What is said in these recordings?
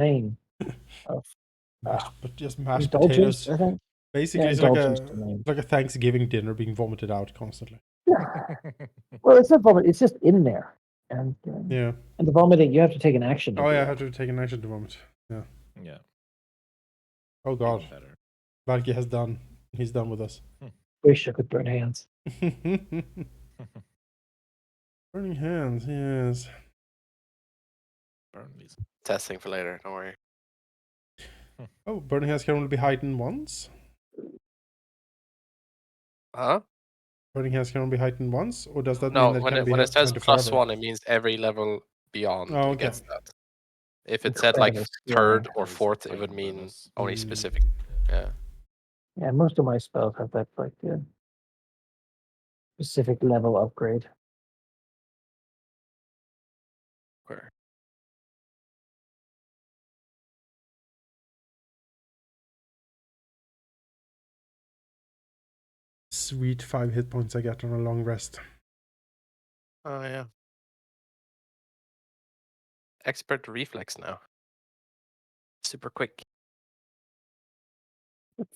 name of But just mashed indulgence, potatoes. I think. Basically, Yeah, it's like indulgence a to name. like a Thanksgiving dinner being vomited out constantly. Well, it's not vomit; it's just in there, and Yeah. and the vomiting you have to take an action. To Oh do yeah, I that. have to take an action to vomit. Yeah. Yeah. Oh god. Even better. Valky has done. He's done with us. Wish I could burn hands. Burning hands, yes. Burn these. Testing for later, don't worry. Oh, burning hands can only be heightened once? Huh? Burning hands can only be heightened once? Or does that mean No, that it when can be it says heightened plus forever? 1, it means every level beyond Oh, okay. gets that. If it said like Incredible third skill. or That is fourth, it like would a mean bonus. only specific. Yeah. Yeah, most of my spells have that like specific level upgrade. Where? Sweet 5 hit points I get on a long rest. Oh yeah. Expert reflex now. Super quick.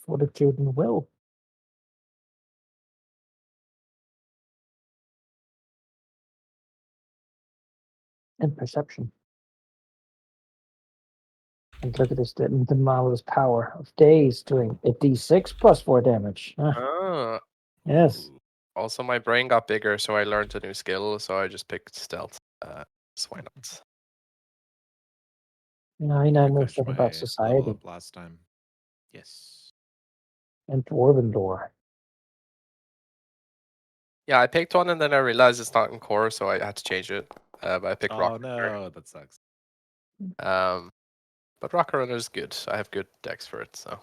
Fortitude and will. And perception. And look at this, the marvelous power of days doing a d6 plus 4 damage. Ah. Yes. Also, my brain got bigger, so I learned a new skill. So I just picked stealth. So why not? Now I know I pushed stuff my about level society up last time. Yes. and Dwarven lore. Yeah, I picked one and then I realized it's not in core, so I had to change it. But I picked Oh rock. no, that sucks. But rock runner is good. I have good decks for it. So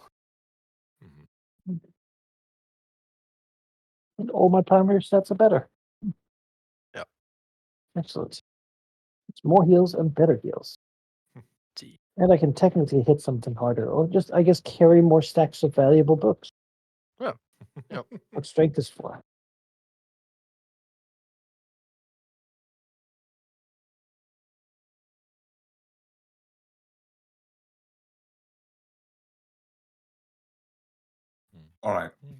Mhm. And all my primary stats are better. Yep. Excellent. It's more heals and better heals. Gee. And I can technically hit something harder, or just, I guess, carry more stacks of valuable books. Yeah. Yep. What strength is for? All right. Mm.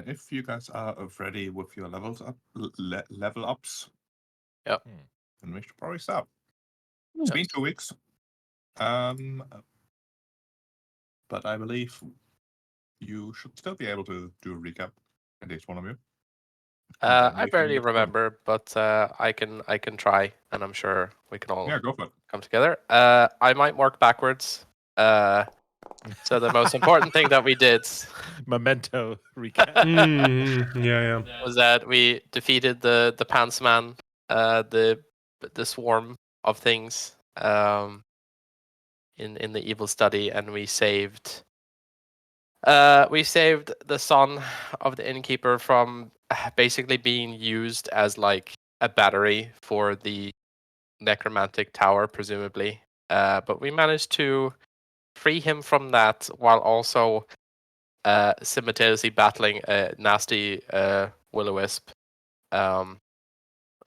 If you guys are ready with your levels up, level ups, Yep. then we should probably start. It's been 2 weeks, but I believe you should still be able to do a recap, at least one of you. I barely remember, but I can try, and I'm sure we can all go for it. come together. I might work backwards. So the most important thing that we did Memento recap. Yeah. was that we defeated the Pants Man, the swarm of things, in the evil study, and we saved the son of the innkeeper from basically being used as like a battery for the necromantic tower, presumably. But we managed to free him from that while also simultaneously battling a nasty will-o-wisp, and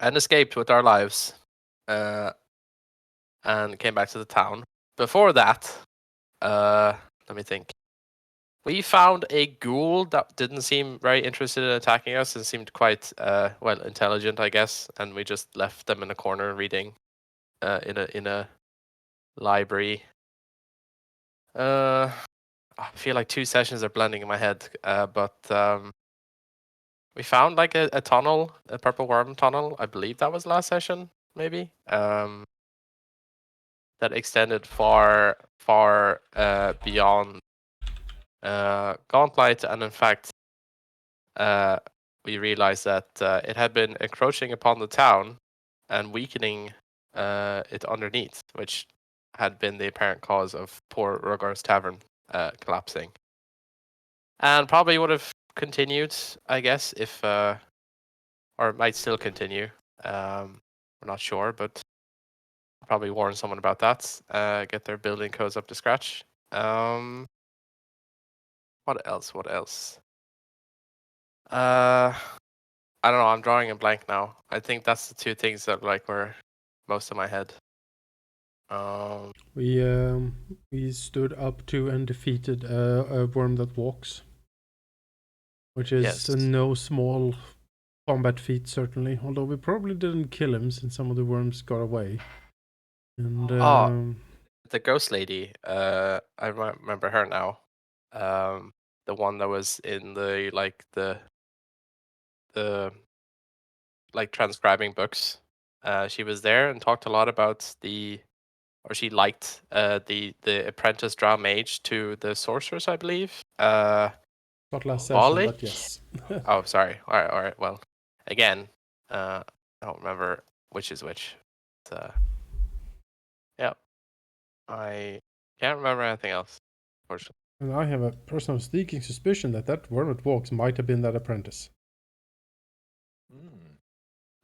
escaped with our lives, and came back to the town. Before that, let me think. We found a ghoul that didn't seem very interested in attacking us and seemed quite intelligent, I guess, and we just left them in a corner reading in a library. I feel like 2 sessions are blending in my head, but we found like a tunnel, a purple worm tunnel. I believe that was last session, maybe. That extended far beyond Gauntlet, and in fact, we realized that it had been encroaching upon the town and weakening it underneath, which had been the apparent cause of poor Rogar's tavern collapsing. And probably would have continued, I guess, if or might still continue. We're not sure, but I'll probably warn someone about that. Get their building codes up to scratch. What else? I don't know. I'm drawing a blank now. I think that's the 2 things that like were most in my head. We stood up to and defeated a worm that walks, which is Yes. no small combat feat, certainly. Although we probably didn't kill him since some of the worms got away. And The ghost lady. I remember her now. The one that was in the transcribing books. She was there and talked a lot about she liked the apprentice drow mage to the sorceress, I believe. not last session, Wally? but yes. Oh, sorry. All right. Well, again, I don't remember which is which. But, yeah, I can't remember anything else. Unfortunately. And I have a personal sneaking suspicion that that worm that walks might have been that apprentice.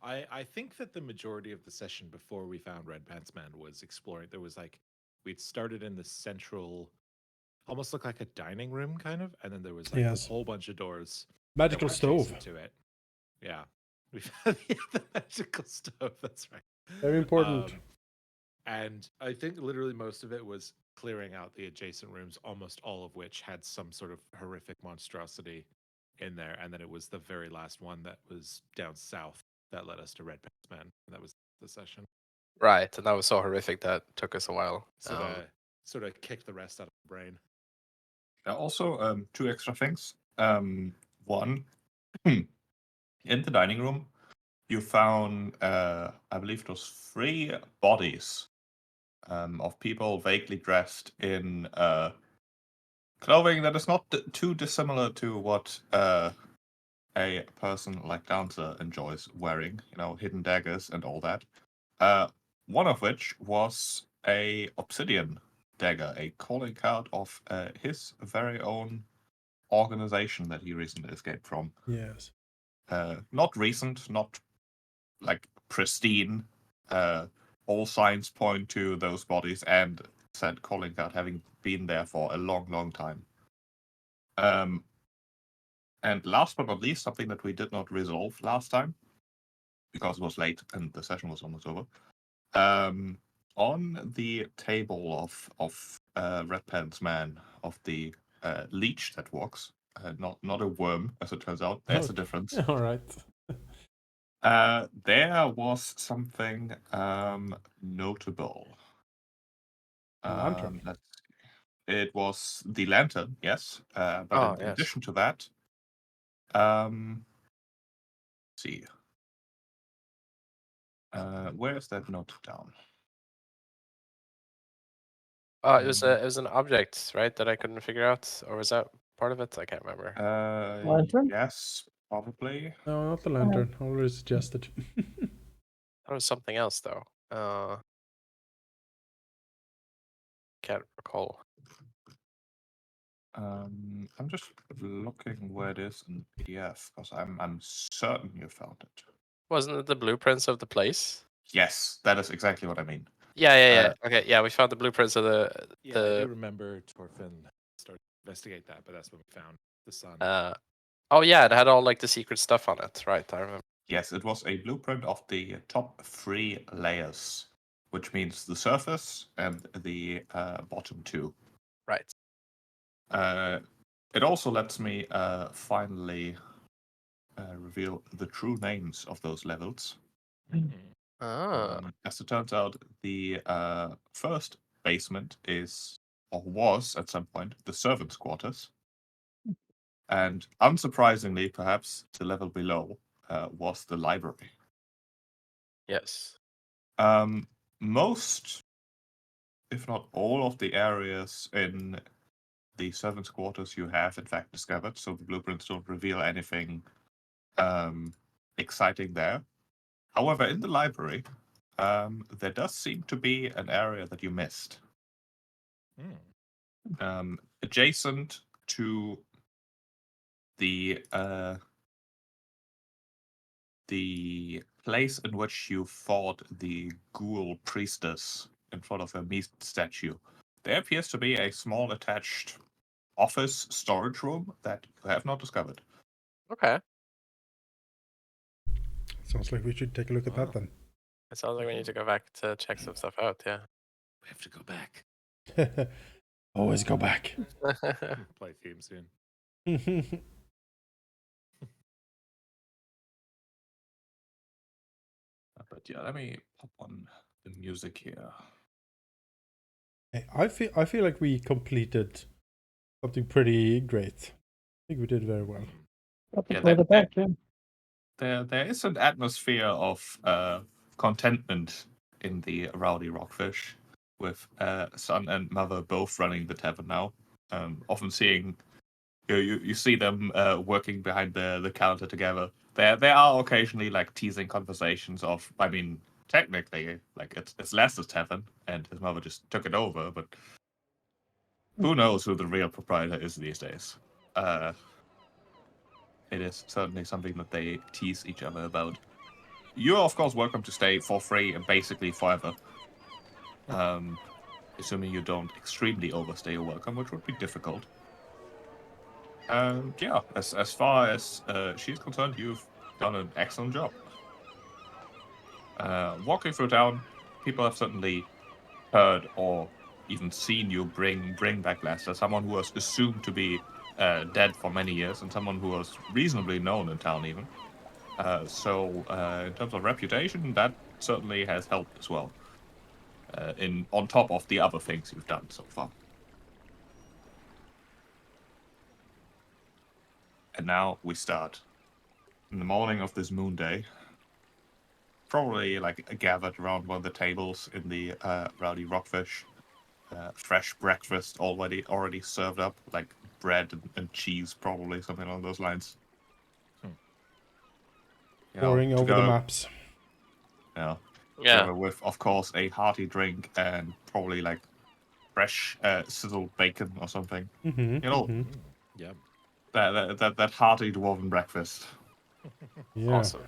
I think that the majority of the session before we found Red Pants Man was exploring. There was we'd started in the central, almost looked like a dining room kind of, and then there was Yes. a whole bunch of doors. Magical that were stove. adjacent to it. Yeah, we found the magical stove. That's right. Very important. And I think literally most of it was clearing out the adjacent rooms, almost all of which had some sort of horrific monstrosity in there. And then it was the very last one that was down south that led us to Red Pants Man. And that was the session. Right, and that was so horrific that took us a while. Sort of kicked the rest out of the brain. Also, two extra things. One, in the dining room, you found, I believe it was 3 bodies of people vaguely dressed in clothing that is not too dissimilar to what a person like Dancer enjoys wearing, hidden daggers and all that. One of which was a obsidian dagger, a calling card of his very own organization that he recently escaped from. Yes. Not recent, not like pristine. All signs point to those bodies and said calling card having been there for a long, long time. And last but not least, something that we did not resolve last time, because it was late and the session was almost over. On the table of Red Pants Man, of the leech that walks, not a worm, as it turns out. There's a difference. All right. There was something notable. Lantern. It was the lantern, yes. But in addition to that, let's see. Where is that note down? Oh, it was an object, right, that I couldn't figure out, or was that part of it? I can't remember. Lantern? Yes, probably. No, not the lantern. Already suggested. That was something else though. Can't recall. I'm just looking where it is in PDF because I'm certain you found it. Wasn't it the blueprints of the place? Yes, that is exactly what I mean. Yeah. Okay, yeah, we found the blueprints of I do remember Torfin started to investigate that, but that's when we found the sun. Oh yeah, it had all the secret stuff on it, right? I remember. Yes, it was a blueprint of the top 3 layers, which means the surface and the bottom 2. Right. It also lets me finally reveal the true names of those levels. As it turns out, the first basement is, or was at some point, the servants' quarters. And unsurprisingly, perhaps the level below was the library. Yes. Most, if not all, of the areas in the servants' quarters you have, in fact, discovered, so the blueprints don't reveal anything exciting there. However, in the library, there does seem to be an area that you missed. Adjacent to the place in which you fought the ghoul priestess in front of a Meest statue, there appears to be a small attached office storage room that you have not discovered. Okay. Sounds like we should take a look at that then. It sounds like we need to go back to check some stuff out. Yeah. We have to go back. Always go back. Play theme soon. But yeah, let me pop on the music here. I feel like we completed something pretty great. I think we did very well. Up Yeah, and further back, yeah. There is an atmosphere of contentment in the Rowdy Rockfish, with son and mother both running the tavern now. Often seeing you see them working behind the counter together. There are occasionally like teasing conversations of, I mean, technically like it's Lester's tavern and his mother just took it over, but who knows who the real proprietor is these days. It is certainly something that they tease each other about. You're of course welcome to stay for free and basically forever. Assuming you don't extremely overstay your welcome, which would be difficult. Yeah, as far as she's concerned, you've done an excellent job. Walking through town, people have certainly heard or even seen you bring back Lester, someone who was assumed to be dead for many years, and someone who was reasonably known in town even. So in terms of reputation, that certainly has helped as well. On top of the other things you've done so far. And now we start. In the morning of this moon day, probably like gathered around one of the tables in the Rowdy Rockfish. Fresh breakfast already served up, like bread and cheese, probably something along those lines. You know, Pouring over the together- maps. Yeah. Yeah. Together with, of course, a hearty drink and probably like fresh sizzled bacon or something. Mm-hmm, You know, mm-hmm. Yeah. that hearty dwarven breakfast. Yeah. Awesome.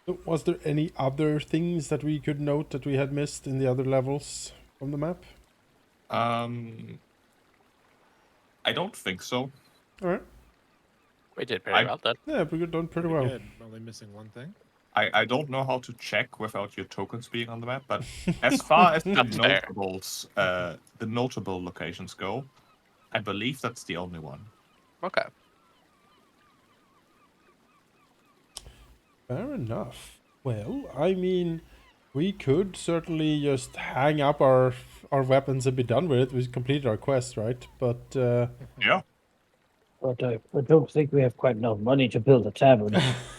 So was there any other things that we could note that we had missed in the other levels from the map? I don't think so. All right. We did pretty well then. Yeah, we got done pretty well. Good. Only missing one thing. I don't know how to check without your tokens being on the map, but as far as the That's fair. notables, the notable locations go, I believe that's the only one. Okay. Fair enough. Well, I mean, we could certainly just hang up our weapons and be done with it. We completed our quest, right? But Yeah. But I don't think we have quite enough money to build a tavern.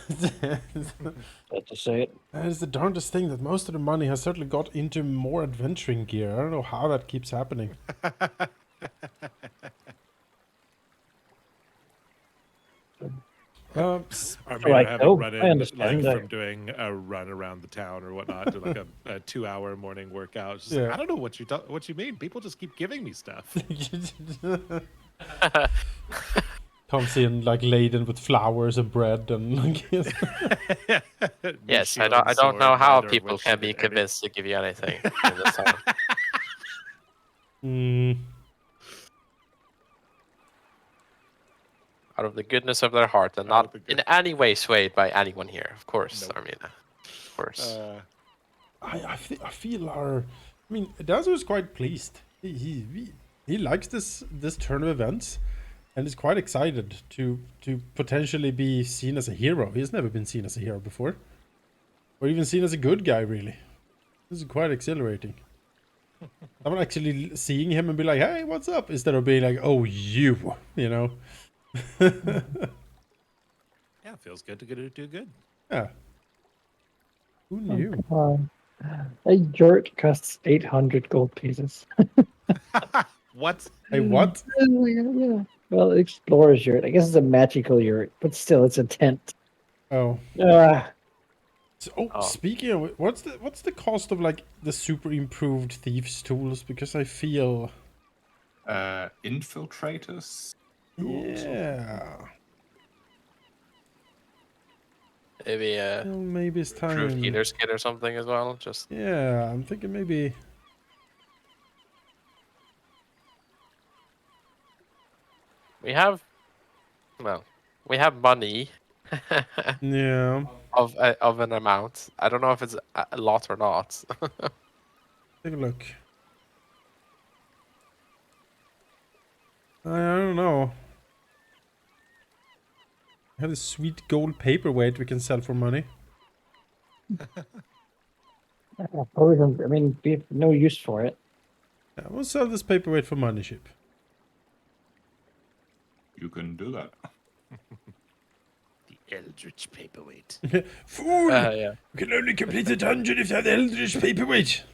that Sad to say it. is the darndest thing, that most of the money has certainly got into more adventuring gear. I don't know how that keeps happening. I mean, Right, I haven't oh, run I in understand like that. from doing a run around the town or whatnot to like a 2-hour morning workout. It's just like, Yeah. I don't know what you mean. People just keep giving me stuff. Comes in like laden with flowers and bread and like No Yes, I shield, don't know sword, how neither of people which can be did any- convinced to give you anything in this town. Out of the goodness of their heart and Out of not the in good- any way swayed by anyone here, of course, Nope. Armina. Of course. I feel I mean, Dazu is quite pleased. He likes this turn of events, and is quite excited to potentially be seen as a hero. He's never been seen as a hero before, or even seen as a good guy. Really, this is quite exhilarating. I'm actually seeing him and be like, "Hey, what's up?" Instead of being like, "Oh, you," you know. Yeah, feels good to do good. Yeah. Who knew? A yurt costs 800 gold pieces. What? Hey, what? Oh, yeah. Well, explorer's yurt. I guess it's a magical yurt, but still, it's a tent. Oh. Ah, So, Oh. speaking of what's the cost of like the super improved thieves tools? Because I feel Infiltrators. tools or yeah, Maybe a well, maybe it's true time. healer's kit or something as well. Just Yeah, I'm thinking maybe. we have money Yeah, of an amount. I don't know if it's a lot or not. Take a look. I don't know. I have a sweet gold paperweight we can sell for money. Probably don't, I mean, we have no use for it. Yeah, we'll sell this paperweight for money, Sheep. You can do that. The Eldritch Paperweight. Fool! Yeah. We can only complete the dungeon if you have the Eldritch paperweight.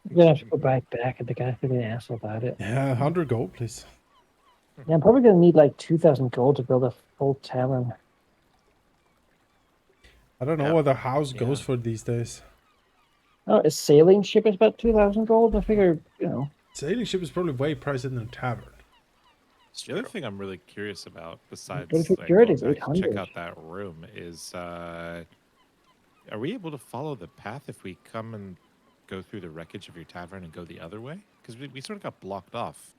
We're gonna have to go back and the guy's gonna be an asshole about it. Yeah, 100 gold, please. Yeah, I'm probably gonna need like 2,000 gold to build a full tavern. I don't know Yeah. what the house goes Yeah. for these days. Oh, a sailing ship is about 2,000 gold. I figure, Sailing ship is probably way priced in a tavern. The other thing I'm really curious about, besides But if you like, cure it, going it's back to check 800. out that room, is are we able to follow the path if we come and go through the wreckage of your tavern and go the other way? Because we sort of got blocked off,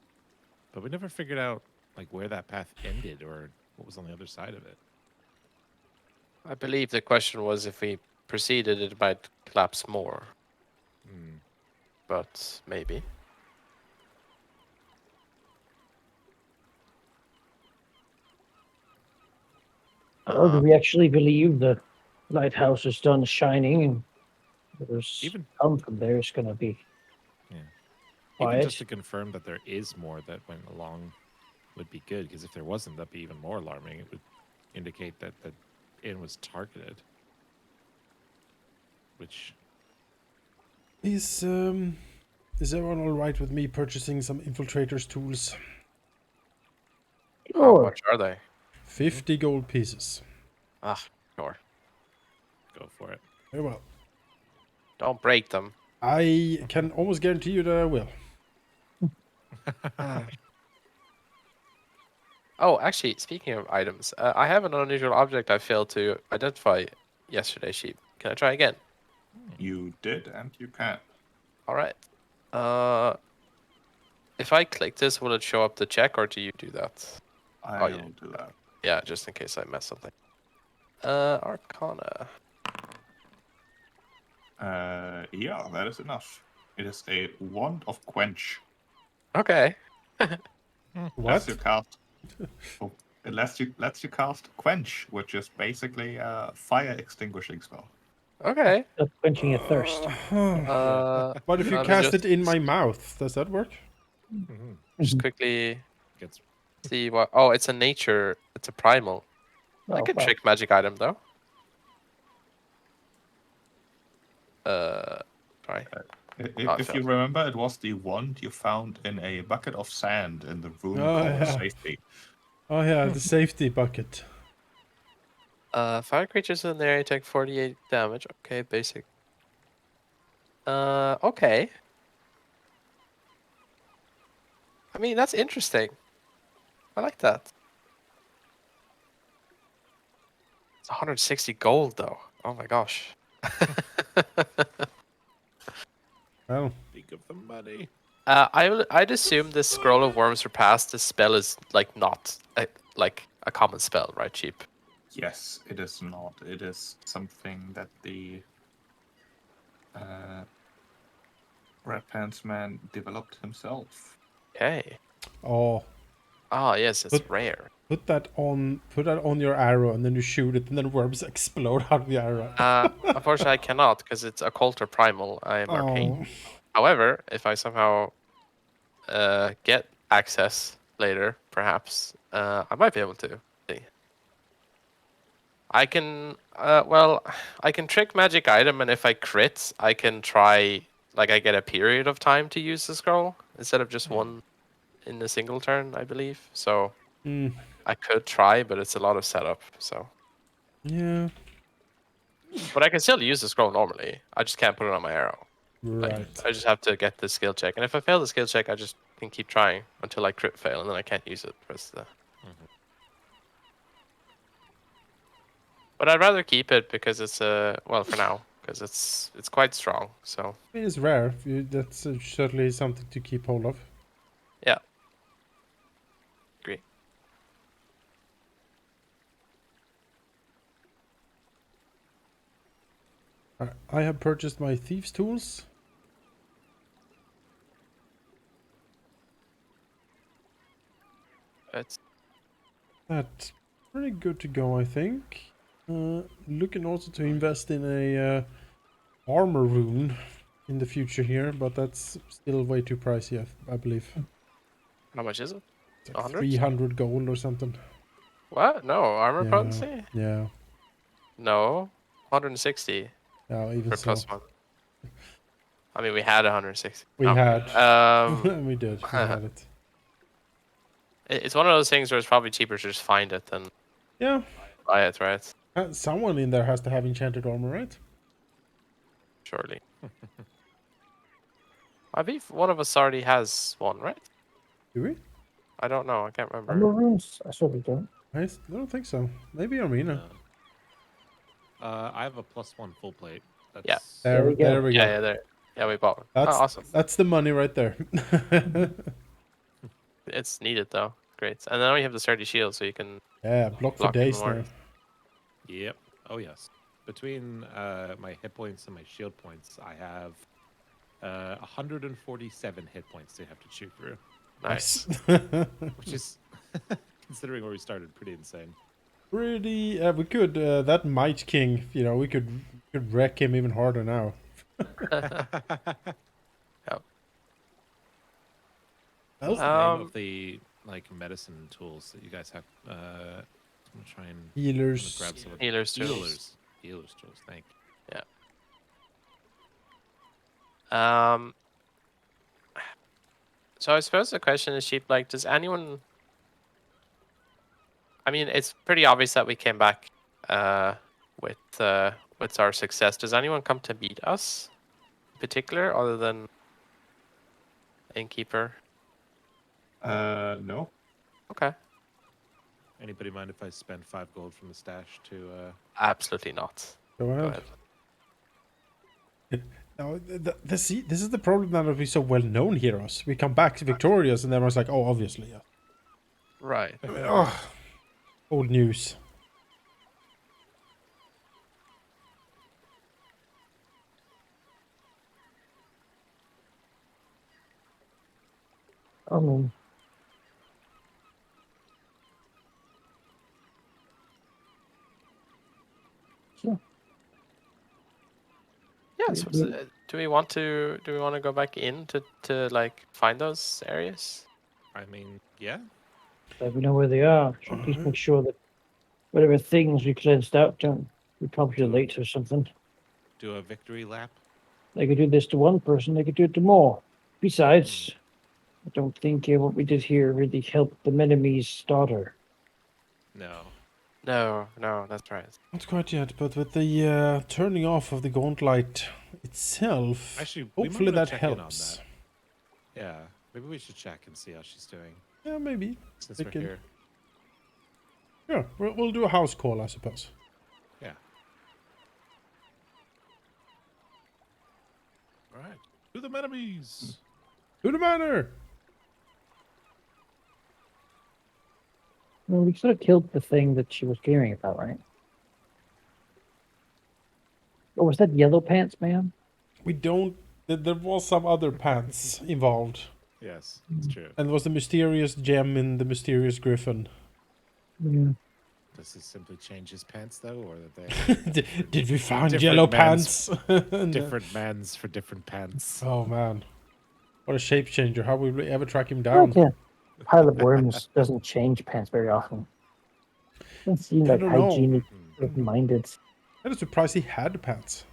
but we never figured out like where that path ended or what was on the other side of it. I believe the question was if we proceeded, it might collapse more, Hmm. but maybe. Or do we actually believe the lighthouse is done shining and there's Even come from there is gonna be even quiet? just to confirm that there is more that went along would be good. Because if there wasn't, that'd be even more alarming. It would indicate that the inn was targeted. Which Is everyone alright with me purchasing some infiltrators tools? How Sure. much are they? 50 gold pieces. Ah, sure. go for it. Very well. Don't break them. I can almost guarantee you that I will. Oh, actually, speaking of items, I have an unusual object I failed to identify yesterday, Sheep. Can I try again? You did, and you can. All right. If I click this, will it show up the check, or do you do that? I'll yeah. do that. Yeah, just in case I mess something. Arcana. Yeah, that is enough. It is a wand of quench. Okay. What? Lets you cast. It lets you cast quench, which is basically a fire extinguishing spell. Okay. That's quenching your thirst. But if you let me cast just it in my mouth, does that work? Mhm. just Mhm. quickly Gets see what. Oh, it's a nature. It's a primal. I Oh, can well, trick magic item though. Sorry. Oh, I If you failed. remember, it was the wand you found in a bucket of sand in the room Oh, called yeah. Safety. Oh yeah, the safety bucket. Fire creatures in the area take 48 damage. Okay, basic. Okay. I mean, that's interesting. I like that. It's 160 gold though. Oh my gosh. Well, think of the money. I'd assume this scroll of worms repast. This spell is like not like a common spell, right? Cheap. Yes, it is not. It is something that the Red Pants Man developed himself. Okay. oh, Ah, yes, it's But- rare. put that on your arrow, and then you shoot it, and then worms explode out of the arrow. Unfortunately, I cannot because it's occult or primal. I am arcane. Oh, However, if I somehow get access later, perhaps I might be able to. See. I can well, I can trick magic item, and if I crit, I can try like I get a period of time to use the scroll instead of just one in a single turn, I believe. So mm, I could try, but it's a lot of setup. So, yeah, but I can still use the scroll normally. I just can't put it on my arrow. Like, right. I just have to get the skill check, and if I fail the skill check, I just can keep trying until I crit fail, and then I can't use it. For the... But I'd rather keep it because it's well for now because it's quite strong. So It is rare. That's certainly something to keep hold of. yeah, agree. I have purchased my thieves' tools. It's That's pretty good to go, I think. Looking also to invest in a armor rune in the future here, but that's still way too pricey, I believe. how much is it? It's like 100? 300 gold or something. What? No armor Yeah, potency? yeah, No, 160 yeah. Even for so, plus 1. I mean, we had 160. we No. had, we It- had it. it's one of those things where it's probably cheaper to just find it than Yeah, buy it, right? someone in there has to have enchanted armor, right? Surely. I believe one of us already has one, right? Do we? I don't know. I can't remember. Armor runes? I certainly don't. I don't think so. Maybe Armina. No. I have a +1 full plate. That's Yeah. There we go. There we go. Yeah, there. Yeah, we bought one. That's Oh, awesome. That's the money right there. It's needed though. Great. And now you have the sturdy shield, so you can Yeah, block for block even days more. now. Yep. Oh yes. Between my hit points and my shield points, I have 147 hit points to have to chew through, Nice. which is, considering where we started, pretty insane. Pretty. We could that Might King. You know, we could wreck him even harder now. What's Well, the name of the medicine tools that you guys have? I'm gonna try and healers. grab some of Healers tools. Healers tools. Thank you. So I suppose the question is, Sheep, like, does anyone? I mean, it's pretty obvious that we came back with our success. Does anyone come to meet us, in particular, other than Innkeeper? No. Okay. Anybody mind if I spend 5 gold from the stash to? Absolutely not. Go Go ahead. ahead. Now, this is the problem that we're so well known heroes. We come back victorious, and everyone's like, "Oh, obviously, yeah." Right. Oh, old news. I mean, yeah. Yeah. So, do we want to go back in to like find those areas? I mean, yeah. Let me know where they are. Should at least make sure that whatever things we cleansed out don't repopulate or something. Do a victory lap. They could do this to one person, they could do it to more. Besides, I don't think what we did here really helped the Menemy's daughter. No. No, that's right. Not quite yet, but with the turning off of the gauntlet itself, Actually, we might hopefully wanna that check in on helps. that. Yeah. Maybe we should check and see how she's doing Yeah, maybe. since We we're can- here. Yeah, we'll do a house call, I suppose. Yeah. All right. To the enemies. To the manor! Well, we sort of killed the thing that she was caring about, right? Or was that Yellow Pants Man? We don't. There was some other pants involved. Yes, it's true. And it was the mysterious gem in the mysterious griffin. Yeah. Does he simply change his pants though, or that they Did we find different yellow mans- pants? different mans for different pants? Oh man. What a shape changer. How will we ever track him down? Okay. Pile of worms doesn't change pants very often. Doesn't seem I like don't know. hygienic minded. I'm surprised he had pants.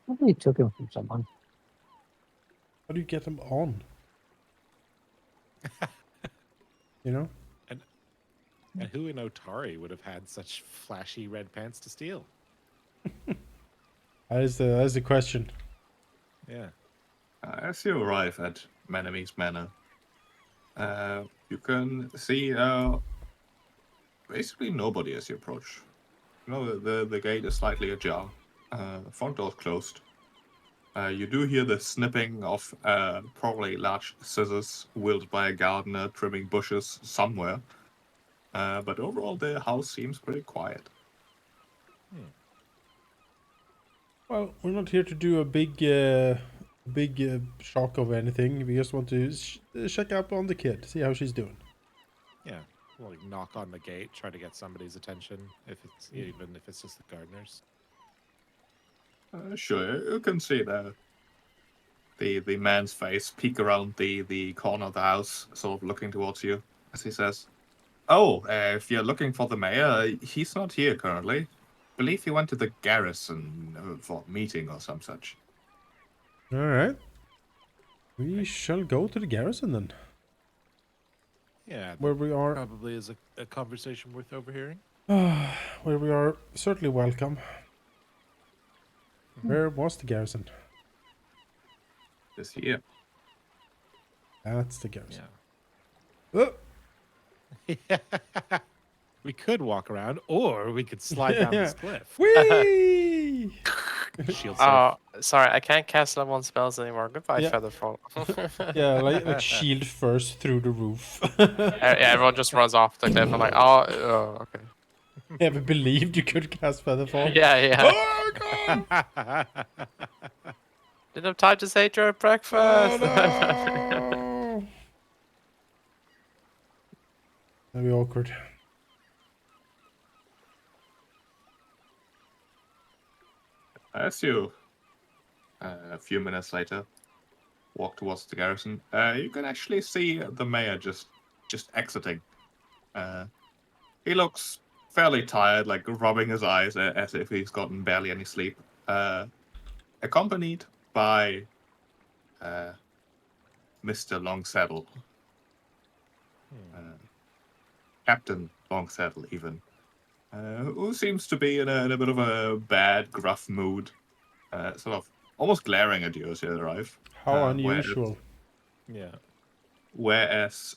I think he took him from someone. How do you get them on? You know? And who in Otari would have had such flashy red pants to steal? That is the question. Yeah. As you arrive at Menemy's Manor, you can see basically nobody as you approach. You know, the gate is slightly ajar. The front door is closed. You do hear the snipping of probably large scissors wielded by a gardener trimming bushes somewhere. But overall, the house seems pretty quiet. Well, we're not here to do a big shock of anything. We just want to check up on the kid, see how she's doing. Yeah, we'll, like knock on the gate, try to get somebody's attention, even if it's just the gardeners. Sure, you can see the man's face peek around the corner of the house, sort of looking towards you, as he says, "Oh, if you're looking for the mayor, he's not here currently. Believe he went to the garrison for a meeting or some such." All right. We shall go to the garrison then, Yeah, where that we are. probably is a conversation worth overhearing. Where we are certainly welcome. Where was the garrison? This here. That's the garrison. Yeah. Oh! We could walk around, or we could slide down this cliff. Whee! Shield safe. Oh, sorry, I can't cast level 1 spells anymore. Goodbye, Yeah. Featherfall. Yeah, like shield first through the roof. Yeah, everyone just runs off the cliff. I'm like, oh, okay. Never believed you could cast Featherfall. Yeah, yeah. Oh god! Didn't have time to say during Oh, breakfast. no! That'd be awkward. As you, a few minutes later, walk towards the garrison, you can actually see the mayor just exiting. He looks fairly tired, like rubbing his eyes as if he's gotten barely any sleep. Accompanied by Mr. Longsaddle. Captain Longsaddle, even. Who seems to be in a bit of a bad, gruff mood. Sort of almost glaring at you as you arrive. How unusual. Yeah. Whereas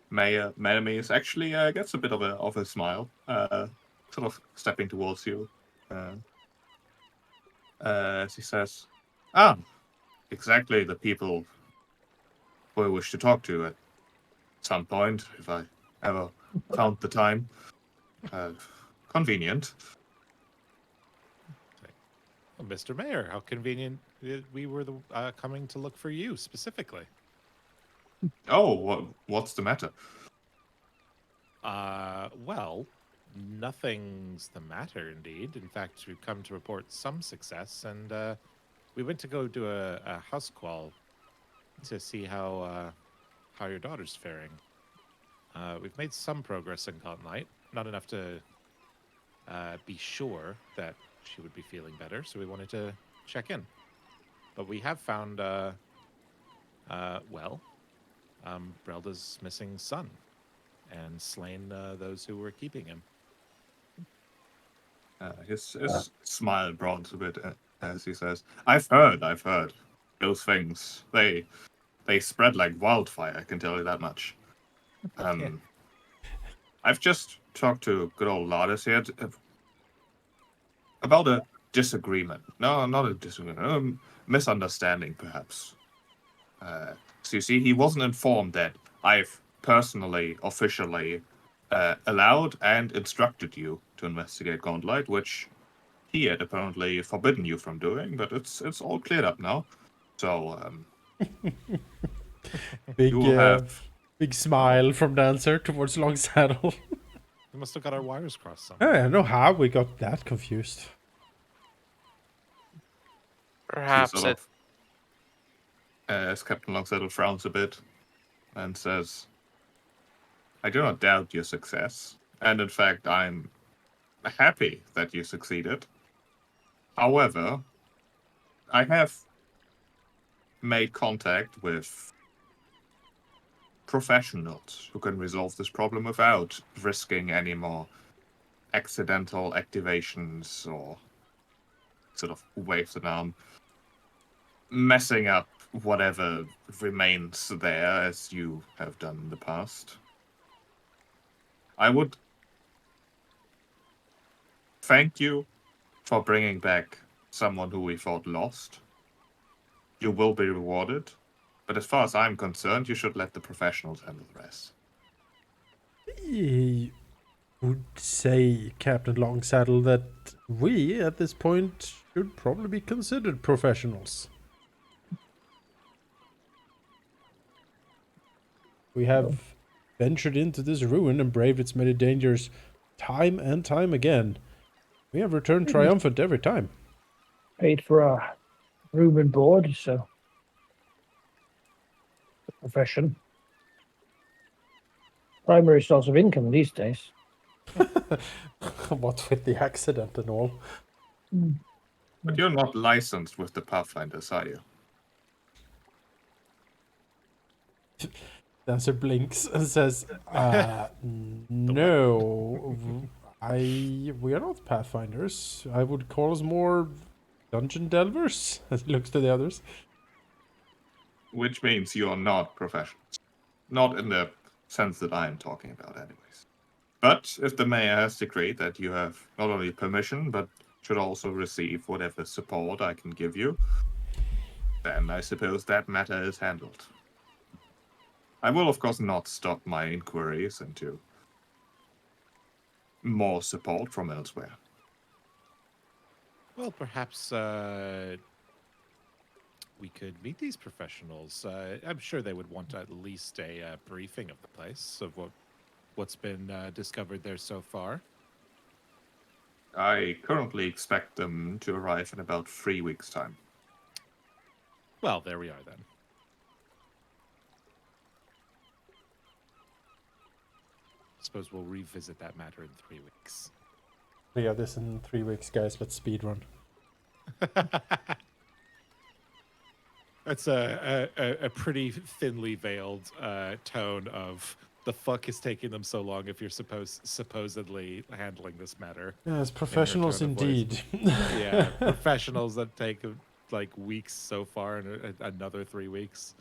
Mayor Menemes actually gets a bit of a smile, sort of stepping towards you. As he says, "Ah, exactly the people who I wish to talk to at some point, if I ever found the time. Convenient." Well, Mr. Mayor, how convenient we were coming to look for you specifically. Oh, what's the matter? Well, nothing's the matter indeed. In fact, we've come to report some success, and we went to go do a house call to see how your daughter's faring. We've made some progress in Cotton Light, not enough to be sure that she would be feeling better, so we wanted to check in. But we have found, Brelda's missing son and slain those who were keeping him. His smile broadens a bit as he says, I've heard. Those things, they spread like wildfire, I can tell you that much. I've just talked to good old Lardis here about a disagreement. No, not a disagreement. A misunderstanding, perhaps. So you see, he wasn't informed that I've personally, officially allowed and instructed you to investigate Gauntlet, which he had apparently forbidden you from doing, but it's all cleared up now. So, Big, you will have... big smile from Dancer towards Longsaddle. We must have got our wires crossed somehow. I don't know how we got that confused. Perhaps sort of, as Captain Longsaddle frowns a bit and says, I do not doubt your success, and in fact, I'm happy that you succeeded. However, I have made contact with professionals who can resolve this problem without risking any more accidental activations or sort of waves an arm, messing up whatever remains there as you have done in the past. I would thank you for bringing back someone who we thought lost. You will be rewarded, but as far as I'm concerned, you should let the professionals handle the rest. I would say, Captain Longsaddle, that we, at this point, should probably be considered professionals. We have ventured into this ruin and braved its many dangers time and time again. We have returned triumphant every time. Paid for our room and board, so profession. Primary source of income these days. What with the accident and all. But you're not licensed with the Pathfinders, are you? Dancer blinks and says, no, we are not Pathfinders. I would call us more dungeon delvers, as he looks to the others. Which means you are not professionals. Not in the sense that I am talking about, anyways. But if the mayor has decreed that you have not only permission, but should also receive whatever support I can give you, then I suppose that matter is handled. I will, of course, not stop my inquiries into more support from elsewhere. Well, perhaps we could meet these professionals. I'm sure they would want at least a briefing of the place, of what's been discovered there so far. I currently expect them to arrive in about 3 weeks' time. Well, there we are then. Suppose we'll revisit that matter in 3 weeks. Yeah, this in 3 weeks, guys. Let's speedrun. That's a pretty thinly veiled tone of the fuck is taking them so long if you're supposedly handling this matter. Yes, professionals tone of voice. indeed. Yeah, professionals that take like weeks so far and another 3 weeks.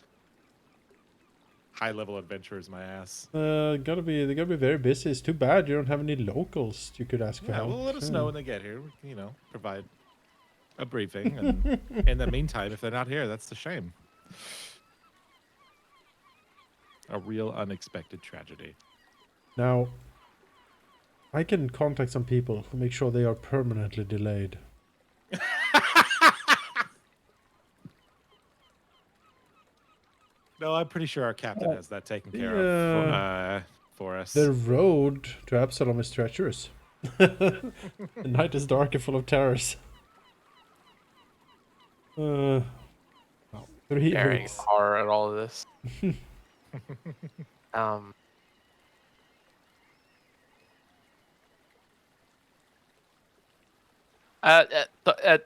High level adventurers, my ass. They gotta be very busy. It's too bad you don't have any locals you could ask for Yeah, help. well, let us know when they get here. We can, provide a briefing. And in the meantime, if they're not here, that's the shame. A real unexpected tragedy. Now, I can contact some people to make sure they are permanently delayed. No, I'm pretty sure our captain has that taken care of for us. The road to Absalom is treacherous. The night is dark and full of terrors. 3 Carrying weeks. horror at all of this.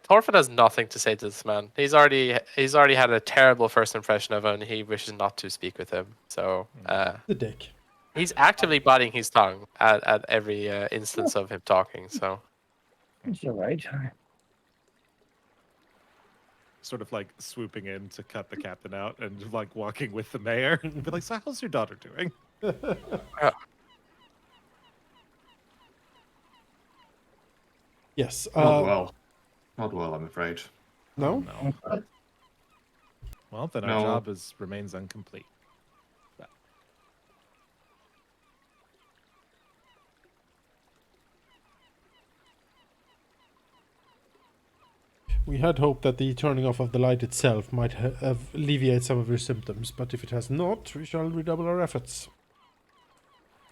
Thorfinn has nothing to say to this man. He's already had a terrible first impression of him, and he wishes not to speak with him. So The dick. he's actively biting his tongue at every instance of him talking. So It's all right. Sort of like swooping in to cut the captain out and like walking with the mayor and be like, so how's your daughter doing? Yes. Not well. Not well, I'm afraid. No? No. Well, then our No. job remains incomplete. We had hoped that the turning off of the light itself might have alleviate some of your symptoms, but if it has not, we shall redouble our efforts.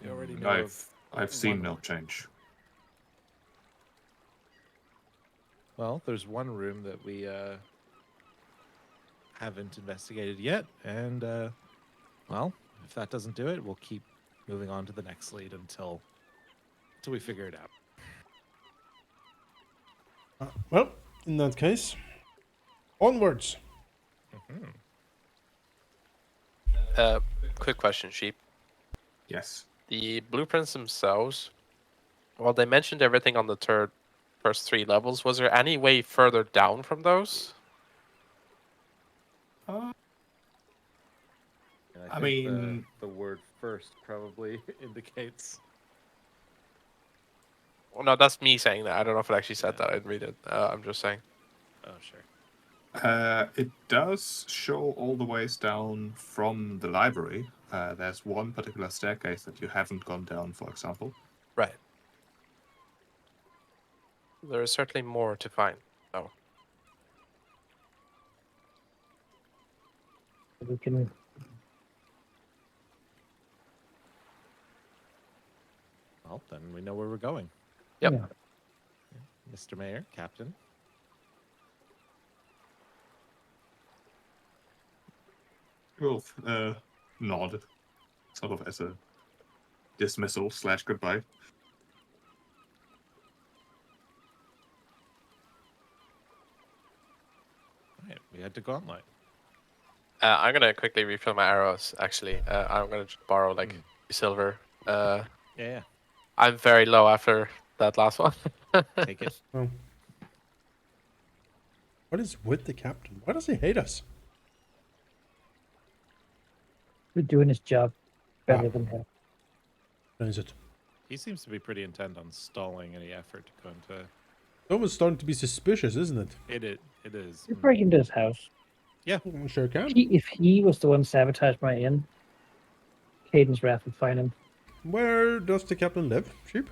We already know I've seen one- no change. Well, there's one room that we haven't investigated yet, and well, if that doesn't do it, we'll keep moving on to the next lead until we figure it out. Well, in that case, onwards. quick question, Sheep. Yes. The blueprints themselves, well, they mentioned everything on the first 3 levels. Was there any way further down from those? And I think mean- the word first probably indicates. Well, no, that's me saying that. I don't know if it actually said that. I didn't read it. I'm just saying. Oh, sure. It does show all the ways down from the library. There's one particular staircase that you haven't gone down, for example. Right. There is certainly more to find. Oh. We can then we know where we're going. Yep. Yeah. Mr. Mayor, Captain. Wolf nod, sort of as a dismissal / goodbye. All right, we head to Gauntlet. I'm gonna quickly refill my arrows. Actually, I'm gonna just borrow like Mm. silver. Yeah, I'm very low after that last one. take it. Oh. What is with the captain? Why does he hate us? We're doing his job better Ah. than him. What is it? He seems to be pretty intent on stalling any effort to go into. It's almost starting to be suspicious, isn't it? It is. We break into his house. Sure can. If he was the one sabotaged my inn, Caden's wrath would find him. Where does the captain live? Sheep?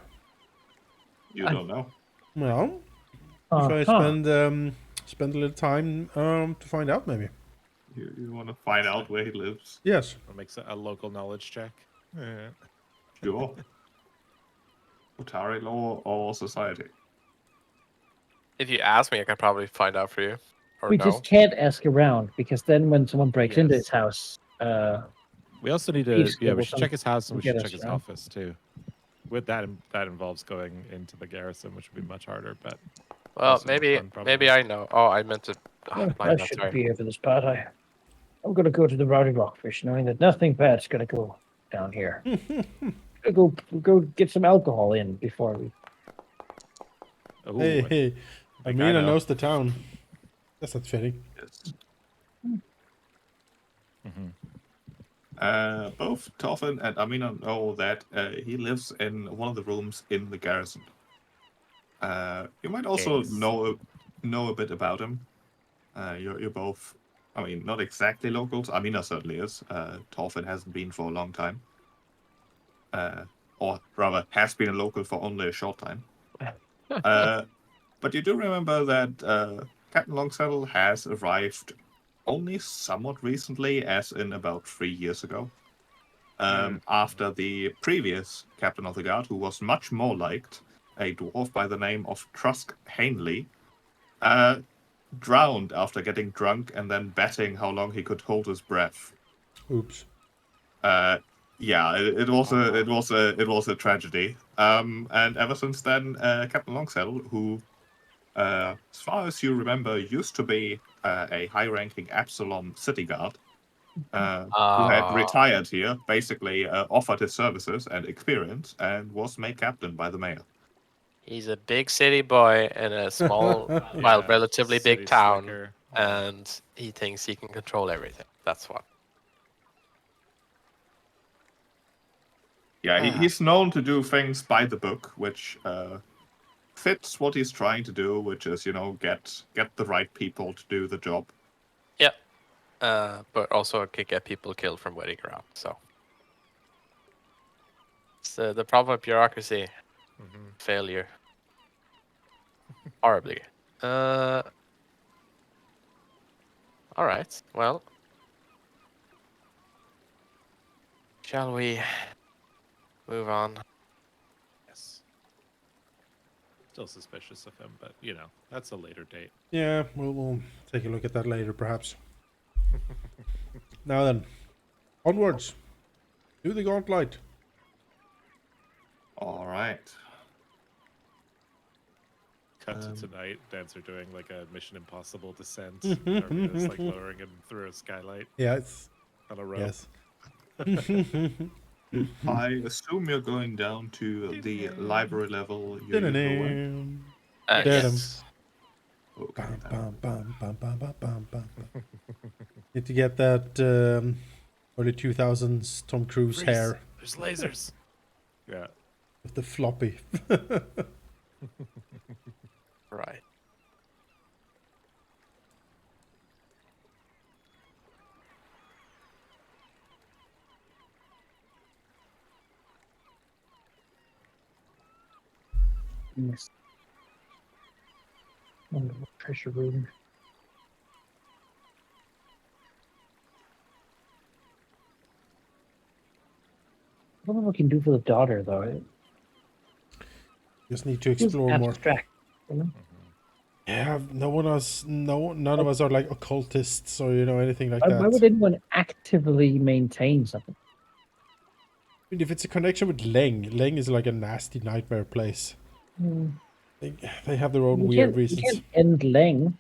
You don't know. Well, if I Uh-huh. spend a little time to find out, maybe. You want to find out where he lives? Yes. What makes a local knowledge check? Sure. Utari law or society? If you ask me, I can probably find out for you. Or We no. just can't ask around because then when someone breaks into his Yes. house, We also need to. Thieves Yeah, we will should check his house and we get should us check his around. office too. With that, that involves going into the garrison, which would be much harder. But Well, also more maybe fun, probably. I know. Oh, I meant to. well, my I bad, shouldn't sorry. be here for this part. I'm going to go to the Rowdy Rockfish, knowing that nothing bad's going to go down here. Go get some alcohol in before we. Ooh, Hey, I Amina know. knows the town. That's not fitting. Yes. Mhm. Both Toffin and Amina know that he lives in one of the rooms in the garrison. You might also Yes. know a bit about him. You're both, I mean, not exactly locals. Amina certainly is. Toffin hasn't been for a long time. Or rather, has been a local for only a short time. But you do remember that Captain Longsaddle has arrived only somewhat recently, as in about 3 years ago. After the previous captain of the guard, who was much more liked, a dwarf by the name of Trusk Hainley, drowned after getting drunk and then betting how long he could hold his breath. Oops. Yeah, it was a tragedy. And ever since then, Captain Longsaddle, who, as far as you remember, used to be a high-ranking Absalom city guard, who had retired here, basically offered his services and experience, and was made captain by the mayor. He's a big city boy in a small, well, Yeah, relatively big city town, slicker. Yeah. and he thinks he can control everything. That's what. Yeah, he's known to do things by the book, which fits what he's trying to do, which is, get the right people to do the job. Yeah. But also could get people killed from waiting around. So it's the problem of bureaucracy. Mhm. Failure. Horribly. All right. Well, shall we move on? Yes. Still suspicious of him, but that's a later date. Yeah, we'll take a look at that later, perhaps. Now then, onwards to the Gauntlet. All right. Cut to tonight. Dancer doing like a Mission Impossible descent. Armina's like lowering him through a skylight Yes. on a rope. Yes. I assume you're going down to the library level. Your usual way. Yes. Okay. Bam, bam, bam, bam, bam, bam, bam, bam. Need to get that early 2000s Tom Cruise Freeze. hair There's lasers. Yeah. with the floppy. Right. Yes. Wonderful treasure room. I don't know what we can do for the daughter, though. Just need to Feels explore more. abstract. You know? Yeah, none of us are like occultists or anything like Why would that. anyone actively maintain something? I mean, if it's a connection with Leng is like a nasty nightmare place. Hmm. They have their own We weird can't. We reasons. can't end Leng.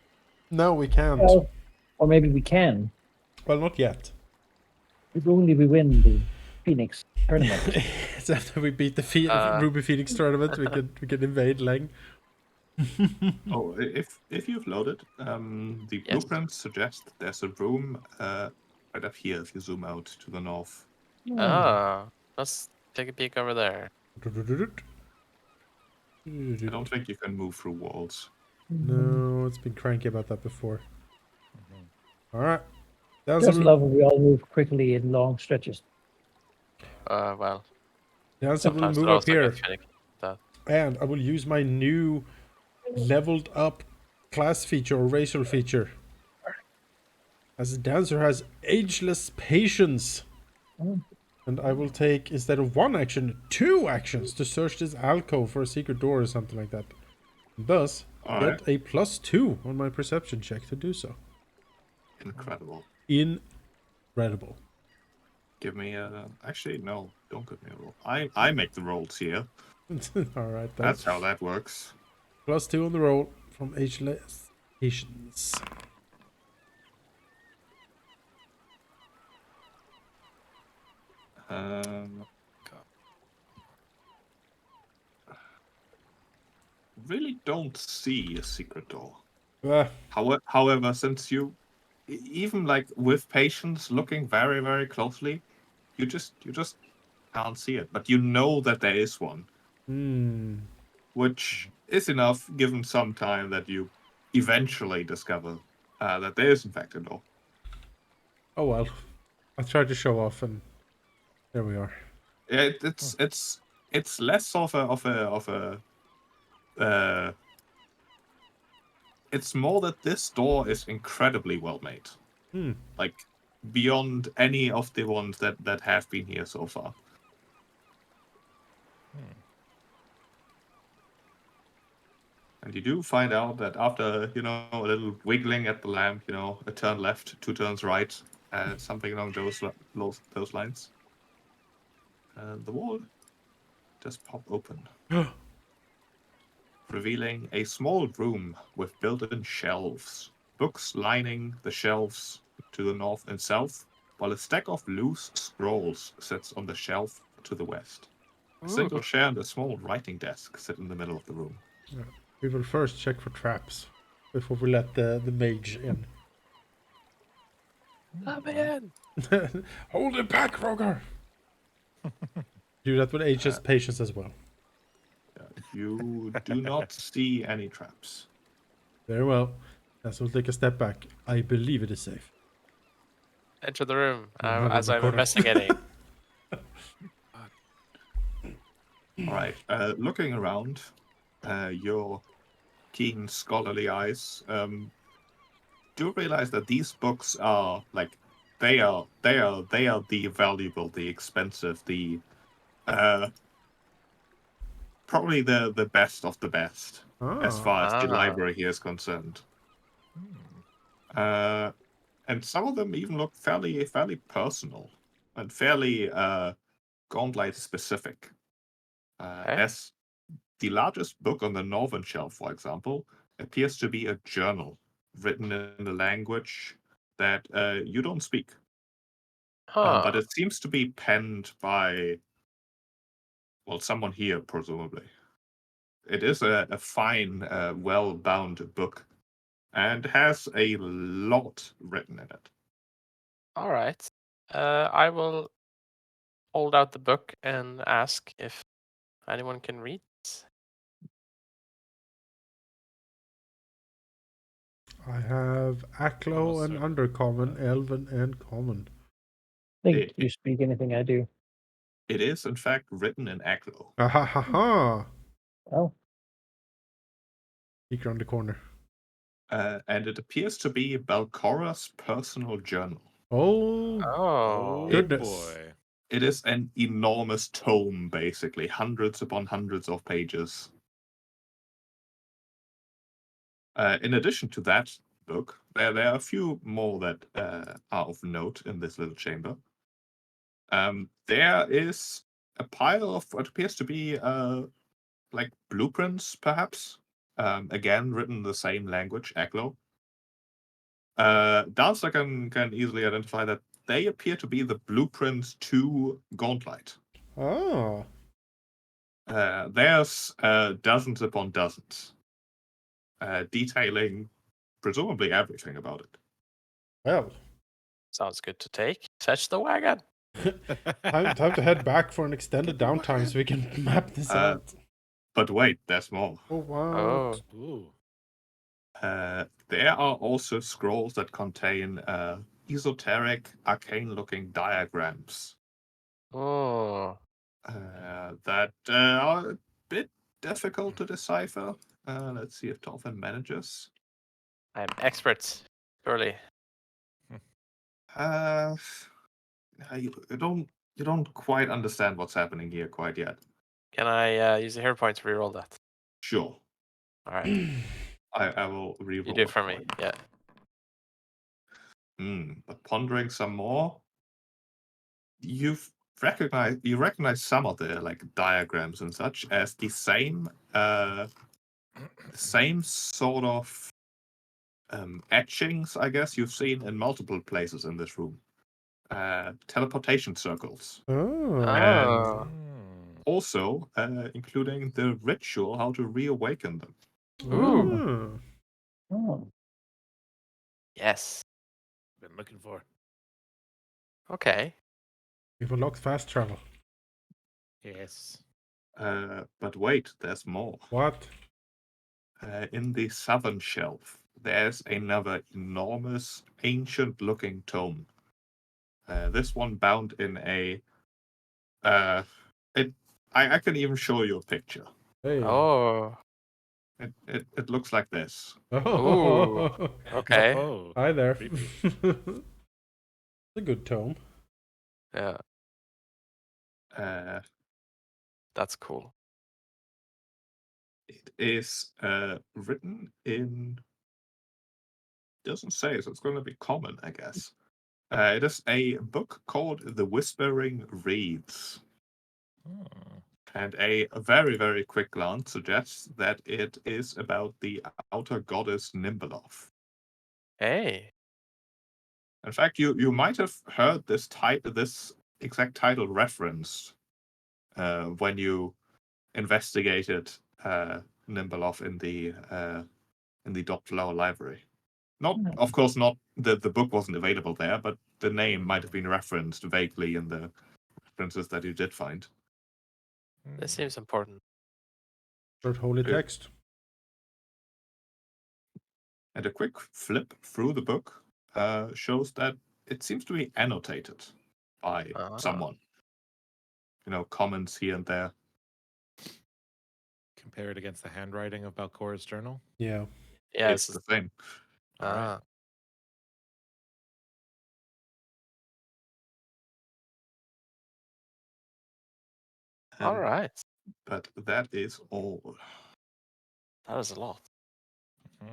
No, we can't. Well, or maybe we can. Well, not yet. If only we win the Phoenix tournament. It's after we beat the Uh, Ruby Phoenix tournament, we can invade Leng. Oh, if you've loaded, the Yes. blueprints suggest there's a room right up here if you zoom out to the north. Ah, let's take a peek over there. I don't think you can move through walls. No, it's been cranky about that before. All right. Just love when we all move quickly in long stretches. Well, Dancer will sometimes move it up also here, gets finicky. That. and I will use my new leveled up class feature or racial feature. As Dancer has ageless patience. Oh. And I will take, instead of 1 action, 2 actions to search this alcove for a secret door or something like that. Thus, Alright. get a +2 on my perception check to do so. Incredible. Incredible. Give me a... Actually, no. Don't give me a roll. I make the rolls here. Alright then. That's how that works. +2 on the roll from ageless patience. Really don't see a secret door. Ah, However, since you, even like with patience, looking very, very closely, you just can't see it. But you know that there is one, which is enough, given some time, that you eventually discover that there is in fact a door. oh well. I tried to show off and there we are. Yeah, it's less of a it's more that this door is incredibly well made. Like beyond any of the ones that have been here so far. And you do find out that after, a little wiggling at the lamp, a turn left, 2 turns right, something along those lines, the wall just pop open, revealing a small room with built-in shelves, books lining the shelves to the north and south, while a stack of loose scrolls sits on the shelf to the west. A single chair and a small writing desk sit in the middle of the room. Yeah. We will first check for traps before we let the mage in. Let me in. Hold it back, Roger! Do that with ageless patience as well. You do not see any traps. Very well. As we'll take a step back. I believe it is safe. Enter the room Another as I'm recorder. investigating. All right. Looking around, your keen scholarly eyes do realize that these books are like they are the valuable, the expensive, the probably the best of the best as far as the library here is concerned. And some of them even look fairly personal and fairly Gauntlet specific. As the largest book on the northern shelf, for example, appears to be a journal written in a language that you don't speak. But it seems to be penned by, well, someone here, presumably. It is a fine, well-bound book and has a lot written in it. All right. I will hold out the book and ask if anyone can read. I have Aklo and Undercommon, Elven and Common. Think you speak anything I do. It is, in fact, written in Aklo. Ah ha ha ha! Oh. Peek around the corner. And it appears to be Balcora's personal journal. Oh, goodness. Boy. It is an enormous tome, basically, hundreds upon hundreds of pages. In addition to that book, there are a few more that are of note in this little chamber. There is a pile of what appears to be like blueprints, perhaps. Again, written in the same language, Aglo. Dancer can easily identify that they appear to be the blueprints to Gauntlet. Oh. There's dozens upon dozens, detailing presumably everything about it. Well, Sounds good to take. Fetch the wagon. time to head back for an extended Get the downtime so we can map this Uh, out. But wait, there's more. Oh, wow. Oh. Ooh. There are also scrolls that contain esoteric, arcane-looking diagrams Oh. that are a bit difficult to decipher. Let's see if Dolphin manages. I'm expert. Surely. You don't quite understand what's happening here quite yet. Can I use a hero point to reroll that? Sure, All right. I will You reroll do it it for me. you. Yeah. But pondering some more, you recognize some of the like diagrams and such as the same sort of etchings, I guess, you've seen in multiple places in this room. Teleportation circles. Oh. Oh. Also, including the ritual how to reawaken them. Ooh. Oh. Yes. Been looking for. Okay. We've unlocked fast travel. Yes. But wait, there's more. What? In the southern shelf, there's another enormous, ancient-looking tome. This one bound in a. I can even show you a picture. Hey. Oh. It looks like this. Oh. Okay. Oh. Hi there. Creepy. A good tome. Yeah. Uh, That's cool. it is written in. Doesn't say, so it's going to be common, I guess. It is a book called The Whispering Reeds. Oh. And a very, very quick glance suggests that it is about the outer goddess Nimbeloth. Hey. In fact, you might have heard this exact title referenced when you investigated Nimbeloth in the Dot Flower Library. Not, of course, not the book wasn't available there, but the name might have been referenced vaguely in the references that you did find. This seems important. Short holy Yeah. text. And a quick flip through the book shows that it seems to be annotated by someone. Comments here and there. Compare it against the handwriting of Balcora's journal. Yeah. Yeah. It's the thing. All right. Ah. All right. But that is all. That was a lot. Hmm.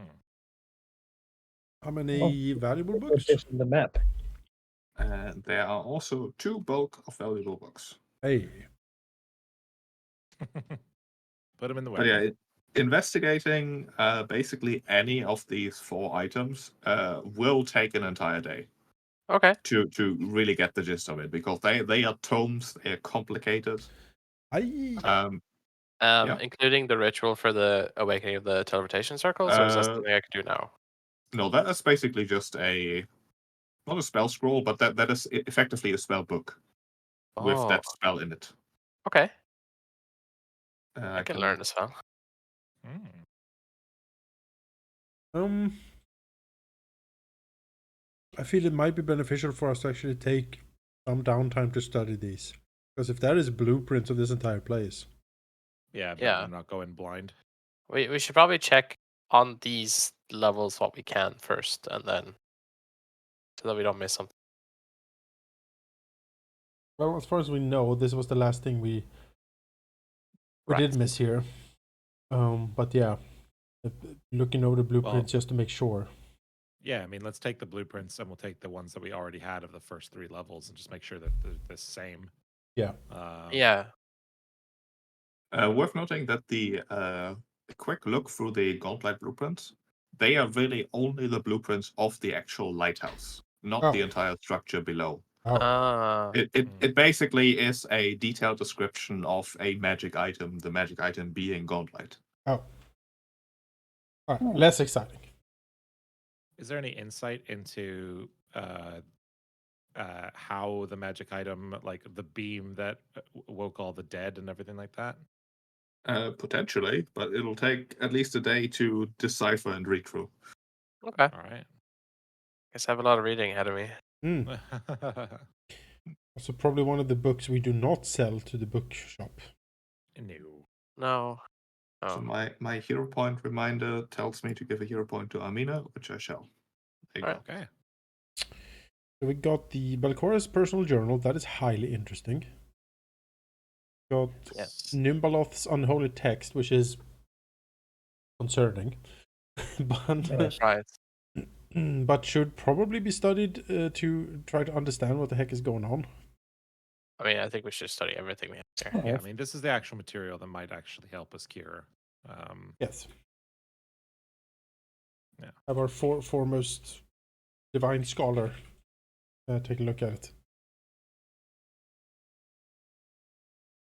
How many valuable Put books? this in the map. There are also 2 bulk of valuable books. Hey. Put them in the But wagon. yeah, investigating basically any of these 4 items will take an entire day Okay. to really get the gist of it, because they are tomes, they are complicated. Yeah. Including the ritual for the awakening of the teleportation circles, or is that something I could do now? No, that is basically just not a spell scroll, but that is effectively a spell book with Oh, that spell in it. okay. I I can learn as well. Hmm. I feel it might be beneficial for us to actually take some downtime to study these. Because if that is blueprints of this entire place. Yeah. Yeah. I'm not going blind. We should probably check on these levels what we can first, and then so that we don't miss something. Well, as far as we know, this was the last thing we Right. did miss here. But yeah. Looking over the blueprints just to make sure. Yeah, I mean, let's take the blueprints and we'll take the ones that we already had of the first 3 levels and just make sure that they're the same. Yeah. Yeah. Worth noting that a quick look through the Gauntlet blueprints, they are really only the blueprints of the actual lighthouse, not the entire structure below. Oh. It basically is a detailed description of a magic item, the magic item being Gauntlet. Oh. All right. Less exciting. Is there any insight into how the magic item, like the beam that woke all the dead and everything like that? Potentially, but it'll take at least a day to decipher and read through. Okay. All right. Guess I have a lot of reading ahead of me. Also, probably one of the books we do not sell to the bookshop. No. No. So my hero point reminder tells me to give a hero point to Armina, which I shall. There you Alright. go. Okay. So we got the Balcora's personal journal. That is highly interesting. Got Yes. Nimbaloth's unholy text, which is concerning, but Yes. Right. but should probably be studied to try to understand what the heck is going on. I mean, I think we should study everything we have here. Yeah, I mean, this is the actual material that might actually help us cure. Yes. Yeah. Have our foremost divine scholar take a look at it.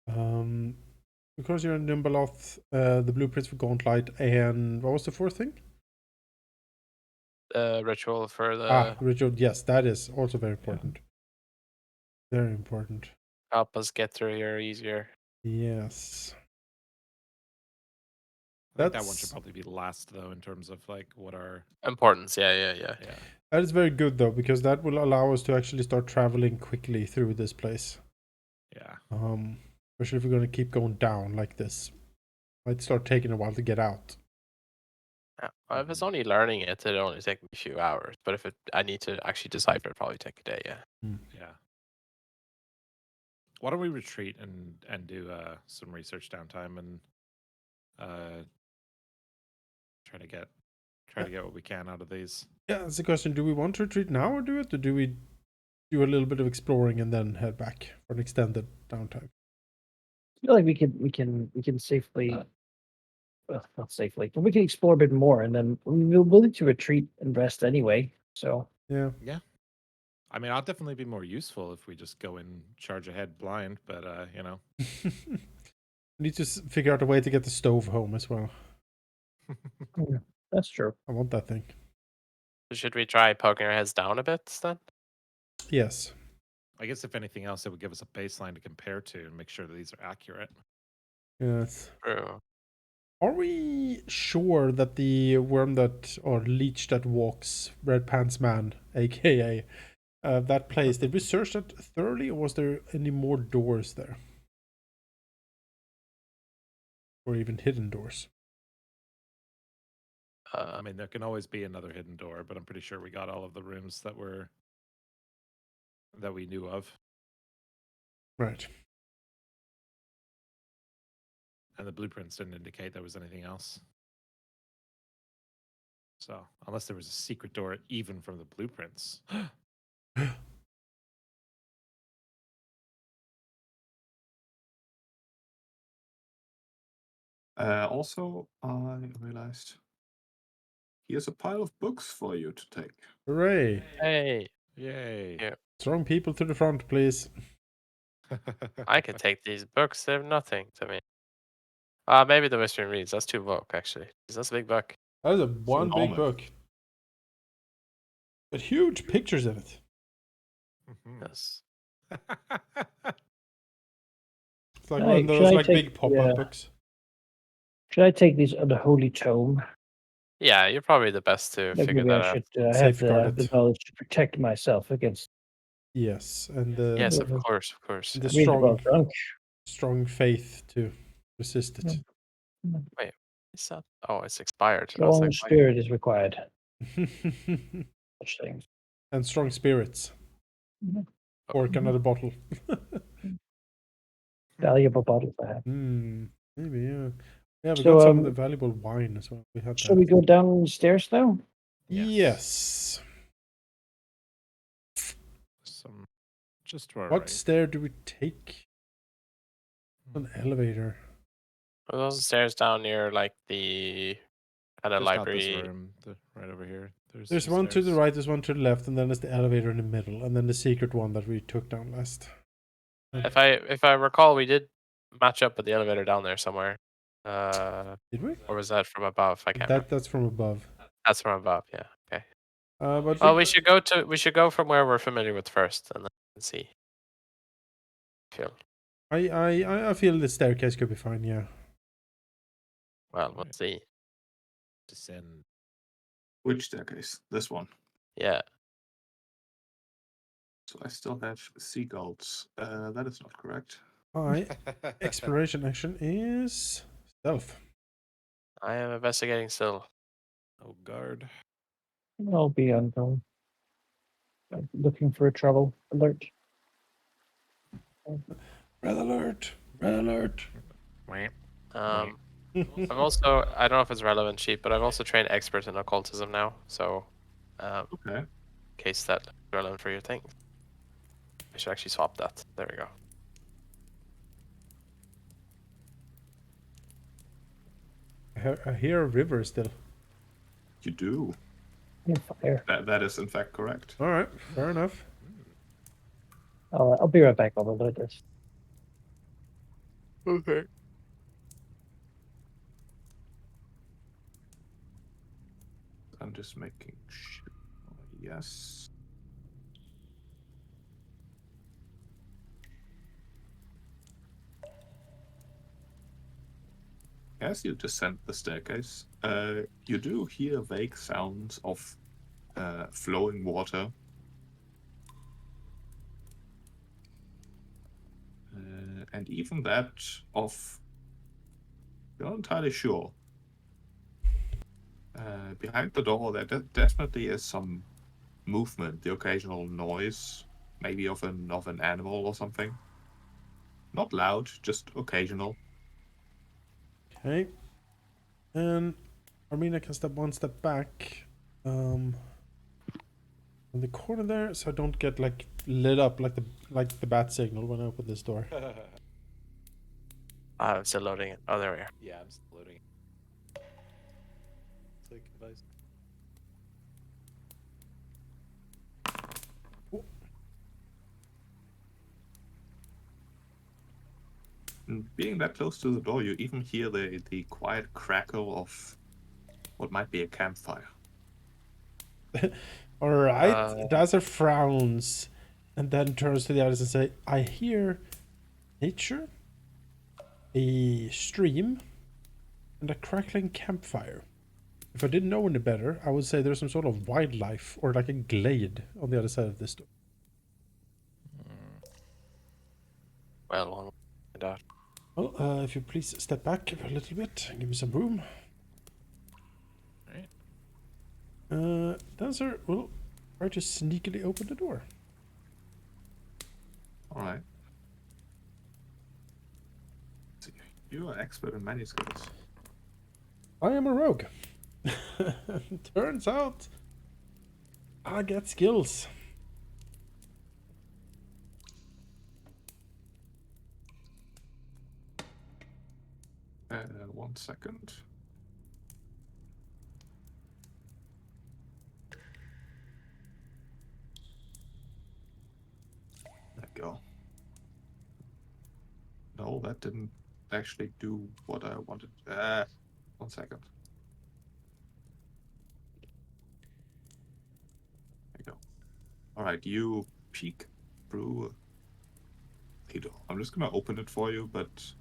Of course, you're in Nimbaloth, the blueprints for Gauntlet, and what was the fourth thing? Ritual for the Richard. Yes, that is also very important. Very important. help us get through here easier. Yes. I think that one should probably be last, though, in terms of like what our Importance. Yeah. That is very good though, because that will allow us to actually start traveling quickly through this place. Yeah. Especially if we're going to keep going down like this, might start taking a while to get out. Yeah. Well, if it's only learning it, it'll only take me a few hours. But if I need to actually decipher, it'll probably take a day. Yeah. Yeah. Why don't we retreat and do some research downtime and try to get what we can out of these. Yeah, that's the question. Do we want to retreat now or do we do a little bit of exploring and then head back for an extended downtime? I feel like we can safely, well, not safely, but we can explore a bit more, and then we're willing to retreat and rest anyway. So Yeah. I mean, I'll definitely be more useful if we just go and charge ahead blind, but you know. We need to figure out a way to get the stove home as well. that's true. I want that thing. So should we try poking our heads down a bit then? Yes. I guess if anything else, it would give us a baseline to compare to and make sure that these are accurate. Yes. True. Are we sure that the worm or leech that walks, Red Pants Man, aka that place, did we search that thoroughly, or was there any more doors there? Or even hidden doors? I mean, there can always be another hidden door, but I'm pretty sure we got all of the rooms that we knew of. Right. And the blueprints didn't indicate there was anything else. So, unless there was a secret door even from the blueprints. Also, I realized here's a pile of books for you to take. Hooray. Hey. Yay. Yeah. Strong people to the front, please. I can take these books. They're nothing to me. Maybe the Whispering Reeds. That's 2 book, actually. That's a big book. That is one big enormous. book. But huge pictures in it. Yes. It's like one of those like big pop-up books. Should I take these unholy tome? Yeah, you're probably the best to figure Maybe that I out. should have Safeguard the it. knowledge to protect myself against. Yes, and Yes, of Mhm. course, of course. the Read about drunk. strong faith to resist it. Wait, is that? Oh, it's expired. I was Strong like, wait. spirit is required. Such things. And strong spirits. Mhm. Or another bottle. Valuable bottles I have. Maybe, yeah. Yeah, we So, got some of the valuable wine as well. We had shall that. we go downstairs now? Yes. Some just to our What right. stair do we take? An elevator. Are those stairs down near like the kind of Just not this library? room. Right over here. There's two one to the stairs. right, there's one to the left, and then there's the elevator in the middle, and then the secret one that we took down last. If I recall, we did match up with the elevator down there somewhere. Did we? Or was that from above? I can't remember. That's from above. That's from above. Yeah. Okay. But Well, we should go from where we're familiar with first, and then see. Feel I feel the staircase could be fine. Yeah. well. We'll Right. see. Descend. Which staircase? This one. Yeah. So I still have seagulls. That is not correct. Exploration action is stealth. I am investigating still. Oh, guard. I'll be on looking for a trouble alert. Red alert! Red alert! I've also, I don't know if it's relevant, Sheep, but I've also trained expert in occultism now. So, Okay. in case that's relevant for your thing, I should actually swap that. There we go. I hear a river still. You do. Fire. That is in fact correct. All right, fair enough. I'll be right back. I'll alert this. Okay. I'm just making sure. Yes. As you descend the staircase, you do hear vague sounds of flowing water. And even that of... You're not entirely sure. Behind the door, there definitely is some movement, the occasional noise, maybe of an animal or something. Not loud, just occasional. Okay. And Armina can step one step back. In the corner there, so I don't get like lit up like the bat signal when I open this door. I'm still loading it. Oh, there we are. Yeah, I'm still loading. Click device. And being that close to the door, you even hear the quiet crackle of what might be a campfire. All right. Dazzler frowns and then turns to the others and say, "I hear nature, a stream, and a crackling campfire. If I didn't know any better, I would say there's some sort of wildlife or like a glade on the other side of this door." Well, one that. Well, if you please step back a little bit and give me some room. Alright. Dancer will try to sneakily open the door. Alright. You are expert in many skills. I am a rogue. Turns out I get skills. One second. There we go. No, that didn't actually do what I wanted. 1 second. There you go. Alright, you peek through the door. I'm just gonna open it for you, but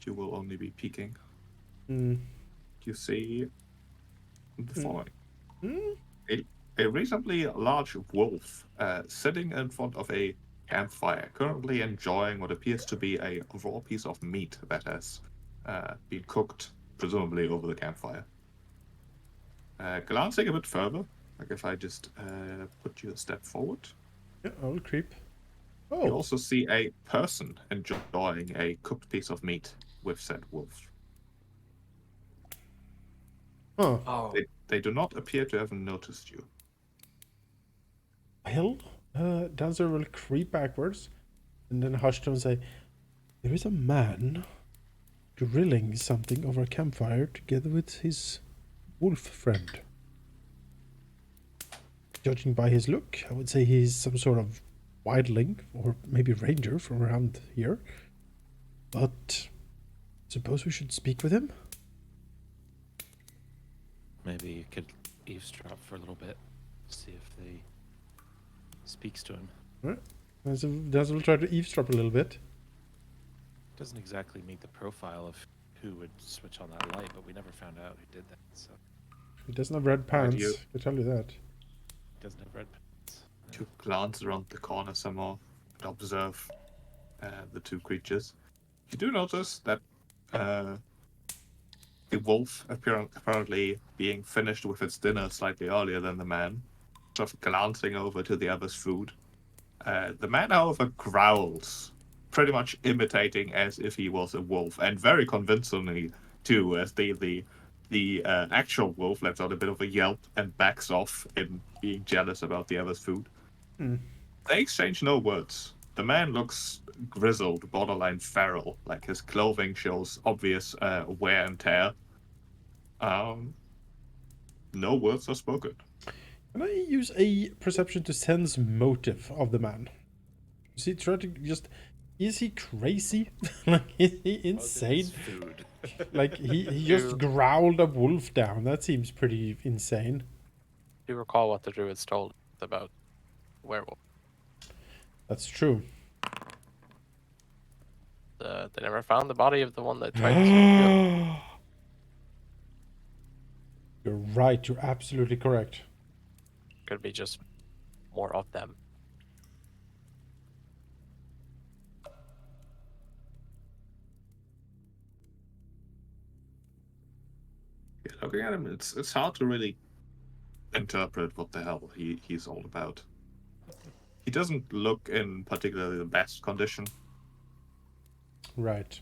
you will only be peeking. You see the following. A reasonably large wolf sitting in front of a campfire, currently enjoying what appears to be a raw piece of meat that has been cooked, presumably over the campfire. Glancing a bit further, like if I just put you a step forward, Yeah, I'll creep. you Oh, also see a person enjoying a cooked piece of meat with said wolf. Huh. Oh. They do not appear to have noticed you. Well, Dancer will creep backwards and then hush to and say, there is a man grilling something over a campfire together with his wolf friend. Judging by his look, I would say he's some sort of wildling or maybe ranger from around here. But suppose we should speak with him? Maybe you could eavesdrop for a little bit, see if they speaks to him. Right. Dancer will try to eavesdrop a little bit. Doesn't exactly meet the profile of who would switch on that light, but we never found out who did that. So He doesn't have red pants, you- I can tell you that. he doesn't have red pants. To glance around the corner some more and observe the two creatures. You do notice that the wolf apparently being finished with its dinner slightly earlier than the man, sort of glancing over to the other's food. The man, however, growls, pretty much imitating as if he was a wolf, and very convincingly too, as the actual wolf lets out a bit of a yelp and backs off in being jealous about the other's food. They exchange no words. The man looks grizzled, borderline feral, like his clothing shows obvious wear and tear. No words are spoken. Can I use a perception to sense motive of the man? Is he trying to just... Is he crazy? Like, is he insane? Food. Like, he just growled a wolf down. That seems pretty insane. Do you recall what the druids told about werewolf? That's true. They never found the body of the one that tried to kill him. You're right. You're absolutely correct. Could be just more of them. Yeah, looking at him, it's hard to really interpret what the hell he's all about. He doesn't look in particularly the best condition. Right.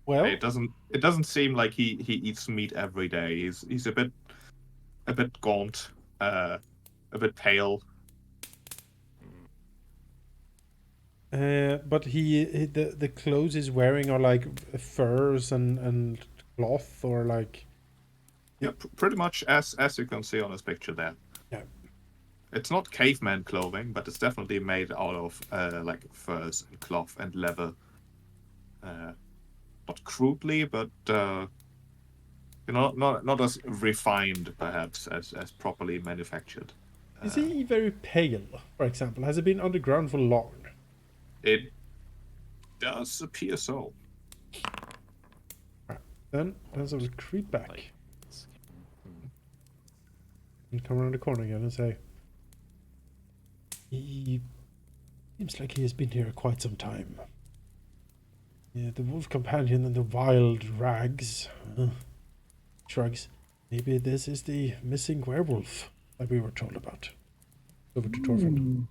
Well, It doesn't seem like he eats meat every day. He's a bit gaunt, a bit pale. but the clothes he's wearing are like furs and cloth, or like... Yeah, pretty much as you can see on his picture there. Yeah. It's not caveman clothing, but it's definitely made out of like furs and cloth and leather. Not crudely, but not as refined perhaps as properly manufactured. Is he very pale, for example? Has he been underground for long? It does appear so. Then there's a creep back Like, and come around the corner again and say, he seems like he has been here quite some time. Yeah, the wolf companion and the wild rags. Shrugs. Maybe this is the missing werewolf that we were told about. Over to Torfin.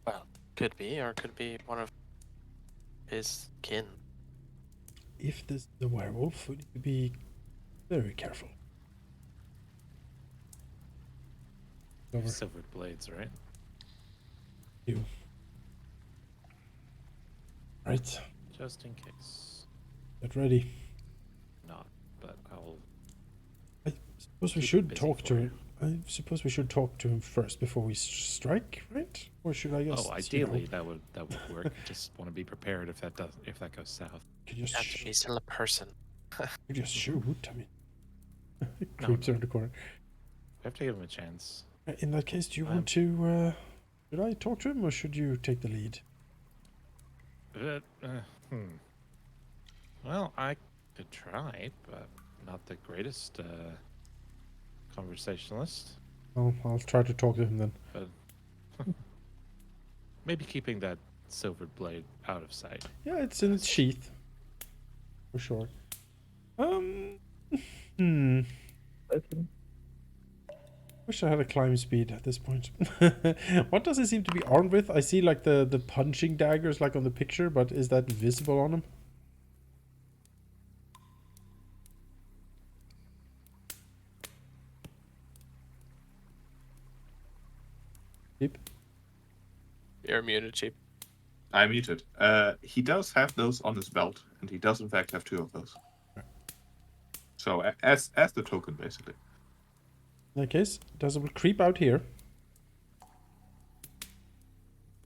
Well, could be, or could be one of his kin. If this is the werewolf, we need to be very careful. Over. silvered blades, right? You. Right. Just in case. Get ready. Not, but I'll. I suppose we Keep should busy talk for to you. him. I suppose we should talk to him first before we strike, right? Or should I just... Oh, ideally that would work. Just want to be prepared if that goes south. Could you just, And he's still a person. could just shoot? I mean, No, creeps no. around the corner. We have to give him a chance. In that case, do you I'm- want to... should I talk to him, or should you take the lead? Well, I could try, but not the greatest conversationalist. I'll try to talk to him then. But maybe keeping that silvered blade out of sight. Yeah, it's in its sheath. For sure. Wish I had a climb speed at this point. What does he seem to be armed with? I see like the punching daggers like on the picture, but is that visible on him? Keep. You're immune to cheap. I muted. He does have those on his belt, and he does in fact have 2 of those. So as the token, basically. In that case, Dazzle will creep out here.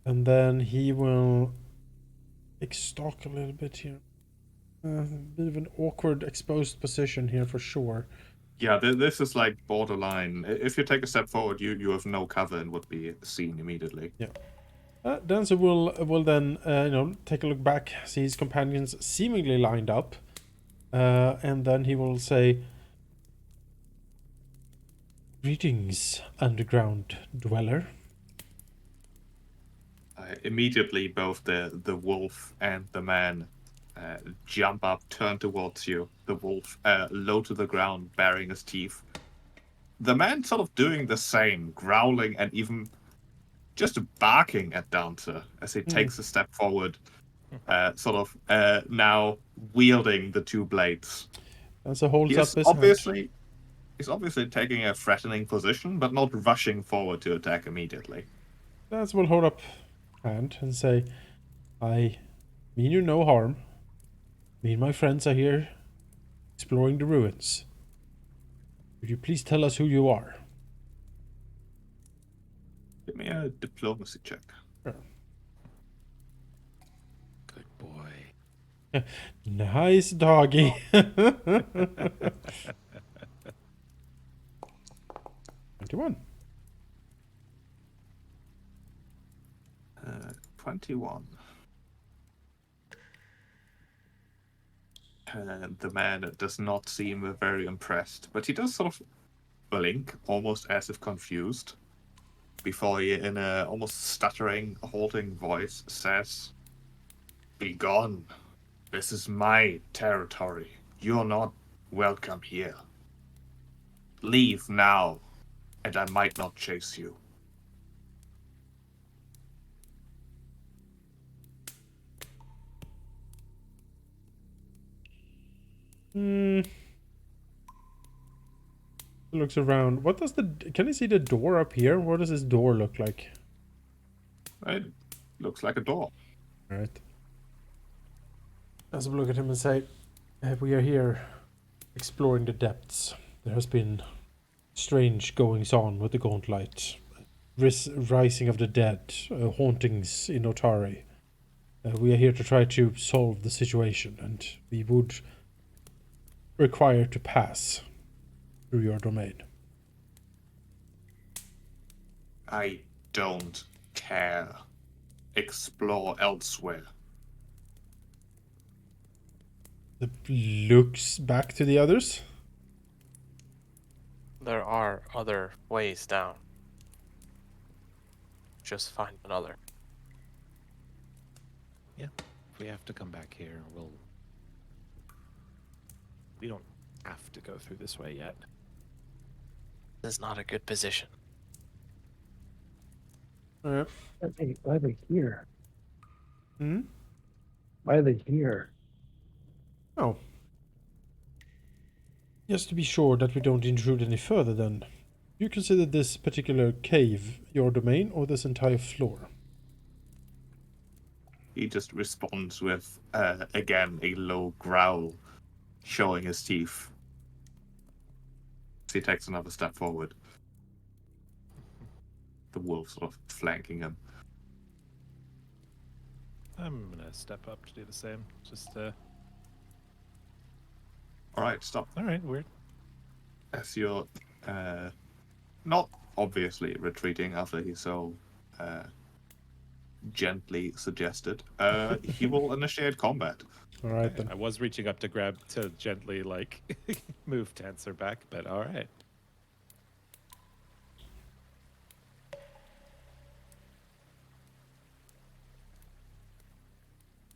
And then he will stalk a little bit here. A bit of an awkward exposed position here for sure. Yeah, this is like borderline. If you take a step forward, you have no cover and would be seen immediately. Yeah. Dancer will then take a look back, see his companions seemingly lined up, and then he will say, "Greetings, underground dweller." Immediately, both the wolf and the man jump up, turn towards you. The wolf low to the ground, baring his teeth. The man sort of doing the same, growling and even just barking at Dancer as he takes a step forward, sort of now wielding the 2 blades. Dancer holds He's up his hand. obviously taking a threatening position, but not rushing forward to attack immediately. Dancer will hold up hand and say, "I mean you no harm. Me and my friends are here exploring the ruins. Could you please tell us who you are?" Give me a diplomacy check. Good boy. Nice doggy. 21. 21. The man does not seem very impressed, but he does sort of blink, almost as if confused, before he, in a almost stuttering, halting voice, says, "Be gone. This is my territory. You're not welcome here. Leave now, and I might not chase you." Looks around. What does can you see the door up here? What does this door look like? It looks like a door. Alright. As I look at him and say, "We are here exploring the depths. There has been strange goings on with the Gauntlet. Rising of the dead, hauntings in Otari. We are here to try to solve the situation, and we would require to pass through your domain." I don't care. Explore elsewhere. Looks back to the others. There are other ways down. Just find another. Yeah. If we have to come back here, we don't have to go through this way yet. This is not a good position. Alright. Why are they here? Hmm? Why are they here? Oh. Just to be sure that we don't intrude any further, then. Do you consider this particular cave your domain, or this entire floor? He just responds with, again, a low growl, showing his teeth. He takes another step forward. The wolf sort of flanking him. I'm gonna step up to do the same. Just Alright, stop. Alright, weird. As you're not obviously retreating after he so gently suggested, he will initiate combat. Alright then. I was reaching up to gently move Dancer back, but alright.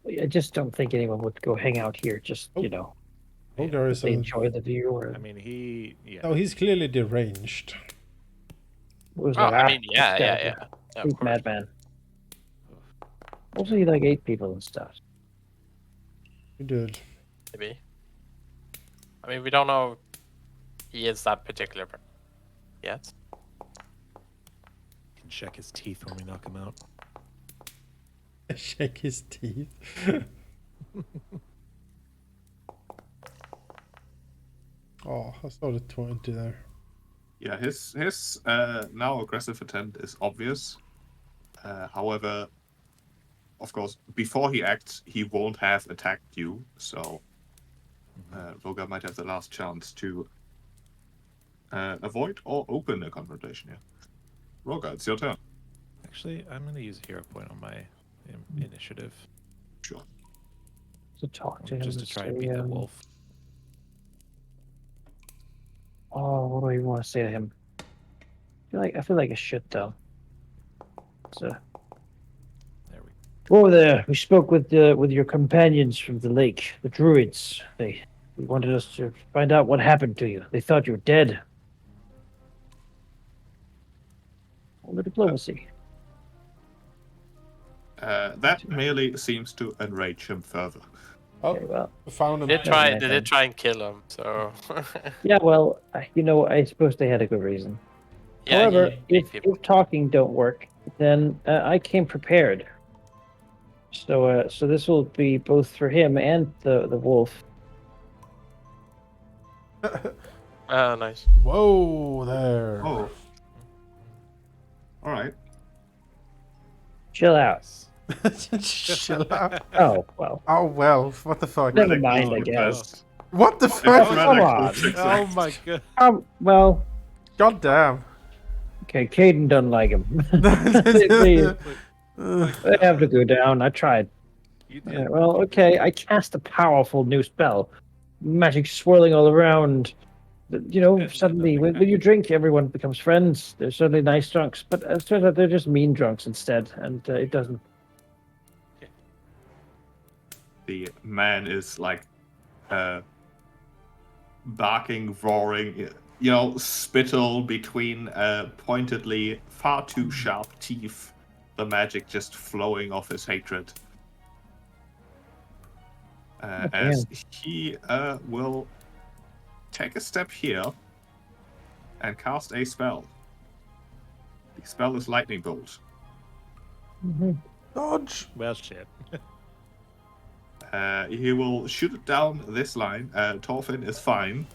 I just don't think anyone would go hang out here. Just Olgar is they enjoy the view. Or I mean, he's clearly deranged. was Oh, like, I mean, this yeah. guy's Yeah, a of complete course. madman. Also, he ate people and stuff. You did. Maybe. I mean, we don't know he is that particular person yet. and check his teeth when we knock him out. Shake his teeth. Oh, I saw the 20 there. Yeah, his now aggressive intent is obvious. However, of course, before he acts, he won't have attacked you, so Roga might have the last chance to avoid or open a confrontation here. Roga, it's your turn. Actually, I'm going to use a hero point on my initiative Sure. To talk to him. just to try and beat the wolf. Oh, what do you want to say to him? I feel like a shit though. So, There we over there, we spoke with your companions from the lake, the druids. They wanted us to find out what happened to you. They thought you were dead. All the diplomacy. That merely seems to enrage him further. Oh, Okay, well, found him. They try- did try and kill him, so yeah, well, I suppose they had a good reason. yeah. However, if people- talking don't work, then I came prepared. So this will be both for him and the wolf. Oh, nice. Whoa there. Oh. All right. Chill out. Chill out. Oh well, Oh well, what the fuck? never Really mind. I cool guess. What the It's fuck? rather on. cool success. Oh my god. Well, God damn. okay. Caden doesn't like him. They have to go down. I tried. You All did. right, well, okay. I cast a powerful new spell, magic swirling all around. You know, And suddenly nothing when you drink, everyone becomes friends. They're certainly nice drunks, but it turns out they're just mean drunks instead, and it doesn't. The man is like barking, roaring, spittle between pointedly far too sharp teeth, the magic just flowing off his hatred. As he will take a step here and cast a spell. The spell is Lightning Bolt. Dodge. Well, shit. He will shoot it down this line. Thorfinn is fine,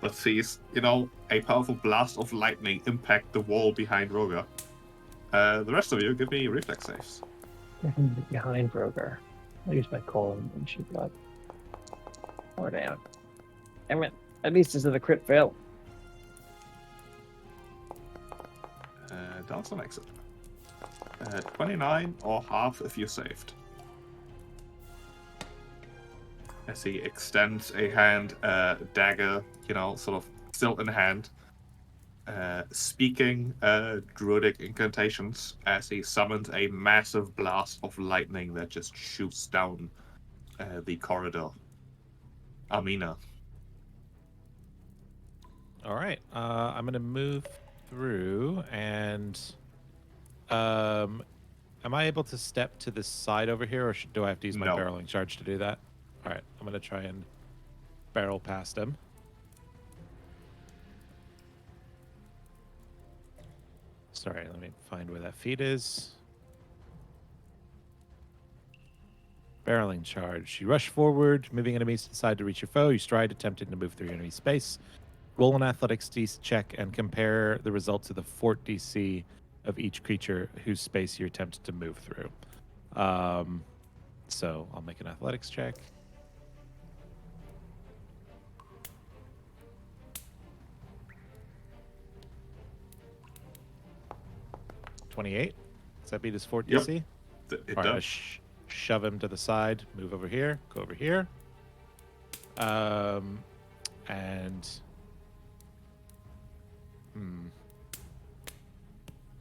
but sees, a powerful blast of lightning impact the wall behind Roger. The rest of you, give me reflex saves. Behind Broker. I'll use my colon and shoot blood. Or down. Damn it. At least this is a crit fail. Dancer makes it. 29 or half if you saved. As he extends a hand, dagger, sort of still in hand, speaking druidic incantations as he summons a massive blast of lightning that just shoots down the corridor. Amina. All right. I'm going to move through and am I able to step to the side over here, or do I have to use my No. barreling charge to do that? All right. I'm going to try and barrel past him. Sorry, let me find where that feat is. Barreling charge. You rush forward, moving enemies to the side to reach your foe. You stride, attempting to move through enemy space. Roll an athletics DC check and compare the results of the fort DC of each creature whose space you attempted to move through. So I'll make an athletics check. $28. Does that beat his fort Yep. DC? It All right, does. shove him to the side. Move over here. Go over here. And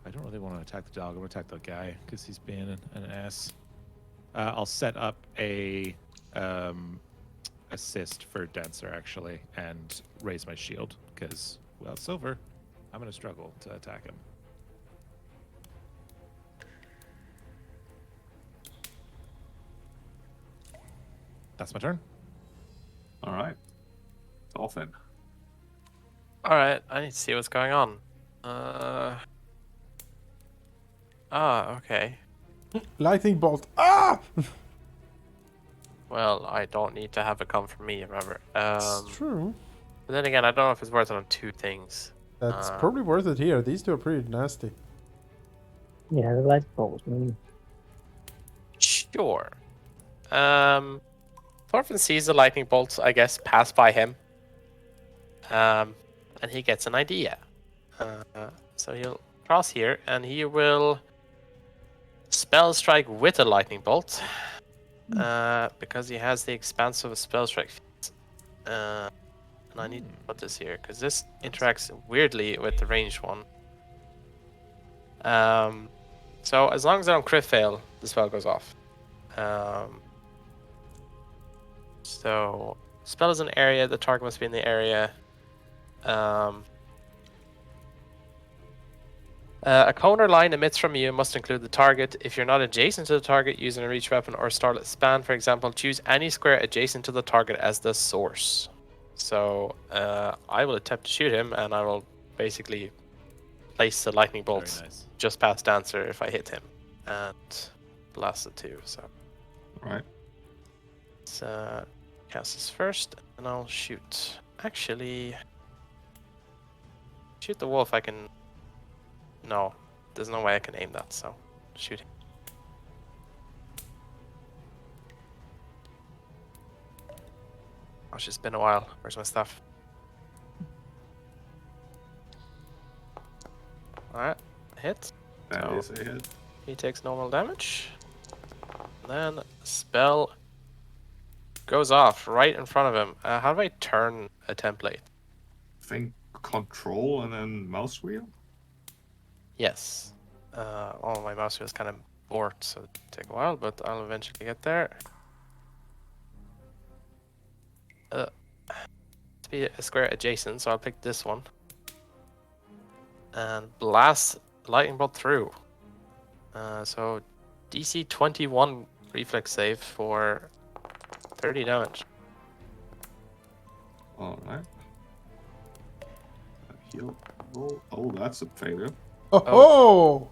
I don't really want to attack the dog. I'm gonna attack the guy because he's being an ass. I'll set up a assist for Dancer actually, and raise my shield because, well, Silver, I'm gonna struggle to attack him. That's my turn. All right. Thorfinn. All right, I need to see what's going on. Ah, okay. Lightning bolt. Ah! Well, I don't need to have it come from me, remember. It's true. But then again, I don't know if it's worth it on 2 things. That's probably worth it here. These two are pretty nasty. Yeah, the light bulbs. Sure. Thorfinn sees the lightning bolts, I guess, pass by him. And he gets an idea. So he'll cross here, and he will spell strike with a lightning bolt. Because he has the expansive spell strike feat. And I need to put this here, because this interacts weirdly with the ranged one. So as long as I don't crit fail, the spell goes off. So spell is an area, the target must be in the area. A cone or line emits from you must include the target. If you're not adjacent to the target using a reach weapon or starlit span, for example, choose any square adjacent to the target as the source. So I will attempt to shoot him, and I will basically place the lightning bolt Very nice. just past Dancer if I hit him, and blast it too. So Right. let's cast this first, and I'll shoot. Actually, shoot the wolf. I can. No, there's no way I can aim that. So shoot him. Gosh, it's been a while. Where's my stuff? Alright, hit. That So- is a hit. He takes normal damage. Then spell goes off right in front of him. How do I turn a template? Think control and then mouse wheel. Yes. Oh, my mouse wheel is kind of bored, so it'll take a while, but I'll eventually get there. To be a square adjacent, so I'll pick this one. And blast lightning bolt through. So DC 21 reflex save for 30 damage. All right. Heal roll. Oh, that's a failure. Oh!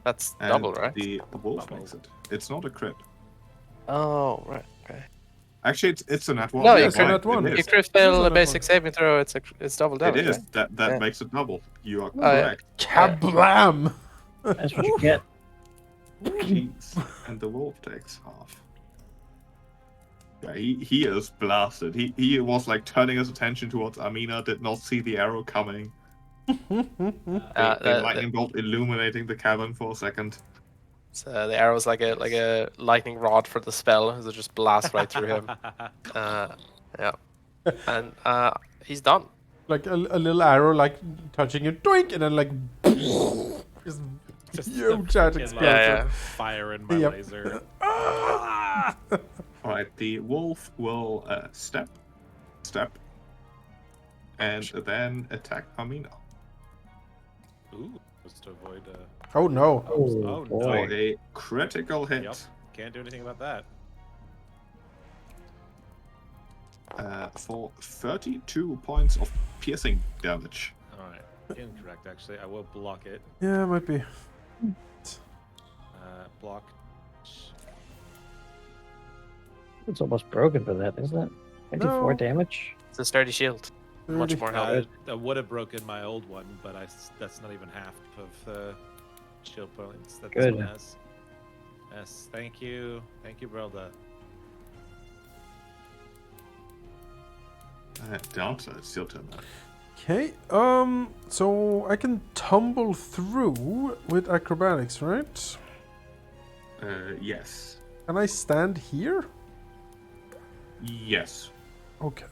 That's And double, right? The wolf Double. makes it. It's not a crit. Oh, right. Okay. Actually, it's a nat one. No, Yeah, you Yes, crit- a nat one. It You is. crit It is fail a a nat basic one. saving throw. It's double It damage. is. Right? That Yeah. makes it double. You are Oh, yeah. correct. Kablam! That's what you get. Jeez. And the wolf takes half. Yeah, he is blasted. He was like turning his attention towards Amina, did not see the arrow coming. The lightning bolt illuminating the cavern for a second. So the arrow's like a lightning rod for the spell, as it just blasts right through him. Yeah, and he's done. Like a little arrow, like touching you, doink, and then like just Just the huge giant freaking, explosion. Yeah, Fire in my Yep. laser. Alright, the wolf will step, and then attack Amina Ooh, just to avoid. Oh no! Oh, boy. no. for a critical hit. Yep. Can't do anything about that. For 32 points of piercing damage. All right. Incorrect, actually. I will block it. Yeah, it might be. Block. It's almost broken for that, isn't it? 24 No. damage. It's a sturdy shield. Much 30. more health. I would have broken my old one, but that's not even half of shield points that Good. this one has. Yes, thank you. Thank you, Brilda. Dancer, it's your turn. Okay, so I can tumble through with acrobatics, right? Yes. Can I stand here? Yes. Okay.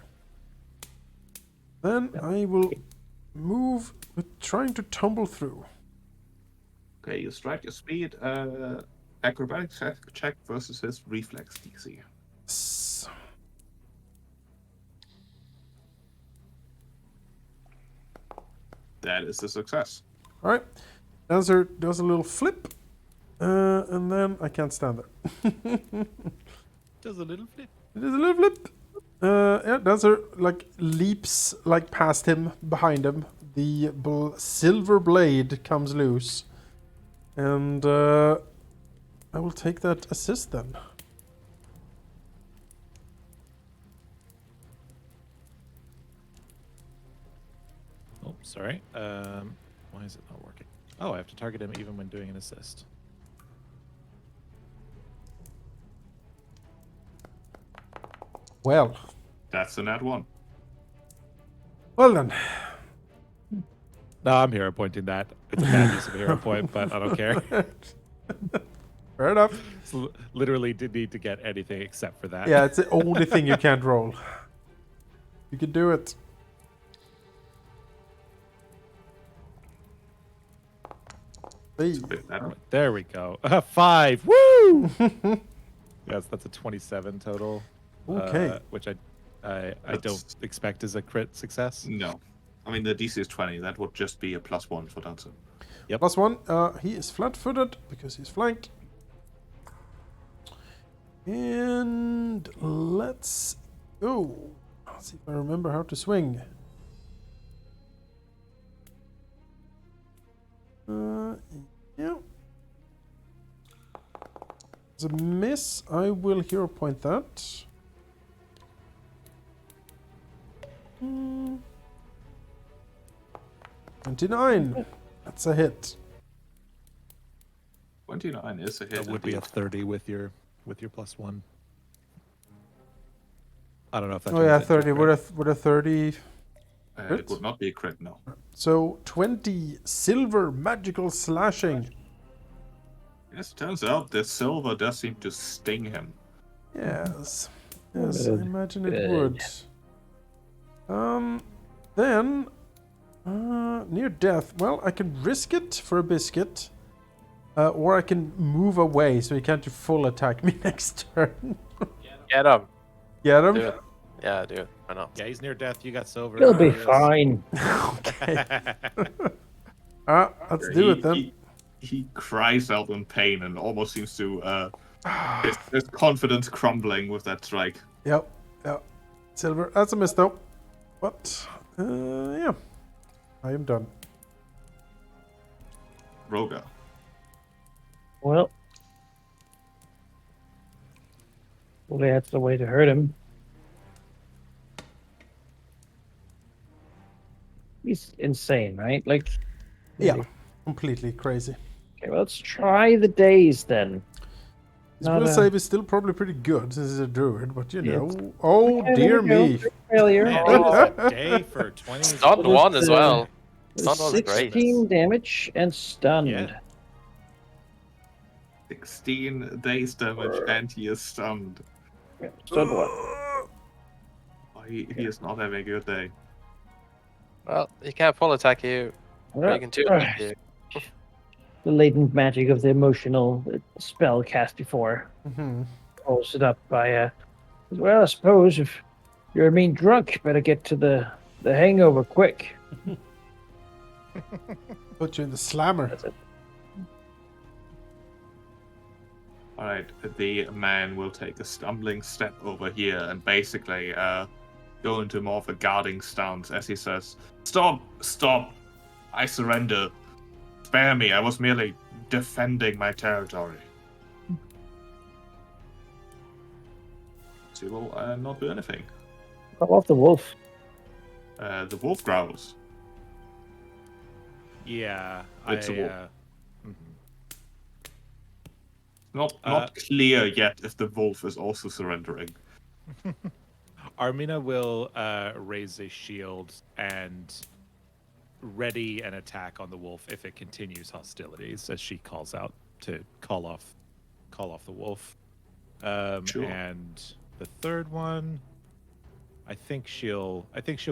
Then I will move with trying to tumble through. Okay, you strike your speed. Acrobatics check versus his reflex DC. That is a success. Alright. Dancer does a little flip. And then I can't stand there. Does a little flip. It is a little flip. Yeah, Dancer like leaps like past him, behind him. The silver blade comes loose. And I will take that assist then. Oh, sorry. Why is it not working? Oh, I have to target him even when doing an assist. Well. That's a nat 1. Well then. No, I'm hero pointing that. It's a bad use of a hero point, but I don't care. Fair enough. Literally didn't need to get anything except for that. Yeah, it's the only thing you can't roll. You can do it. Hey. It's a bit better. There we go. 5. Woo! Yes, that's a 27 total. Okay. Which I don't expect as a crit success. No. I mean, the DC is 20. That would just be a +1 for Danzo. Yep. +1. He is flat-footed because he's flanked. And let's go. Let's see if I remember how to swing. Yeah. It's a miss. I will hero point that. 29. That's a hit. 29 is a hit. That would be a 30 with your +1. I don't know if that. Oh yeah, turns into 30. a crit. Would a 30? It would not be a crit, no. So 20 silver magical slashing. Yes, it turns out the silver does seem to sting him. Yes. Yes, I Good. imagine it Good. would. Then near death. Well, I can risk it for a biscuit. Or I can move away so he can't do full attack me next turn. Get him. Get him? Do it. Yeah, do it. Why not? Yeah, he's near death. You got silver. He'll be There he is. fine. Okay. Let's do it then. He cries out in pain and almost seems to his confidence crumbling with that strike. Yep. Silver. That's a miss though. But yeah. I am done. Roga. Well, that's the way to hurt him. He's insane, right? Like, Yeah. Completely crazy. Okay, well, let's try the days then. His Not will a- save is still probably pretty good since he's a druid, but you Yes. know. Oh Okay, dear there we me. go. Failure. Man, Oh, he was a day for 20. Stunned Well, one it's, as well. It Stunned was was great. 16 damage and stunned. Yeah. 16 days damage and he is stunned. Yeah, stunned one. Oh, he is not having a good day. Well, he can't full attack you. But you can two attack you. The latent magic of the emotional spell cast before Mhm. holds it up by well, I suppose if you're a mean drunk, better get to the hangover quick. Put you in the slammer. That's it. Alright, the man will take a stumbling step over here and basically go into more of a guarding stance as he says, Stop! I surrender. Spare me, I was merely defending my territory. So he will not do anything. Call off the wolf. The wolf growls. Yeah. It's a wolf. Mhm. Not clear yet if the wolf is also surrendering. Armina will raise a shield and ready an attack on the wolf if it continues hostilities, as she calls out to call off the wolf. Sure. And the third one, I think she'll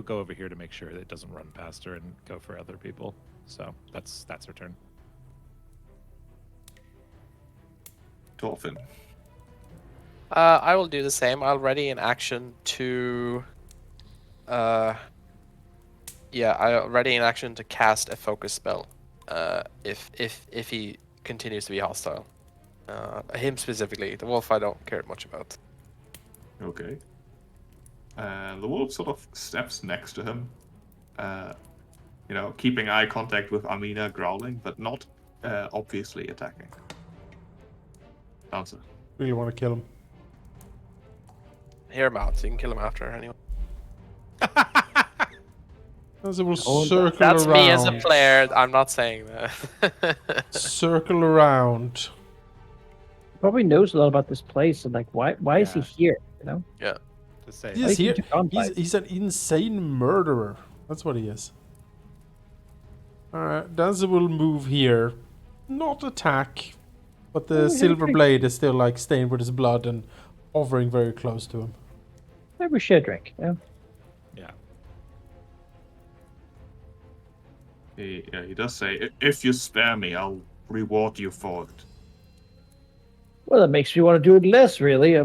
go over here to make sure that it doesn't run past her and go for other people. So that's her turn. Torfin. I will do the same. I'll ready an action to. I'll ready an action to cast a focus spell. If he continues to be hostile. Him specifically. The wolf I don't care much about. Okay. The wolf sort of steps next to him. Keeping eye contact with Amina, growling, but not obviously attacking. Answer. Really want to kill him. Hear him out, so you can kill him after anyway. Dancer will Oh, circle That's around. me as a player. I'm not saying that. Circle around. Probably knows a lot about this place and like why is he Yeah. here? You know? To say He Why is is he here. to gunfight? He's an insane murderer. That's what he is. Alright, Dancer will move here. Not attack. But the Oh, silver okay. blade is still like stained with his blood and hovering very close to him. Maybe we share a drink. Yeah. yeah. He does say, if you spare me, I'll reward you for it. Well, that makes me want to do it less, really.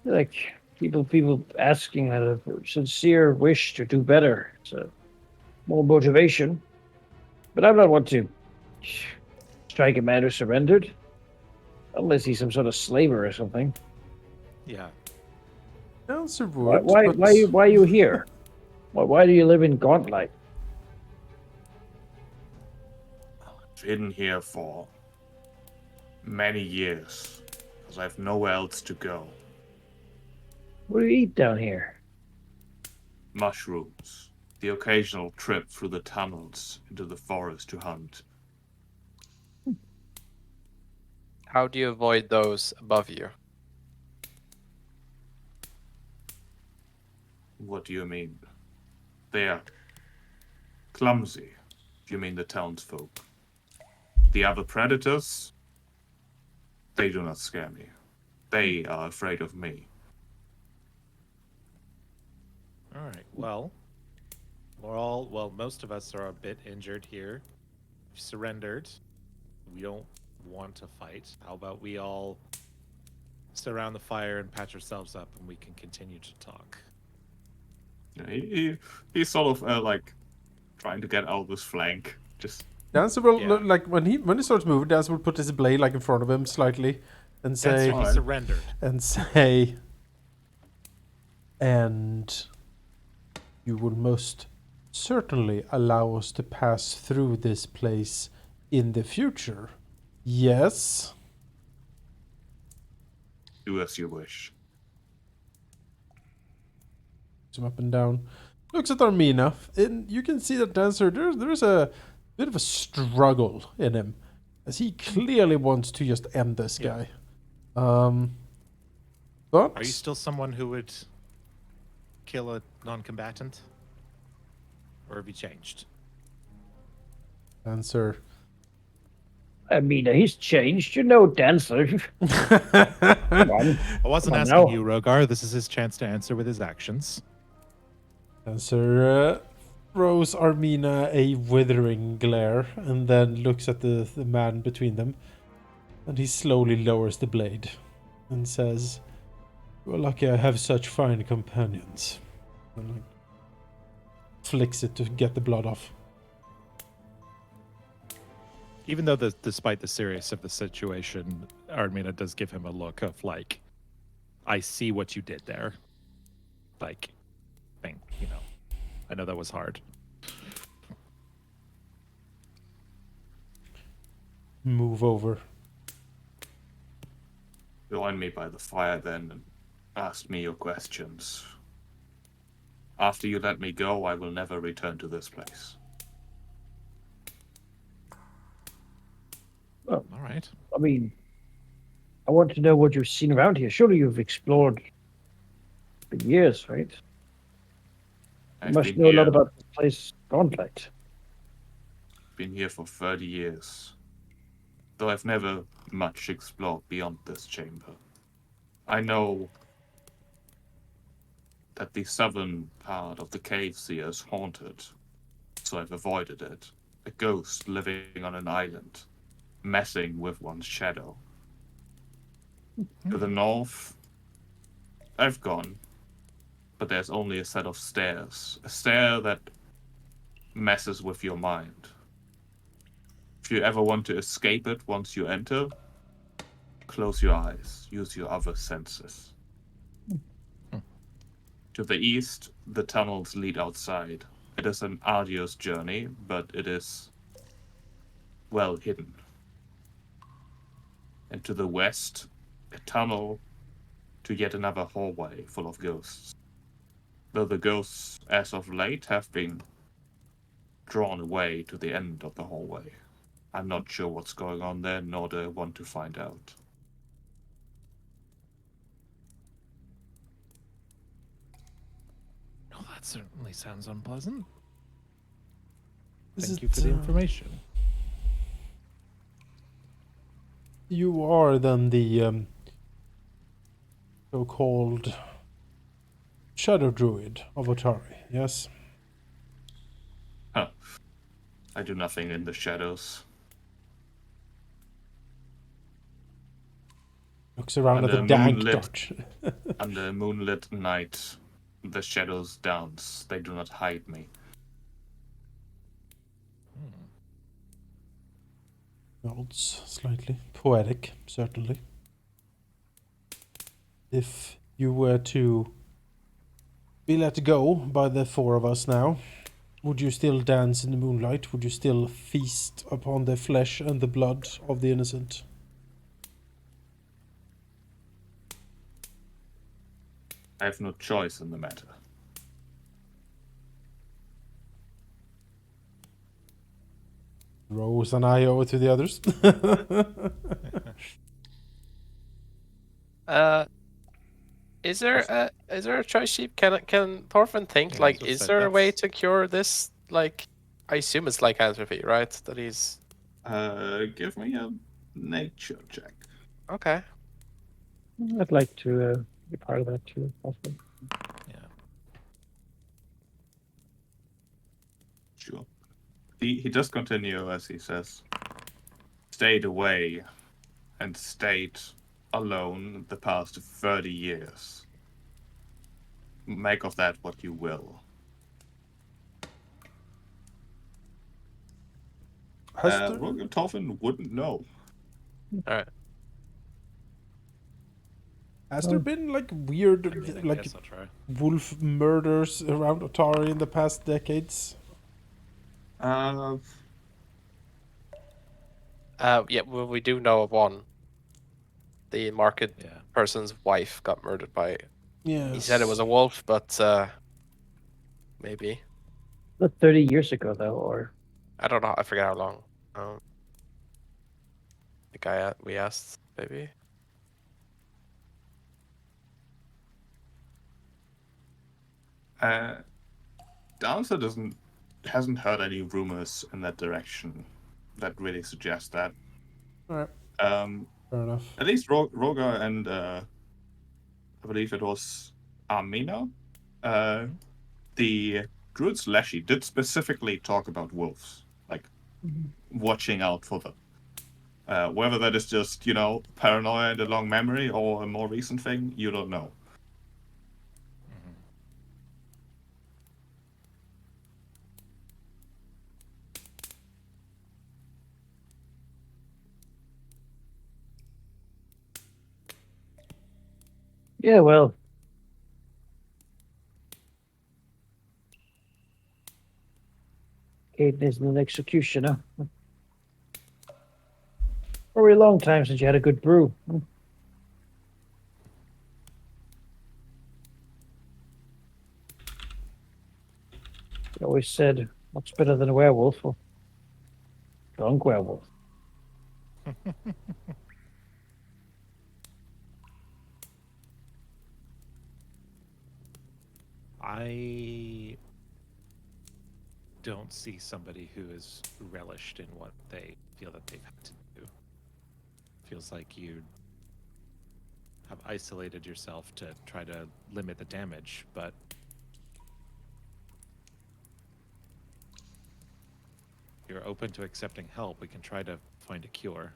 Like people asking out of a sincere wish to do better. It's more motivation. But I'm not one to strike a man who surrendered, unless he's some sort of slaver or something. Yeah. Dancer Why? would. Why? but... Why are you here? Why do you live in Gauntlet? I've been here for many years, because I have nowhere else to go. What do you eat down here? Mushrooms. The occasional trip through the tunnels into the forest to hunt. How do you avoid those above you? What do you mean? They are clumsy. You mean the townsfolk? The other predators? They do not scare me. They are afraid of me. All right. Well, most of us are a bit injured here. We've surrendered. We don't want to fight. How about we all sit around the fire and patch ourselves up, and we can continue to talk. He's sort of like trying to get out of this flank. Just Dancer will Yeah. like when he starts moving, Dancer will put his blade like in front of him slightly and say Dancer, he surrendered. and you will most certainly allow us to pass through this place in the future. Yes. do as you wish. Zoom up and down. Looks at Armina, and you can see that Dancer, there's a bit of a struggle in him, as he clearly wants to just end this Yeah. guy. But Are you still someone who would kill a non-combatant, or have you changed? Dancer. I mean, he's changed. You know, Dancer. Come on. I wasn't Come on asking now. you, Rogar. This is his chance to answer with his actions. Dancer throws Armina a withering glare and then looks at the man between them. And he slowly lowers the blade and says, "You're lucky I have such fine companions." And like, flicks it to get the blood off. Even though, despite the seriousness of the situation, Armina does give him a look of like, I see what you did there. Like, I know that was hard. Move over. Join me by the fire then and ask me your questions. After you let me go, I will never return to this place. All right. I mean, I want to know what you've seen around here. Surely you've explored for years, right? You I've must been know a lot here- about the place Gauntlet. Been here for 30 years. Though I've never much explored beyond this chamber. I know that the southern part of the cave sea is haunted, so I've avoided it. A ghost living on an island, messing with one's shadow. To the north, I've gone, but there's only a set of stairs. A stair that messes with your mind. If you ever want to escape it once you enter, close your eyes, use your other senses. To the east, the tunnels lead outside. It is an arduous journey, but it is well hidden. And to the west, a tunnel to yet another hallway full of ghosts. Though the ghosts, as of late, have been drawn away to the end of the hallway. I'm not sure what's going on there, nor do I want to find out. Oh, that certainly sounds unpleasant. Is Thank you it, for the information. You are then the so-called Shadow Druid of Otari, yes? Huh. I do nothing in the shadows. Looks around at Under the dank moonlit- dirt. Under a moonlit night, the shadows dance. They do not hide me. Nods slightly. Poetic, certainly. If you were to be let go by the four of us now, would you still dance in the moonlight? Would you still feast upon the flesh and the blood of the innocent? I have no choice in the matter. Rose and I over to the others. Is there a choice sheep? Can Thorfinn think Yeah, like, that's is what there a way that's- to cure this? Like, I assume it's lycanthropy, right? That he's Give me a nature check. okay. I'd like to be part of that too. Also. Yeah. Sure. He does continue as he says, stayed away and stayed alone the past 30 years. Make of that what you will. Has there, Rogan Toffin wouldn't know. All right. has there been like weird, I mean, I like guess I'll try. wolf murders around Otari in the past decades? Uh, Yeah, well, we do know of one. The market Yeah. person's wife got murdered by. Yeah. He said it was a wolf, but maybe. Not 30 years ago, though, or I don't know. I forget how long. The guy we asked, maybe. Downser hasn't heard any rumors in that direction that really suggest that. Alright, Um, fair enough. at least Roga and I believe it was Armina, the Druid's Leshy did specifically talk about wolves, like watching out for them. Whether that is just, paranoia and a long memory or a more recent thing, you don't know. yeah, well, Caden isn't an executioner. For a long time since you had a good brew. You always said, what's better than a werewolf? Or drunk werewolf. I don't see somebody who is relished in what they feel that they've had to do. Feels like you have isolated yourself to try to limit the damage, but you're open to accepting help. We can try to find a cure.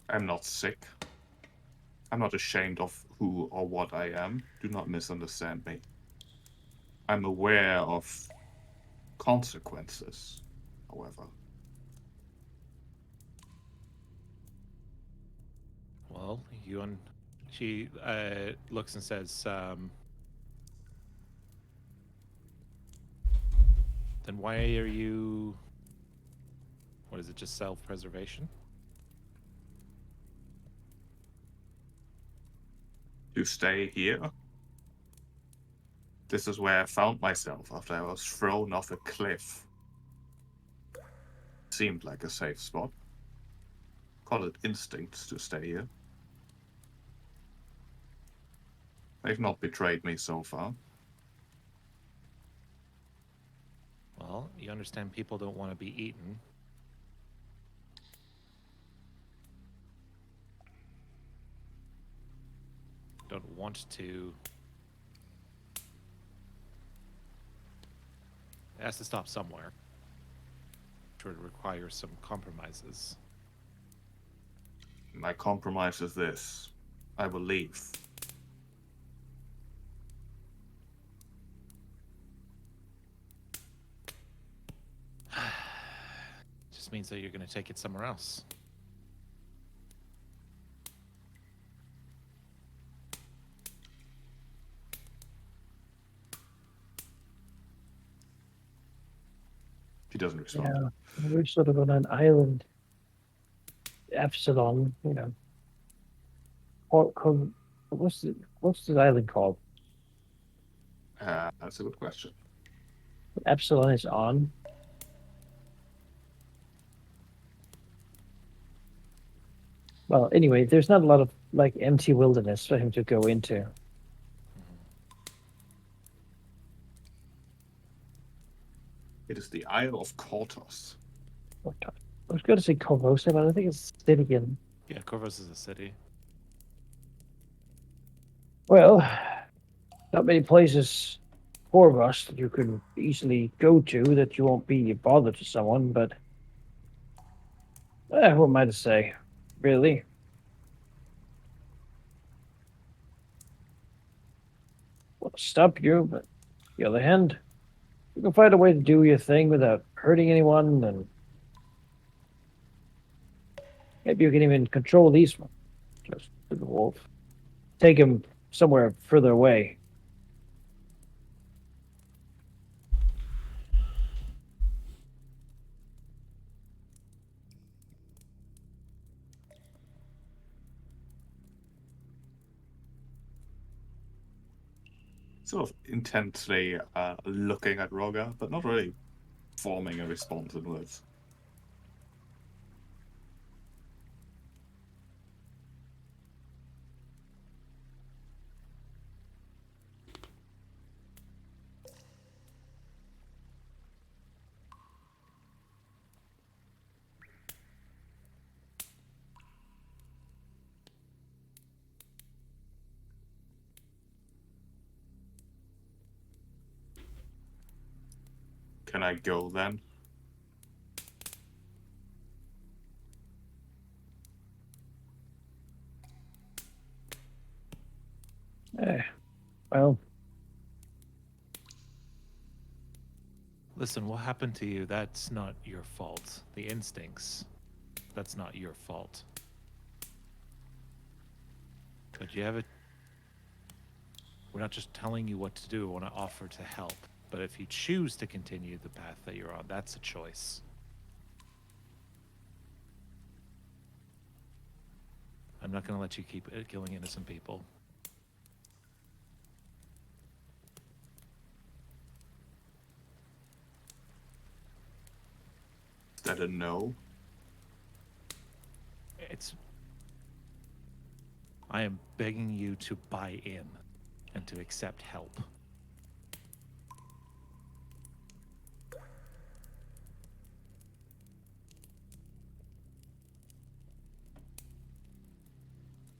I'm not sick. I'm not ashamed of who or what I am. Do not misunderstand me. I'm aware of consequences, however. Well, she looks and says, then why are you What is it? Just self-preservation? To stay here. This is where I found myself after I was thrown off a cliff. Seemed like a safe spot. Call it instinct to stay here. They've not betrayed me so far. Well, you understand people don't want to be eaten. Don't want to. It has to stop somewhere. Sure, it requires some compromises. My compromise is this. I will leave. Just means that you're going to take it somewhere else. He doesn't respond. Yeah, we're sort of on an island. Epsilon, you know. What's the island called? That's a good question. Epsilon is on. Well, anyway, there's not a lot of like empty wilderness for him to go into. It is the Isle of Kortos. I was going to say Corvosa, but I think it's Stygian. Yeah, Corvus is a city. Well, not many places for us that you can easily go to that you won't be a bother to someone, but who am I to say? Really? Want to stop you, but on the other hand, you can find a way to do your thing without hurting anyone, and maybe you can even control these ones. Just to the wolf. Take him somewhere further away. Sort of intensely looking at Roga, but not really forming a response in words. Can I go then? Well, Listen, what happened to you, that's not your fault. The instincts, that's not your fault. But you have a... We're not just telling you what to do, we want to offer to help. But if you choose to continue the path that you're on, that's a choice. I'm not going to let you keep killing innocent people. Is that a no? It's... I am begging you to buy in and to accept help.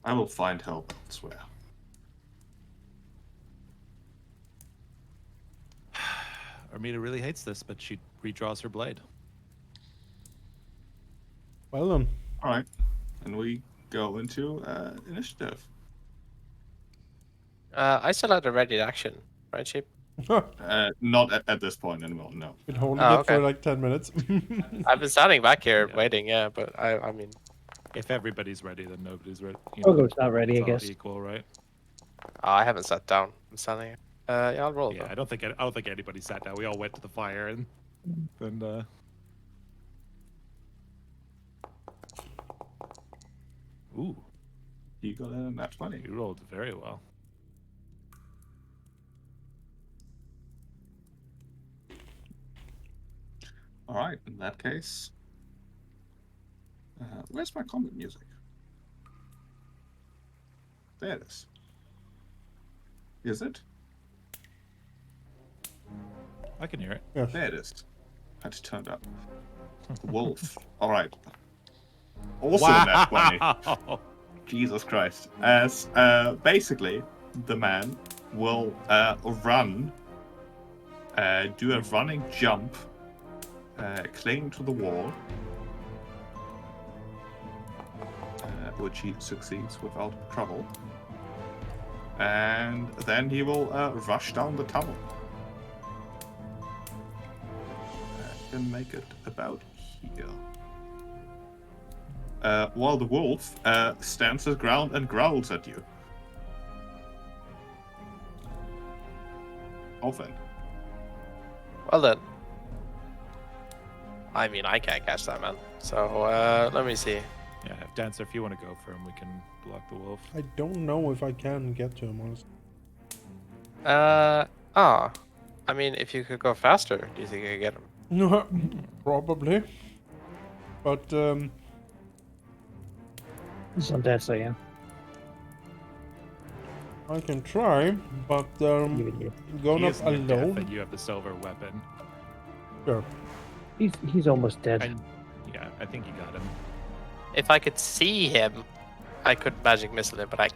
I will find help elsewhere. Armida really hates this, but she redraws her blade. Well done. All right, and we go into initiative. I still had a ready action, right, Sheep? Not at this point anymore. No. Been holding Oh, it for okay. like 10 minutes. I've been standing back here Yeah. waiting, yeah, but I mean, If everybody's ready, then nobody's ready. Togo's not ready, I it's all guess. equal, right? I haven't sat down. I'm standing here. Yeah, I'll roll. Yeah, though. I don't think anybody sat down. We all went to the fire and Ooh, He got a nat 20. you rolled very well. All right, in that case, where's my combat music? There it is. Is it? I can hear it. Yes. There it is. Had to turn it up. Wolf. All right. Also a nat 20. Wow! Jesus Christ. As basically, the man will run, do a running jump, cling to the wall, which he succeeds without trouble. And then he will rush down the tunnel. Can make it about here. While the wolf stands his ground and growls at you. Often. Well then. I mean, I can't catch that man. So let me see. Yeah, if Dancer, if you want to go for him, we can block the wolf. I don't know if I can get to him, honestly. I mean, if you could go faster, do you think you could get him? No, probably. But Some that saying. I can try. But going He up is near death, alone. and you have the silver weapon. Sure. He's almost dead. And yeah, I think you got him. If I could see him, I could magic missile him, but I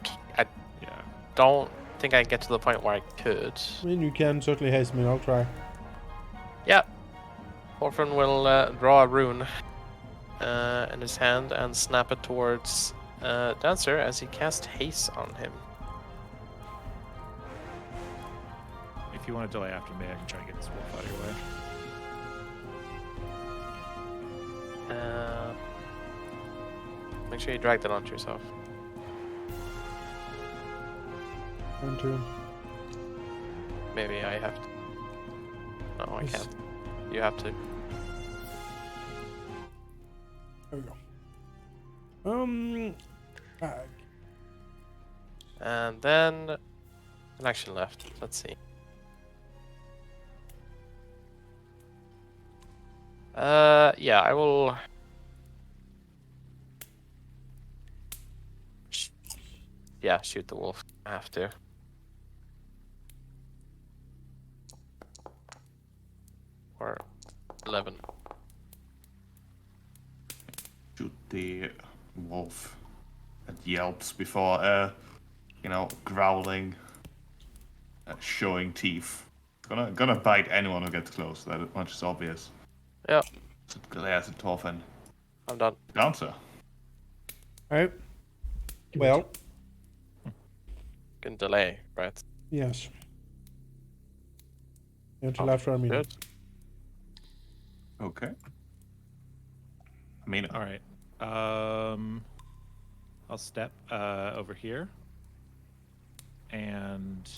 Yeah. don't think I get to the point where I could. I mean, you can certainly haste me. I'll try. Yeah. Orphan will draw a rune in his hand and snap it towards Dancer as he casts haste on him. If you want to delay after me, I can try and get this wolf out of your way. Make sure you drag that onto yourself. One, two. Maybe I have to. No, I Yes. can't. You have to. There we go. Bag. And then an action left. Let's see. Yeah, I will. Yeah, shoot the wolf. I have to. Or 11. Shoot the wolf. It yelps before, growling, showing teeth. Gonna bite anyone who gets close. That much is obvious. Yep, So it glares at Torfin. I'm done. Dancer. Alright. Well, Can delay, right? yes. Until Oh, after our meeting. Good. Okay. I mean, All right. I'll step over here, and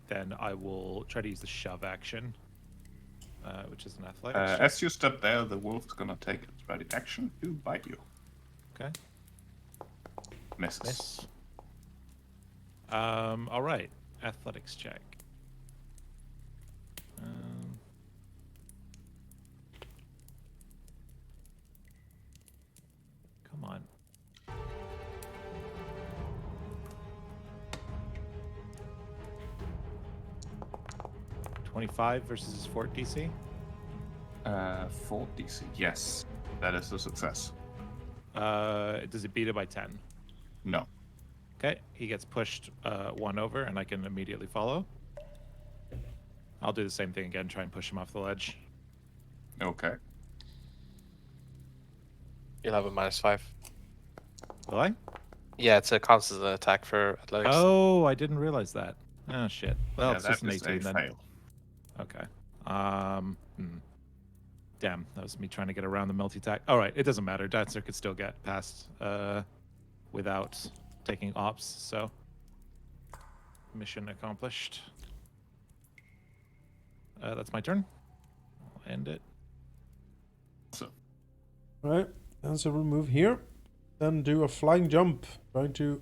then I will try to use the shove action, which is an athletics. check. as you step there, the wolf's gonna take its ready action to bite you. Okay. Misses. Miss. All right. Athletics check. Come on. $25 versus his fort DC. 4 DC. Yes, that is a success. Does it beat it by 10? No. Okay, he gets pushed 1 over, and I can immediately follow. I'll do the same thing again, try and push him off the ledge. Okay. You'll have a -5. Will I? Yeah, it's a constant attack for athletics. Oh, I didn't realize that. Oh, shit. Well, Yeah, it's that just an is 18 a then. fail. Okay. Damn, that was me trying to get around the multi-attack. All right, it doesn't matter. Dancer could still get past without taking ops, so mission accomplished. That's my turn. I'll end it. So, Alright. Dancer will move here. then do a flying jump, trying to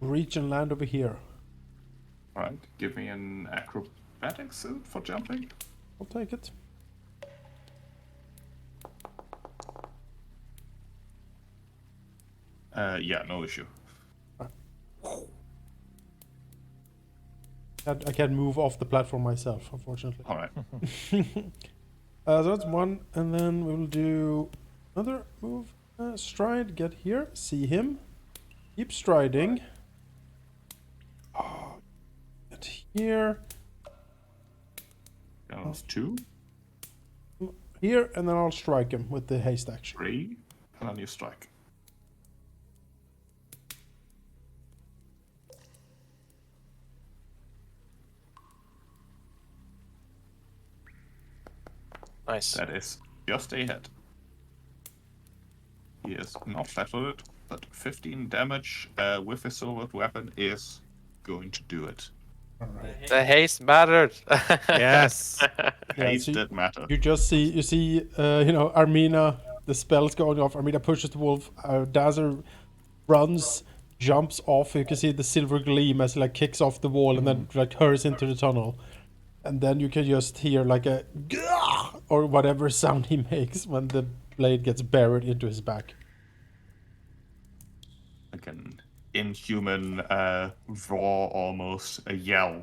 reach and land over here. All right, give me an acrobatics suit for jumping. I'll take it. Yeah, no issue. I can't move off the platform myself, unfortunately. All right. So that's one, and then we will do another move. Stride, get here, see him. Keep striding. Oh, get here. That was 2, Here, and then I'll strike him with the haste action. 3, and then you strike. Nice. That is just a hit. He is not flat-footed, but 15 damage with his silvered weapon is going to do it. Alright. The haste mattered. Yes. Yeah, Haste so did matter. you just see, Armina, the spell's going off. Armina pushes the wolf. Dazzler runs, jumps off. You can see the silver gleam as he like kicks off the wall and then like hurries into the tunnel. And then you can just hear like a "Gah!" or whatever sound he makes when the blade gets buried into his back. Like an inhuman roar, almost a yell,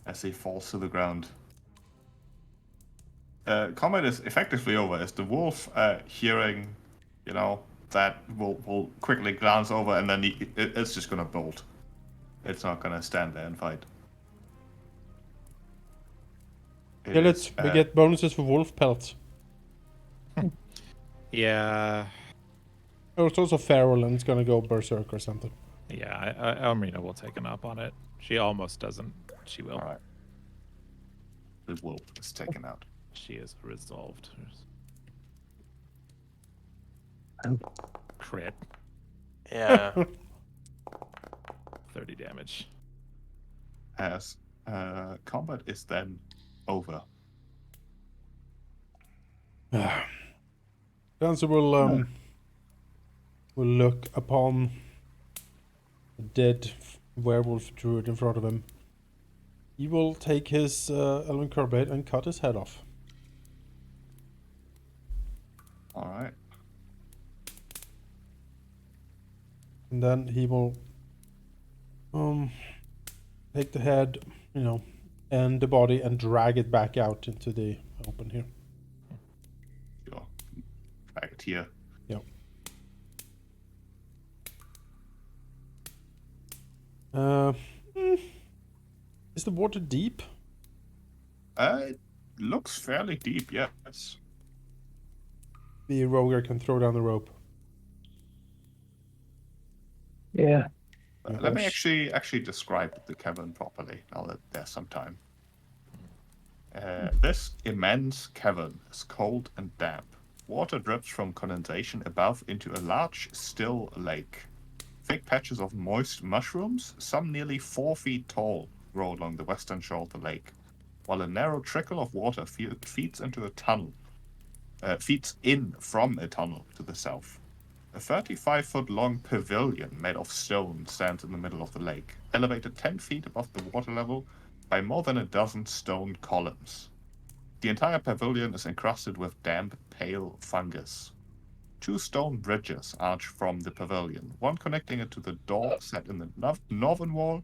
as he falls to the ground. Combat is effectively over as the wolf, hearing, that will quickly glance over and then it's just gonna bolt. It's not gonna stand there and fight. It is, We get bonuses for wolf pelts. Yeah. Oh, it's also feral and it's gonna go berserk or something. Yeah. Almina will take an up on it. She almost doesn't. She will. Alright. The wolf is taken out. She is resolved. Oh. Crit. Yeah. 30 damage. As combat is then over. Dancer will look upon the dead werewolf druid in front of him. He will take his Elven Carbide and cut his head off. Alright. And then he will take the head, and the body and drag it back out into the open here. Sure. Drag it here. Yep. Is the water deep? It looks fairly deep, yes. The roger can throw down the rope. Yeah. Let me actually describe the cavern properly now that there's some time. This immense cavern is cold and damp. Water drips from condensation above into a large, still lake. Thick patches of moist mushrooms, some nearly 4 feet tall, grow along the western shore of the lake, while a narrow trickle of water feeds in from a tunnel to the south. A 35-foot long pavilion made of stone stands in the middle of the lake, elevated 10 feet above the water level by more than a dozen stone columns. The entire pavilion is encrusted with damp, pale fungus. 2 stone bridges arch from the pavilion, one connecting it to the door set in the northern wall,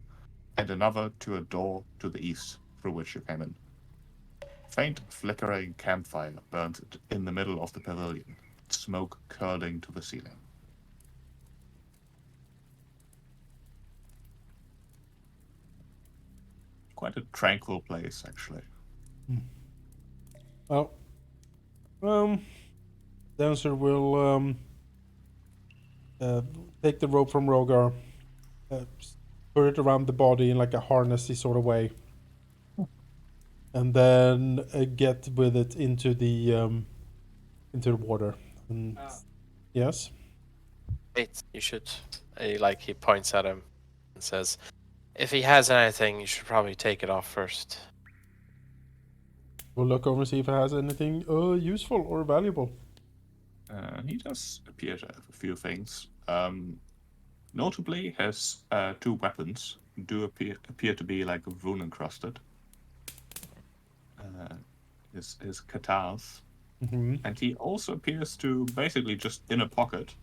and another to a door to the east, through which you came in. Faint, flickering campfire burns in the middle of the pavilion, smoke curling to the ceiling. Quite a tranquil place, actually. Well, Dancer will take the rope from Rogar, put it around the body in like a harnessy sort of way, and then get with it into the water. And yes, Wait, you should. He points at him and says, "If he has anything, you should probably take it off first." we'll look over and see if it has anything useful or valuable. He does appear to have a few things. Notably, his two weapons do appear to be like rune encrusted. His katars, Mm-hmm. and he also appears to basically just in a pocket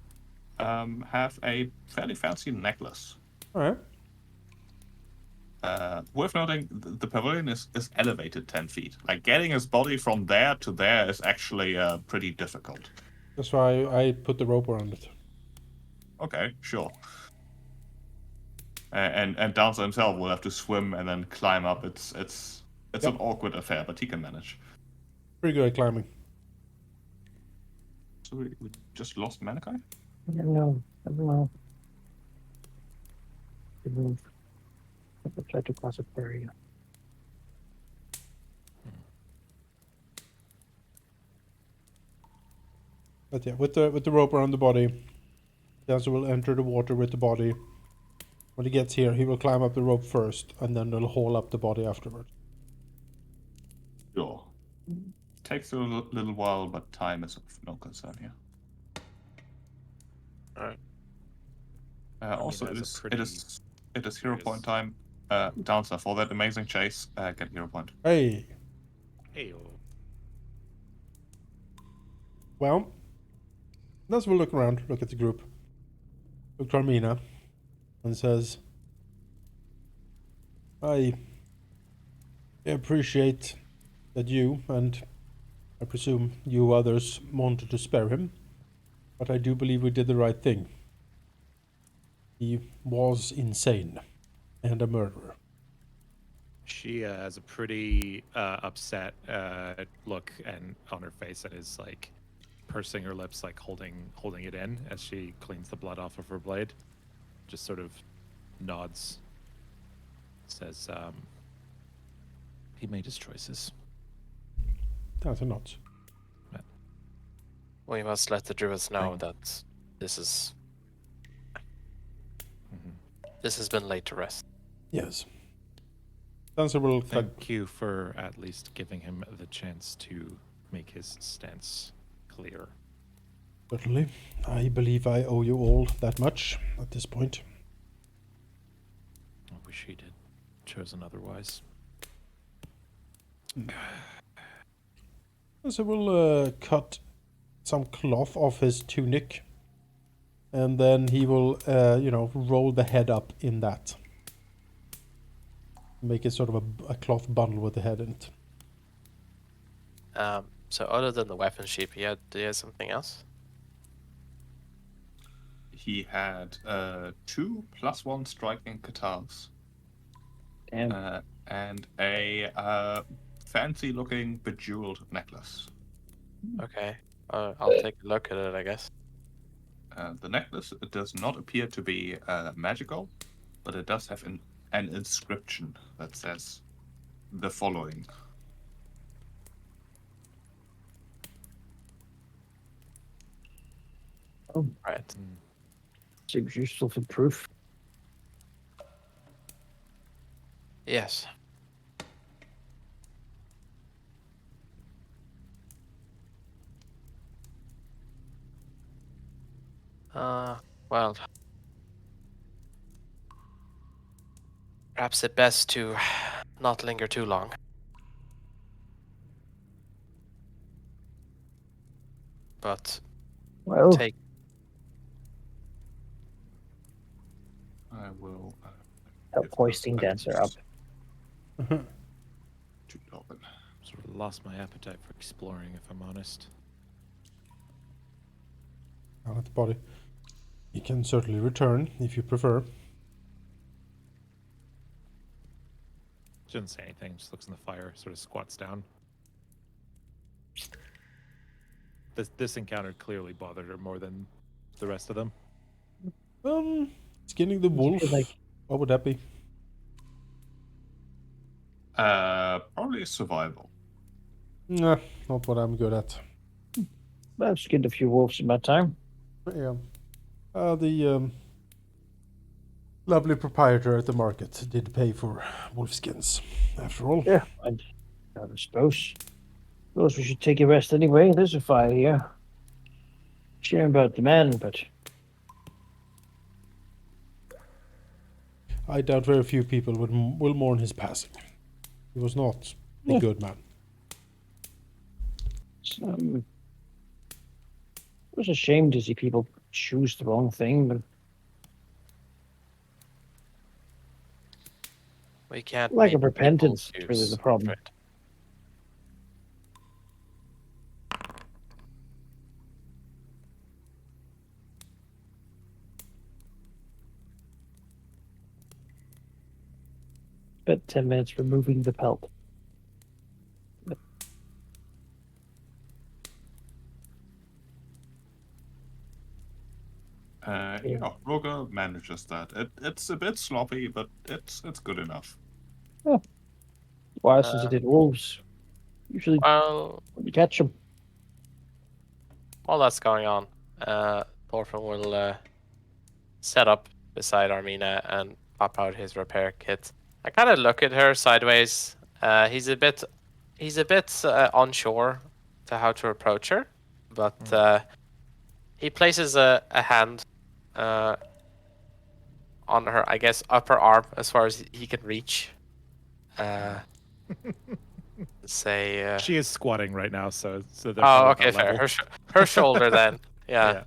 have a fairly fancy necklace. All right. Worth noting, the pavilion is elevated 10 feet. Like, getting his body from there to there is actually pretty difficult. That's why I put the rope around it. Okay, sure. And Dancer himself will have to swim and then climb up. It's Yep. an awkward affair, but he can manage. Pretty good at climbing. So we just lost Malachi? I don't know. I don't know. Good move. I tried to cross a barrier. But yeah, with the rope around the body, Dancer will enter the water with the body. When he gets here, he will climb up the rope first, and then they'll haul up the body afterward. Sure. Takes a little while, but time is of no concern here. Alright. Also, that's a it is pretty hero serious- point time. Dancer, for that amazing chase, get hero point. Hey, Hey, well, Dancer will look around, look at the group, look to Armina, and says, I appreciate that you, and I presume you others, wanted to spare him, but I do believe we did the right thing. He was insane and a murderer. she has a pretty upset look and on her face, and is like pursing her lips, like holding it in as she cleans the blood off of her blade. Just sort of nods. Says, he made his choices. Dancer nods. We must let the druids know Fine. that this is Mhm. this has been laid to rest. Yes. Dancer will Thank you for at least giving him the chance to make his stance clear. certainly. I believe I owe you all that much at this point. I wish he did chosen otherwise. Dancer will cut some cloth off his tunic, and then he will, roll the head up in that. Make it sort of a cloth bundle with the head in it. So other than the weapon sheath, do you have something else? He had 2 +1 striking katars Damn. and a fancy-looking bejeweled necklace. Okay, I'll take a look at it, I guess. The necklace does not appear to be magical, but it does have an inscription that says the following. Oh, Right. seems useful for proof. Yes. Well, perhaps it best to not linger too long. But Well, take I will help give hoisting those Dancer up. items to Dolphin. Sort of lost my appetite for exploring, if I'm honest. Down at the body. You can certainly return if you prefer. She doesn't say anything, just looks in the fire, sort of squats down. This encounter clearly bothered her more than the rest of them. Skinning the wolf. like- What would that be? Probably survival. Nah, not what I'm good at. I've skinned a few wolves in my time. But yeah. The lovely proprietor at the market did pay for wolf skins, after all. Yeah, I suppose. Suppose we should take a rest anyway. There's a fire here. Sharing about the man, but I doubt very few people will mourn his passing. He was not a Yeah. good man. It was a shame to see people choose the wrong thing, but We can't lack make of people repentance is really choose. the problem. Right. Spent 10 minutes removing the pelt. Yeah, Roger manages that. It's a bit sloppy, but it's good enough. Why, since he did wolves, usually Well, when you catch them. while that's going on, Thorfinn will set up beside Armina and pop out his repair kit. I kind of look at her sideways. He's a bit unsure to how to approach her, but he places a hand uh, on her, I guess, upper arm as far as he can reach. Say. She is squatting right now, so they're Oh, probably okay, about fair. level. Her shoulder then. Yeah.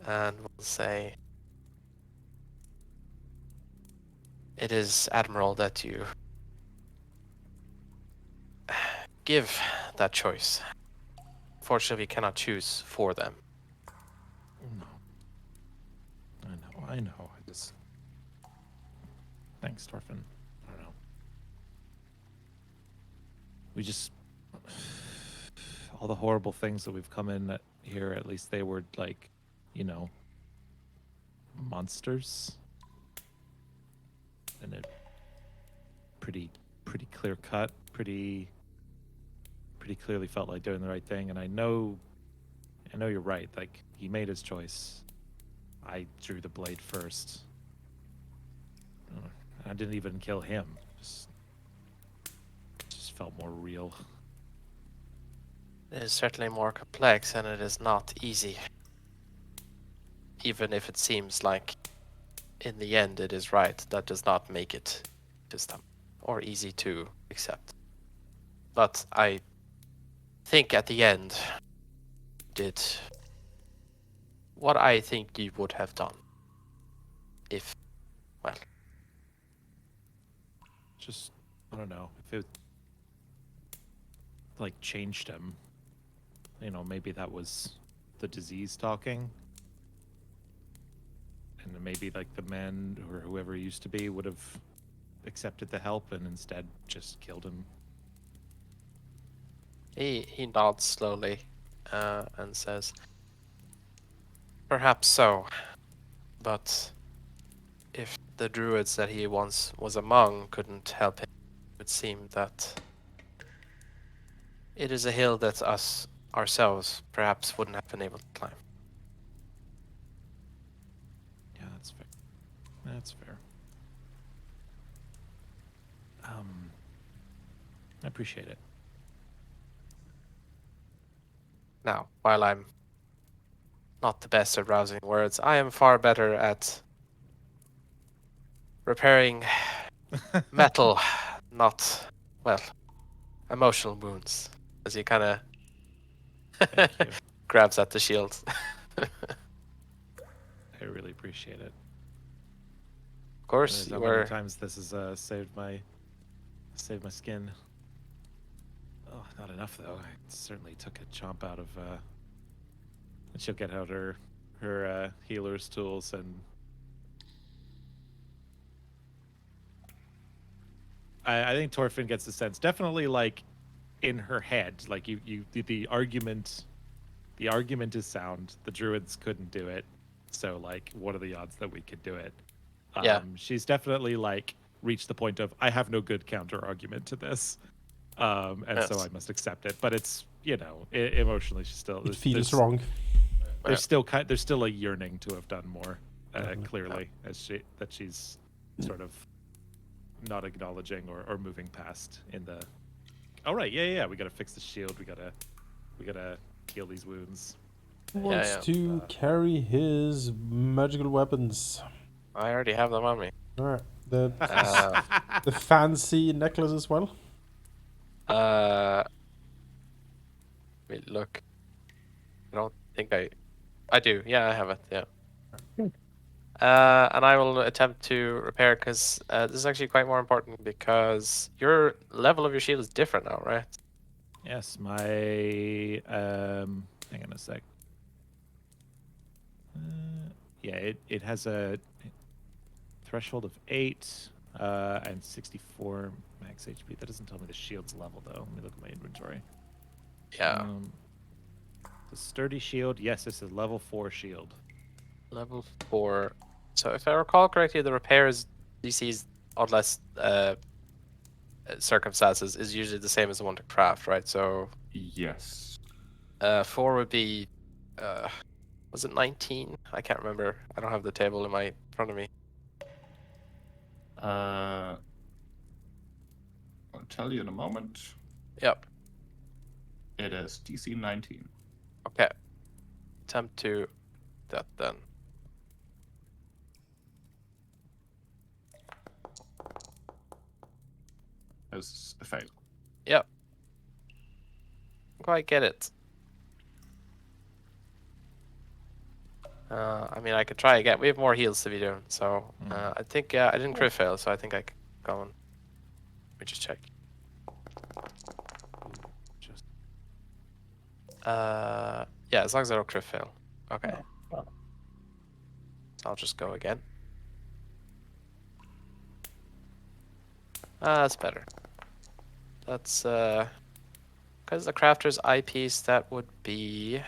Yeah. And we'll say, it is admirable that you give that choice. Fortunately, we cannot choose for them. No. I know. I just. Thanks, Thorfinn. I don't know. We just. All the horrible things that we've come in here, at least they were like, monsters. And it pretty clear cut, pretty clearly felt like doing the right thing. And I know you're right. Like, he made his choice. I drew the blade first. I didn't even kill him. Just felt more real. It is certainly more complex and it is not easy. Even if it seems like in the end it is right, that does not make it just or easy to accept. But I think at the end did what I think you would have done. If, well, Just, I don't know, if it like changed him. Maybe that was the disease talking. And then maybe like the man or whoever he used to be would have accepted the help and instead just killed him. he nods slowly and says, perhaps so, but if the druids that he once was among couldn't help him, it would seem that it is a hill that us ourselves perhaps wouldn't have been able to climb. Yeah, that's fair. That's fair. I appreciate it. Now, while I'm not the best at rousing words, I am far better at repairing metal, not, well, emotional wounds. As he kind of Thank you. grabs at the shield. I really appreciate it. Of course, How you many were. times this has saved my skin. Oh, not enough though. I certainly took a chomp out of. And she'll get out her healer's tools and. I think Thorfinn gets the sense, definitely like in her head, like the argument is sound. The druids couldn't do it, so like, what are the odds that we could do it? Yeah. She's definitely like reached the point of, I have no good counter argument to this, and so Yes. I must accept it. But it's emotionally, she's still It feels wrong. There's still a yearning to have done more, clearly, that she's sort of not acknowledging or moving past in the. All right, yeah, we gotta fix the shield. We gotta heal these wounds. Wants yeah. to carry his magical weapons. I already have them on me. All right. The Uh, the fancy necklace as well. uh, wait, look. I don't think I do. Yeah, I have it. Yeah. Good. And I will attempt to repair because this is actually quite more important because your level of your shield is different now, right? Yes, my hang on a sec. Yeah, it has a threshold of 8 and 64 max HP. That doesn't tell me the shield's level though. Let me look at my inventory. Yeah. The sturdy shield. Yes, this is level 4 shield. Level 4. So if I recall correctly, the repairs DCs, unless circumstances, is usually the same as the one to craft, right? So Yes. 4 would be, was it 19? I can't remember. I don't have the table in my front of me. I'll tell you in a moment. Yep. It is DC 19. Okay. Attempt to that then. Is a fail. Yep. Quite get it. I mean, I could try again. We have more heals to be doing, so I think I didn't crit fail, so I think I can go on. Let me just check. Just Yeah, as long as I don't crit fail. Okay. Oh, well. I'll just go again. That's better. That's because the crafter's eyepiece, that would be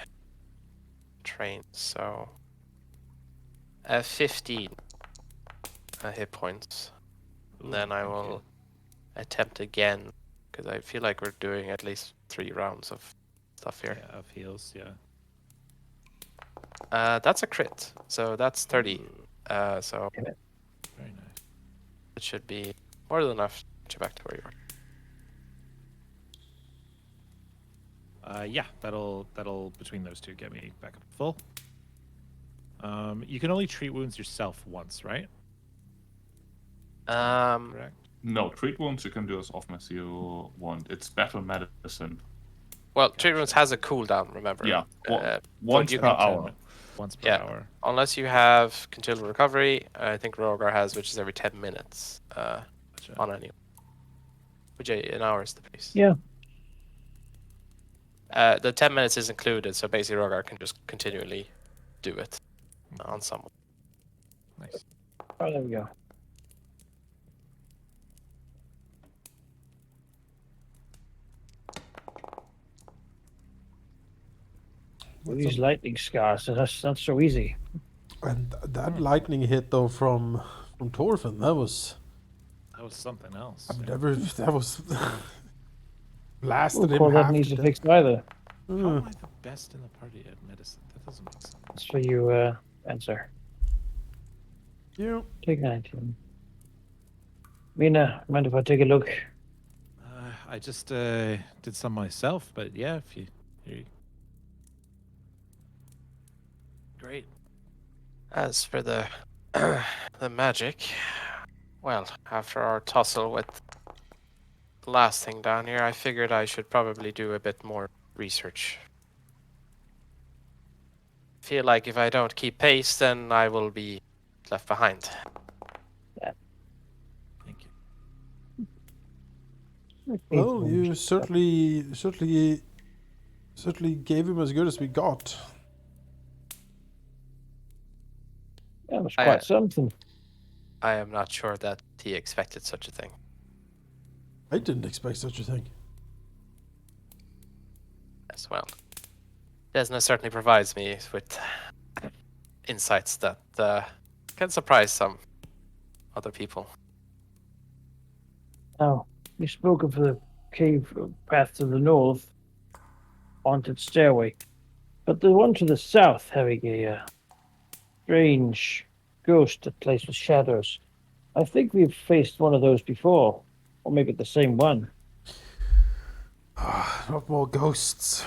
trained. So 15 hit points. ooh, Then I thank you. will attempt again because I feel like we're doing at least 3 rounds of stuff here. Yeah, of heals. Yeah. That's a crit, so that's 30. So Very nice. it should be more than enough to get you back to where you are. Yeah, that'll between those two get me back up to full. You can only treat wounds yourself once, right? Correct. No, treat wounds you can do as often as you want. It's battle medicine. Well, treat wounds Gotcha. has a cooldown, remember? Yeah, But once you per can, hour. Once per Yeah. hour. unless you have continual recovery, I think Rogar has, which is every 10 minutes Gotcha. on any. Which an hour is the pace. Yeah. The 10 minutes is included, so basically Rogar can just continually do it on someone. Nice. Oh, there we go. These lightning scars, that's not so easy. And that lightning hit though from Torfin, that was something else. I mean, yeah. that was blasted Wouldn't him call that half an to easy death. fix either. How Mm. am I the best in the party at medicine? That doesn't make sense. That's for you, answer. Yeah. Take 19. Mina, mind if I take a look? I just did some myself, but yeah, if you, Great. As for the the magic, well, after our tussle with the last thing down here, I figured I should probably do a bit more research. Feel like if I don't keep pace, then I will be left behind. thank you. Well, you certainly gave him as good as we got. That was I, quite something. I am not sure that he expected such a thing. I didn't expect such a thing. As well. Desna certainly provides me with insights that can surprise some other people. Now, you spoke of the cave path to the north, haunted stairway, but the one to the south having a strange ghost that plays with shadows. I think we've faced one of those before, or maybe the same one. Not more ghosts.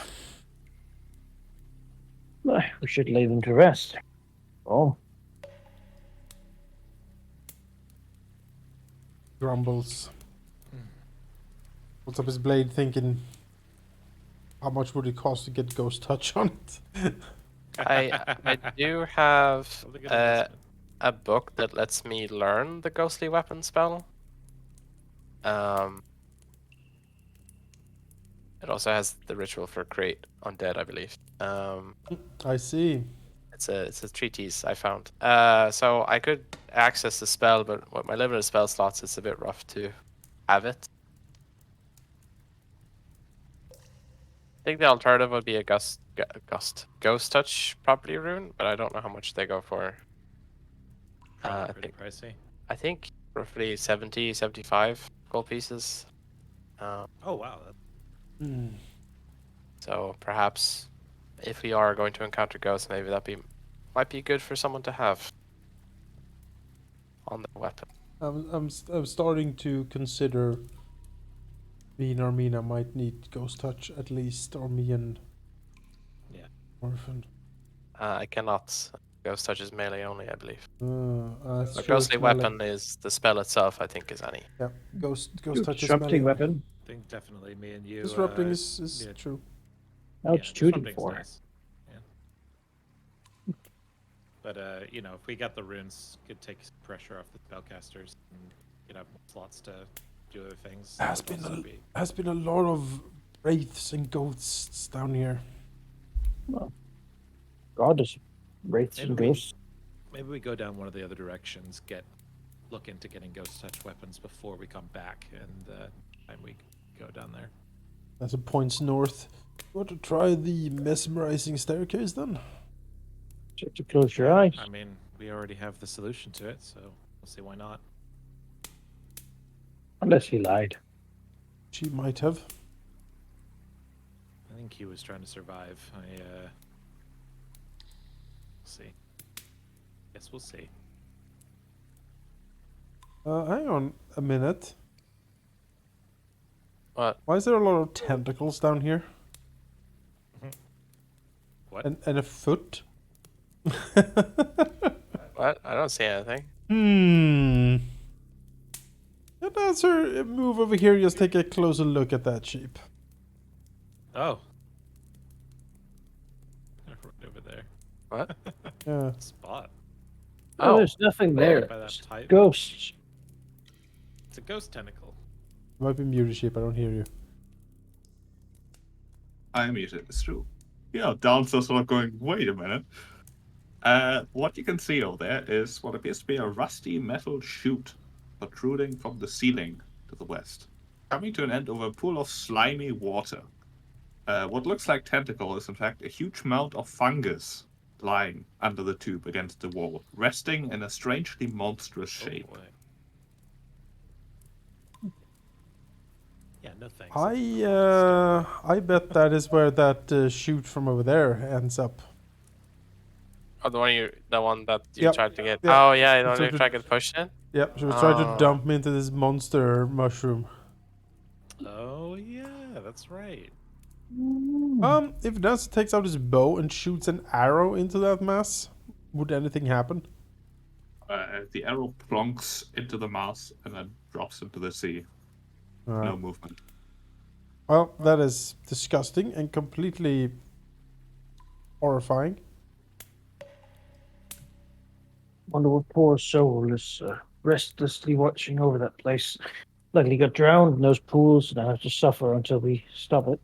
We should lay them to rest. Oh, grumbles. Holds up his blade, thinking, how much would it cost to get Ghost Touch on it? I do have Probably good investment. a book that lets me learn the ghostly weapon spell. It also has the ritual for create undead, I believe. I see. It's a treatise I found. So I could access the spell, but with my limited spell slots, it's a bit rough to have it. I think the alternative would be a ghost touch property rune, but I don't know how much they go for. Probably I pretty think pricey. I think roughly 70, 75 gold pieces. Oh wow, Hmm. So perhaps if we are going to encounter ghosts, maybe might be good for someone to have on the weapon. I'm starting to consider me and Armina might need Ghost Touch at least, or me and yeah. Orphan. I cannot. Ghost touch is melee only, I believe. That's The true. ghostly It's melee. weapon is the spell itself. I think is any. Yeah, Ghost Touch is Disrupting melee. weapon. I think definitely me and you. Disrupting is yeah, true. Now it's shooting disrupting's for. nice. Yeah. But you know, if we got the runes, could take some pressure off the spellcasters and could have more slots to do other things. Has That would been also has been a lot of wraiths and ghosts down here. Well, God, there's wraiths and ghosts. Maybe we go down one of the other directions. Look into getting ghost touch weapons before we come back, and time we go down there. As it points north. You want to try the mesmerizing staircase then? Just to close your eyes. I mean, we already have the solution to it, so we'll see why not. Unless he lied. She might have. I think he was trying to survive. We'll see. Guess we'll see. Hang on a minute. What? Why is there a lot of tentacles down here? What? And a foot? What? I don't see anything. And as her move over here, just take a closer look at that sheep. Oh. Right over there. What? Yeah. Spot. Oh, Oh. there's nothing there. By that Just type. ghosts. It's a ghost tentacle. Might be muted sheep, I don't hear you. I am muted, it's true. Yeah, downstairs sort of going, wait a minute. What you can see over there is what appears to be a rusty metal chute protruding from the ceiling to the west, coming to an end over a pool of slimy water. What looks like tentacle is in fact a huge mound of fungus lying under the tube against the wall, resting in a strangely monstrous shape. Oh boy. Yeah, no thanks. I bet that is where that chute from over there ends up. Oh, the one that you Yep. tried to get. Yep. Oh yeah, the one So you to- tried to push it. Yep, she was trying to Oh. dump me into this monster mushroom. Oh yeah, that's right. If Nancy takes out his bow and shoots an arrow into that mass, would anything happen? The arrow plonks into the mass and then drops into the sea. Alright. No movement. Well, that is disgusting and completely horrifying. Wonder what poor soul is restlessly watching over that place. Likely got drowned in those pools and I have to suffer until we stop it.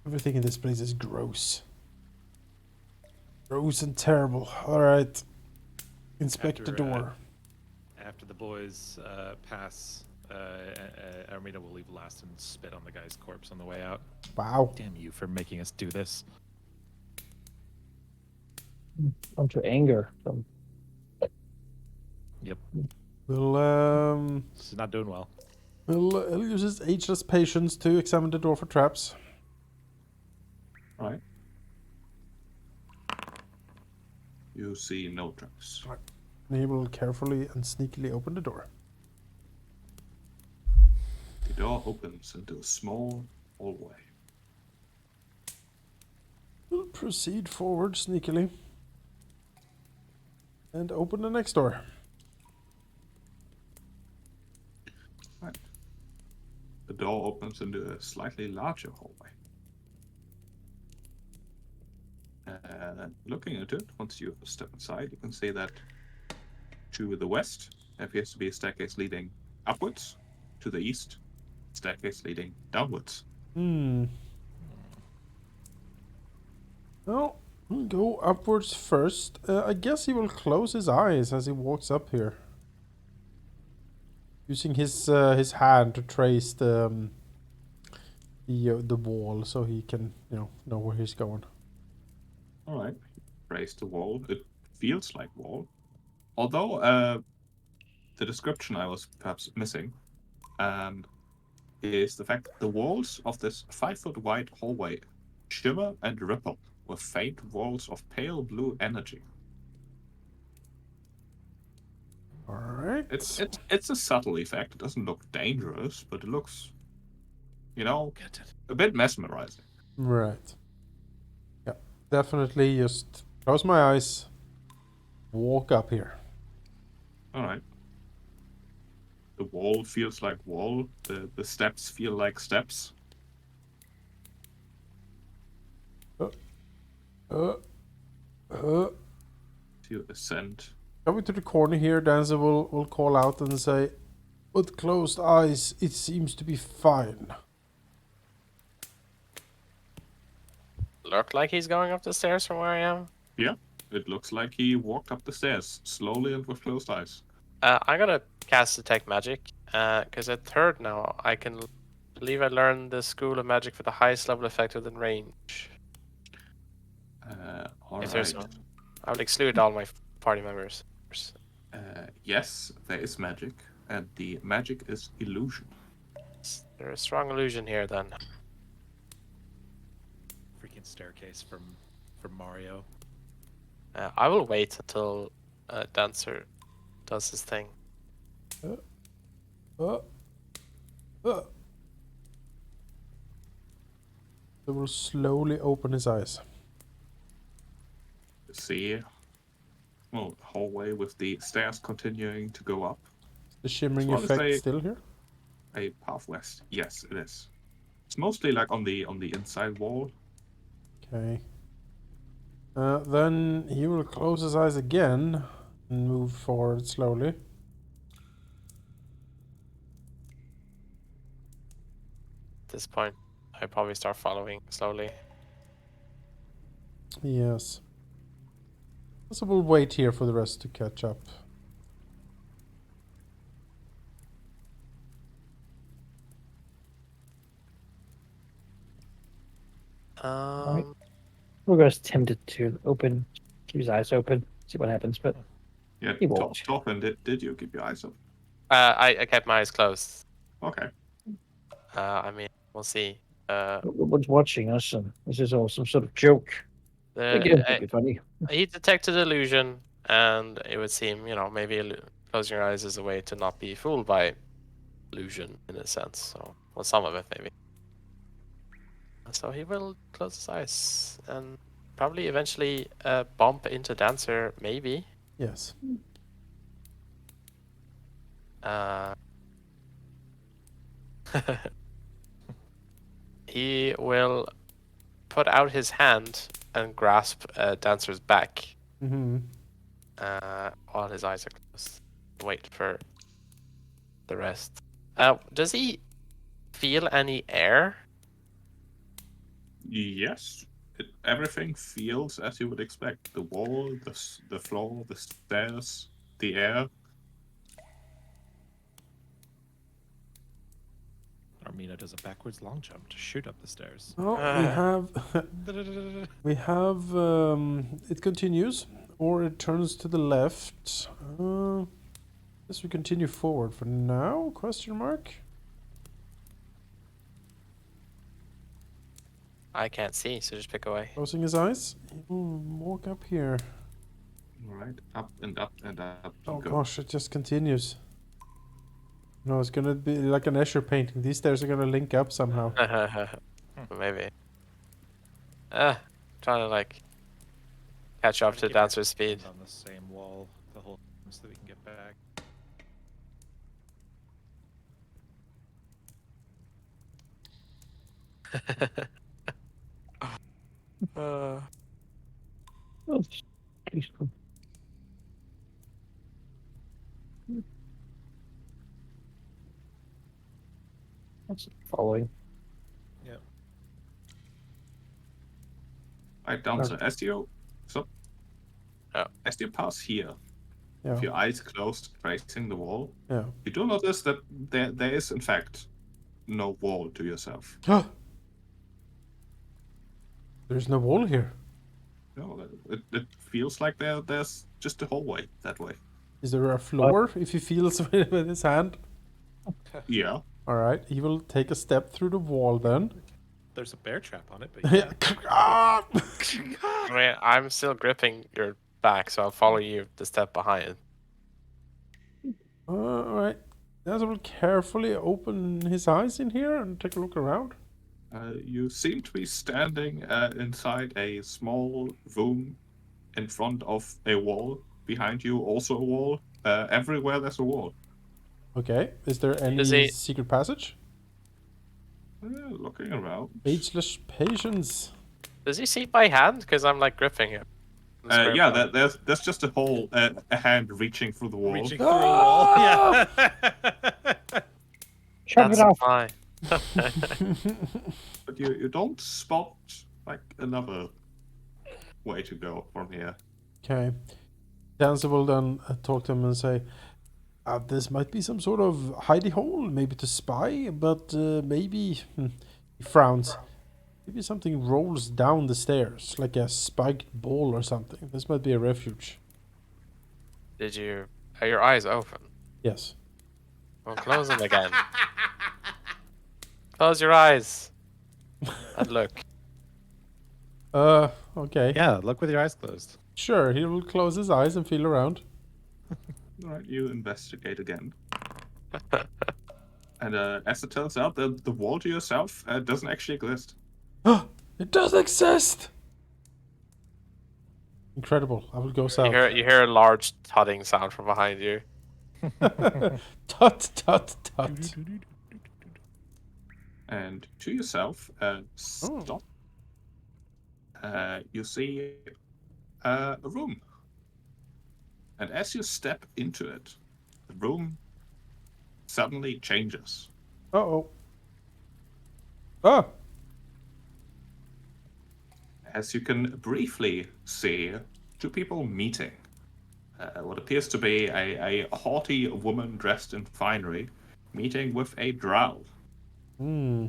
Everything in this place is gross. Gross and terrible. Alright. Inspect the After, door. After the boys pass, Armida will leave last and spit on the guy's corpse on the way out. Wow. Damn you for making us do this. Bunch of anger. Yep. We'll This is not doing well. he'll use his ageless patience to examine the door for traps. Right. You see no traps. And he will carefully and sneakily open the door. The door opens into a small hallway. We'll proceed forward sneakily. And open the next door. door opens into a slightly larger hallway. Looking at it, once you step inside, you can see that to the west appears to be a staircase leading upwards. To the east, staircase leading downwards. Well, we'll go upwards first. I guess he will close his eyes as he walks up here, using his hand to trace the wall, so he can know where he's going. All right, raise the wall. It feels like wall, although the description I was perhaps missing is the fact that the walls of this 5-foot wide hallway shimmer and ripple with faint walls of pale blue energy. All right. It's a subtle effect. It doesn't look dangerous, but it looks, Get it. a bit mesmerizing. Right. Yeah, definitely just close my eyes, walk up here. All right. The wall feels like wall. The steps feel like steps. Uh, To ascend. Coming to the corner here, Dancer will call out and say, "With closed eyes, it seems to be fine." Look like he's going up the stairs from where I am. Yeah, it looks like he walked up the stairs slowly and with closed eyes. I'm gonna cast Detect Magic, because at third now I can believe I learned the School of Magic for the highest level effect within range. All If there's right. I will exclude all my party members. Yes, there is magic, and the magic is illusion. There's a strong illusion here then. Freaking staircase from Mario. I will wait until Dancer does his thing. Uh. He will slowly open his eyes. See, hallway with the stairs continuing to go up. The shimmering As well as effect they- still here? A path west. Yes, it is. It's mostly like on the inside wall. Okay. Then he will close his eyes again and move forward slowly. At this point, I probably start following slowly. Yes. So we'll wait here for the rest to catch up. Ruger's tempted to keep his eyes open, see what happens, but Yeah, He won't. Torfin, did you keep your eyes open? I kept my eyes closed. Okay. I mean, we'll see. Ruger's watching us, and this is all some sort of joke. Again, it'd be funny. He detected illusion, and it would seem, maybe closing your eyes is a way to not be fooled by illusion in a sense. So, well, some of it maybe. So he will close his eyes and probably eventually bump into Dancer, maybe. Yes. He will put out his hand and grasp Dancer's back Mm-hmm. while his eyes are closed. Wait for the rest. Does he feel any air? Yes. Everything feels as you would expect. The wall, the floor, the stairs, the air. Armina does a backwards long jump to shoot up the stairs. Oh, we have it continues or it turns to the left. Guess we continue forward for now? Question mark. I can't see, so just pick away. Closing his eyes. He will walk up here. All right, up and up and up. Oh go. gosh, it just continues. No, it's gonna be like an Escher painting. These stairs are gonna link up somehow. Maybe. Trying to catch up to Keep our Dancer's speed. hands on the same wall the whole time so that we can get back. uh, Oh, peaceful. That's following. Yeah. Right down. So as you Yeah. as you pass here, Yeah. with your eyes closed, facing the wall, Yeah. you do notice that there is in fact no wall to yourself. There's no wall here. No, it feels like there's just a hallway that way. Is there a floor if he feels with his hand? Yeah. All right, he will take a step through the wall then. There's a bear trap on it, but yeah. Ah! I mean, I'm still gripping your back, so I'll follow you the step behind. All right. Dancer will carefully open his eyes in here and take a look around. You seem to be standing inside a small room in front of a wall. Behind you, also a wall. Everywhere there's a wall. Okay. Is there Does any he- secret passage? Looking around. Ageless patience. Does he see my hand? Because I'm like gripping him. Yeah, there's just a hole, a hand reaching through the wall. Reaching through a wall. Yeah. Chop That's it off. fine. But you don't spot like another way to go from here. Okay. Dancer will then talk to him and say, this might be some sort of hidey hole, maybe to spy, but maybe... He frowns. Maybe something rolls down the stairs, like a spiked ball or something. This might be a refuge. Are your eyes open? Yes. Well, close them again. Close your eyes. And look. Okay. Yeah, look with your eyes closed. Sure, he will close his eyes and feel around. Alright, you investigate again. And as it turns out, the wall to yourself doesn't actually exist. It does exist! Incredible. I will go south. You hear a large thudding sound from behind you. Tut, tut, tut. And to yourself, stop. You see a room. And as you step into it, the room suddenly changes. Uh-oh. Oh! As you can briefly see two people meeting. What appears to be a haughty woman dressed in finery meeting with a drow. Hmm.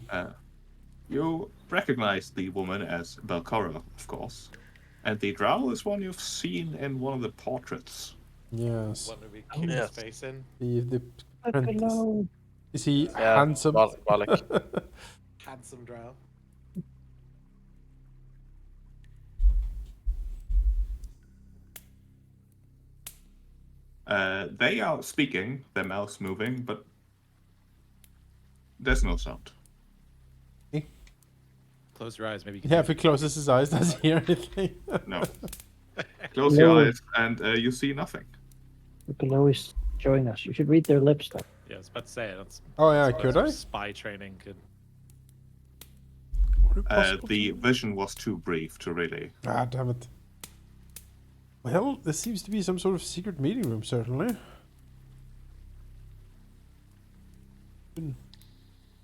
You recognize the woman as Belcora, of course. And the drow is one you've seen in one of the portraits. Yes. What would we keep Yes. his face in? The Look apprentice. below. Is he Yeah, handsome? Wallach. Handsome drow. They are speaking, their mouths moving, but there's no sound. Close your eyes, maybe you can Yeah, if he closes his eyes, does he hear anything? No. Close your No. eyes and you see nothing. Look below is showing us. You should read their lips, though. Yeah, I was about to say that's Oh yeah, that's could what I? spy training could. Would it possible The to- vision was too brief to really. Ah, damn it. Well, this seems to be some sort of secret meeting room, certainly. Can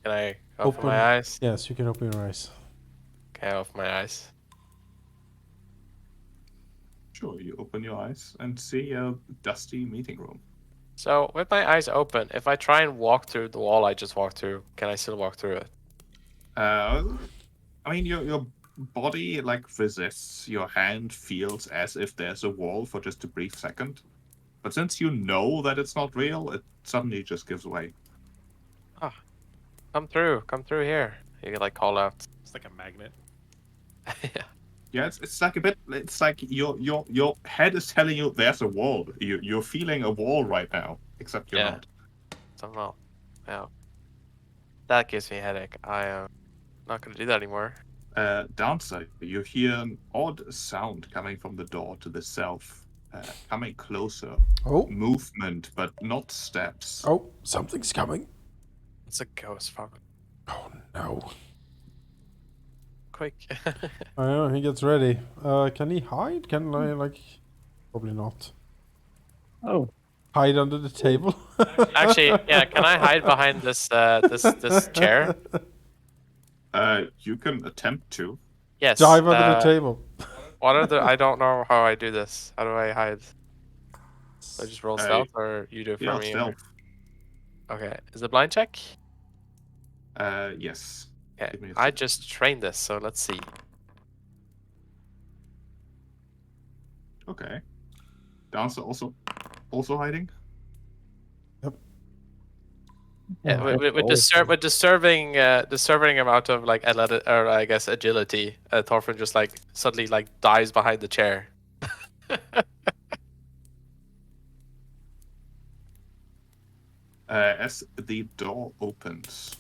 I open Open. my eyes? Yes, you can open your eyes. Okay, I open my eyes. Sure, you open your eyes and see a dusty meeting room. So, with my eyes open, if I try and walk through the wall I just walked through, can I still walk through it? I mean, your body like resists. Your hand feels as if there's a wall for just a brief second, but since you know that it's not real, it suddenly just gives way. Come through here. You can like call out. It's like a magnet. Yeah. Yeah, it's like a bit. It's like your head is telling you there's a wall. You're feeling a wall right now, except you're Yeah. not. Somehow. Yeah. That gives me a headache. I am not gonna do that anymore. Downside, you hear an odd sound coming from the door to the south, coming closer. Oh, Movement, but not steps. oh, something's coming. It's a ghost from it. Oh no. quick. I know, he gets ready. Can he hide? Can I, like... Probably not. Oh, Hide under the table? Actually, yeah. Can I hide behind this chair? You can attempt to. Yes. Dive under the table. What are the? I don't know how I do this. How do I hide? I just roll Uh, stealth, or you do it for Yeah, me? stealth. Okay. Is it blind check? Yes. Okay. Give me a I second. just trained this, so let's see. Okay. Dancer also hiding. Yeah, oh, that's with disturbing amount of like or I guess agility, Thorfinn just like suddenly like dives behind the chair. As the door opens,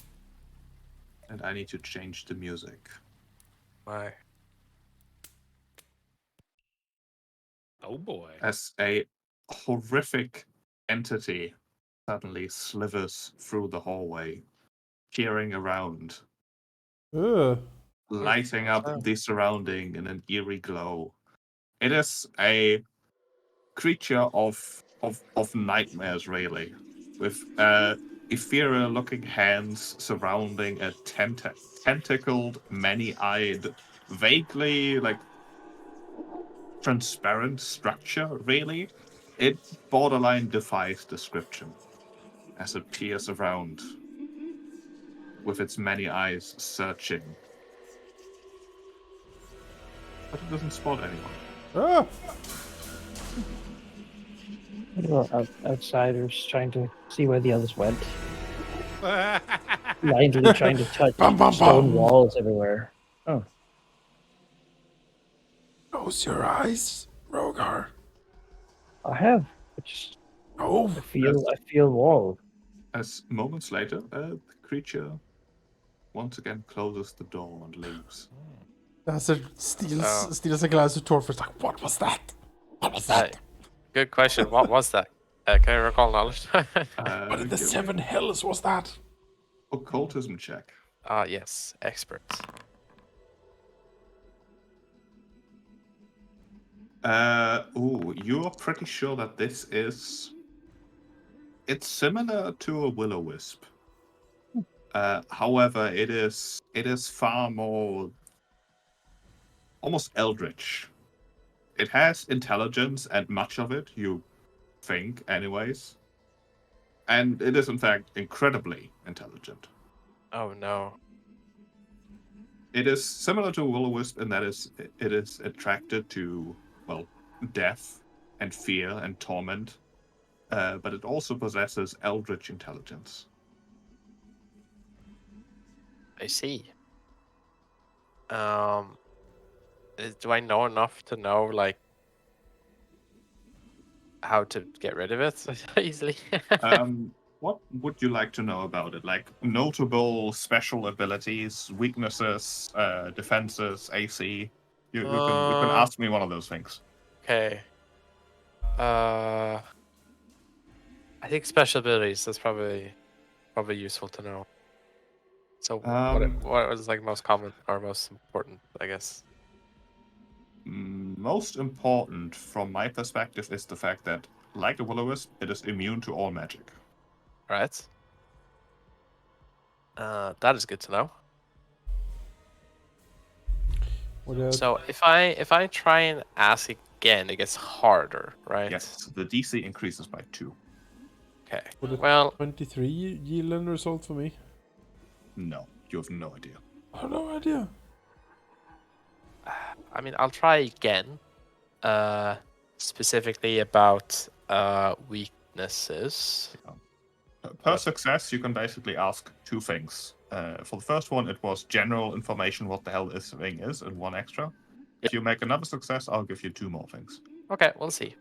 and I need to change the music. Why? Oh boy. As a horrific entity suddenly slithers through the hallway, peering around, Ugh. lighting up Oh. the surrounding in an eerie glow. It is a creature of nightmares, really, with ethereal-looking hands surrounding a tentacled, many-eyed, vaguely like transparent structure. Really, it borderline defies description as it peers around with its many eyes searching, but it doesn't spot anyone. Ah! outsiders trying to see where the others went. Blindly trying to touch Bum, bum, stone bum. walls everywhere. Oh, Close your eyes, Rogar. I have. I just Oh. I feel walls. As moments later, the creature once again closes the door and leaves. That's it. Steals a glass of Torf. It's like, what was that? What was that? Good question. What was that? Can I recall knowledge? What in the Give me seven hells was that? occultism check. Ah, yes, expert. You're pretty sure that this is. It's similar to a will-o-wisp. However, it is far more almost eldritch. It has intelligence, and much of it, you think, anyways. And it is, in fact, incredibly intelligent. Oh no. It is similar to a will-o-wisp in that it is attracted to, well, death and fear and torment, but it also possesses eldritch intelligence. I see. Do I know enough to know like how to get rid of it easily? What would you like to know about it? Like notable special abilities, weaknesses, defenses, AC. You can ask me one of those things. Okay. I think special abilities. That's probably useful to know. So what is like most common or most important, I guess? Most important from my perspective is the fact that, like a will-o-wisp, it is immune to all magic. All right. That is good to know. So if I try and ask again, it gets harder, right? Yes, the DC increases by 2. Okay. Would a Well, 23 yield end result for me? No, you have no idea. I have no idea. I mean, I'll try again. Specifically about weaknesses. Per success, you can basically ask 2 things. For the first one, it was general information what the hell this thing is, and 1 extra. If you make another success, I'll give you 2 more things. Okay, we'll see.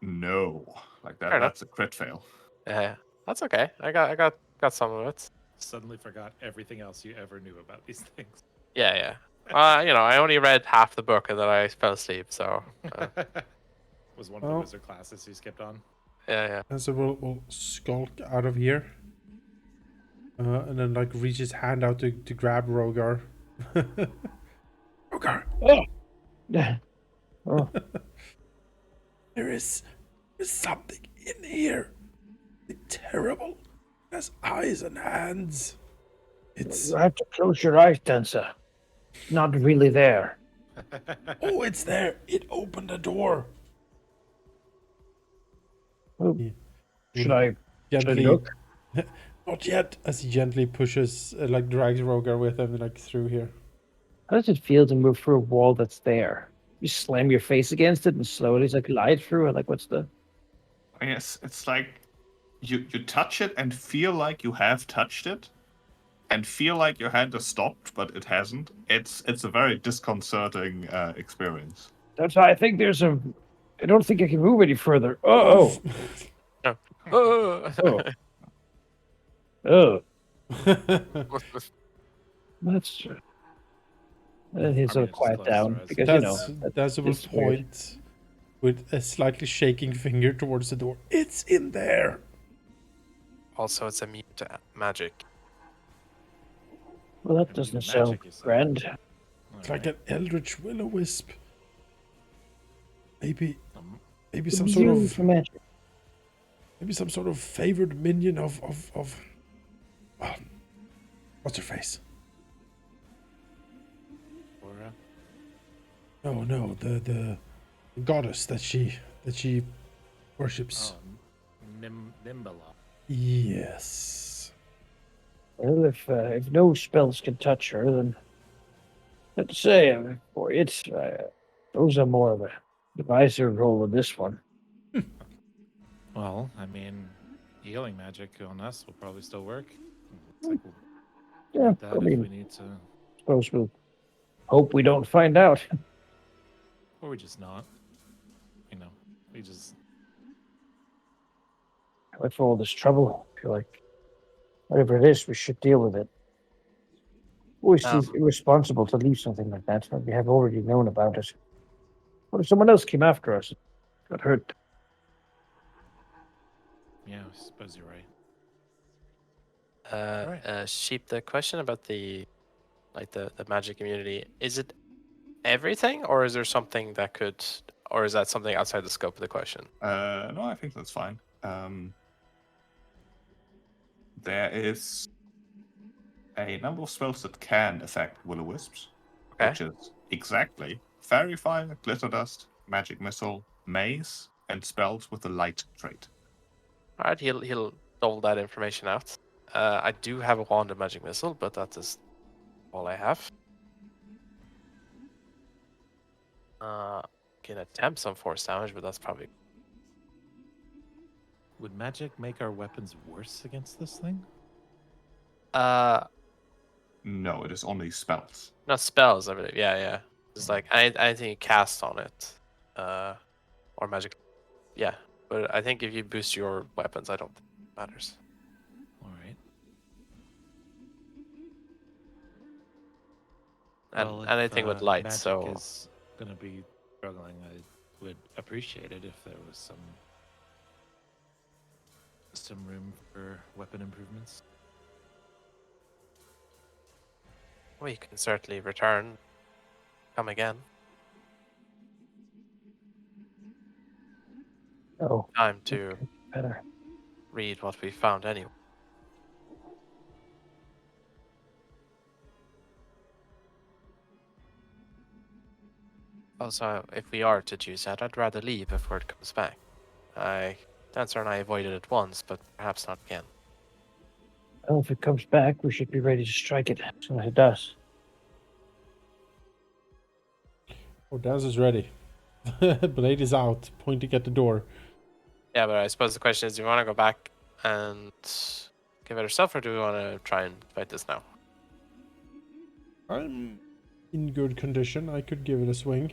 No. Like that. Fair enough. That's a crit fail. That's okay. I got some of it. Suddenly forgot everything else you ever knew about these things. Yeah. I only read half the book and then I fell asleep. So Was one of the wizard classes you skipped on? yeah. And so we'll skulk out of here. And then like reach his hand out to grab Rogar. Rogar, Oh, oh, there's something in here. It's terrible. It has eyes and hands. It's you have to close your eyes, Dancer. It's not really there. oh, it's there. It opened a door. Oh, He should will I gently, look? not yet, as he gently pushes, like drags Rogar with him, like through here. How does it feel to move through a wall that's there? You slam your face against it and slowly like glide through it. Like what's the? I guess it's like you touch it and feel like you have touched it, and feel like your hand has stopped, but it hasn't. It's a very disconcerting experience. That's why I think there's a. I don't think I can move any further. Oh, Oh, Oh. oh, oh. That's. He's I mean, sort of it just quiet closes down our eyes. because That's will it's weird. point with a slightly shaking finger towards the door. It's in there. Also, it's immune to magic. Well, that I mean, doesn't the sound magic you said. grand. It's like an eldritch will-o-wisp. Maybe some sort Immune to of magic. favored minion of what's her face? Aura. No, the goddess that she worships. Oh, Nimbala. Yes. Well, if no spells can touch her, then let's say boy, it's those are more of a advisor role in this one. Well, I mean, healing magic on us will probably still work. It's like we'll Yeah, need that I if mean, we need to, suppose we'll hope we don't find out. or we just not. You know, we just. Went for all this trouble. I feel like whatever it is, we should deal with it. Always seems Um, irresponsible to leave something like that when we have already known about it. What if someone else came after us and got hurt? Yeah, I suppose you're right. Sheep, the question about the magic immunity, is it everything, or is there something that could, or is that something outside the scope of the question? No, I think that's fine. There is a number of spells that can affect will-o-wisps, Okay. which is exactly Fairy Fire, Glitter Dust, Magic Missile, Maze, and spells with the Light trait. All right, he'll dole that information out. I do have a wand of magic missile, but that is all I have. Can attempt some force damage, but that's probably Would magic make our weapons worse against this thing? No, it is only spells. not spells, I believe. Yeah. It's like anything you cast on it, or magic. Yeah, but I think if you boost your weapons, I don't think it matters. All right. And Well, if anything with light, magic so is gonna be struggling, I would appreciate it if there was some room for weapon improvements. we can certainly return, come again. Oh, Time to okay, better. read what we found anyway. Also, if we are to choose that, I'd rather leave before it comes back. Dancer and I avoided it once, but perhaps not again. Well, if it comes back, we should be ready to strike it as soon as it does. Oh, Daz is ready. Blade is out, pointing at the door. Yeah, but I suppose the question is, do you want to go back and give it ourselves, or do we want to try and fight this now? I'm in good condition. I could give it a swing.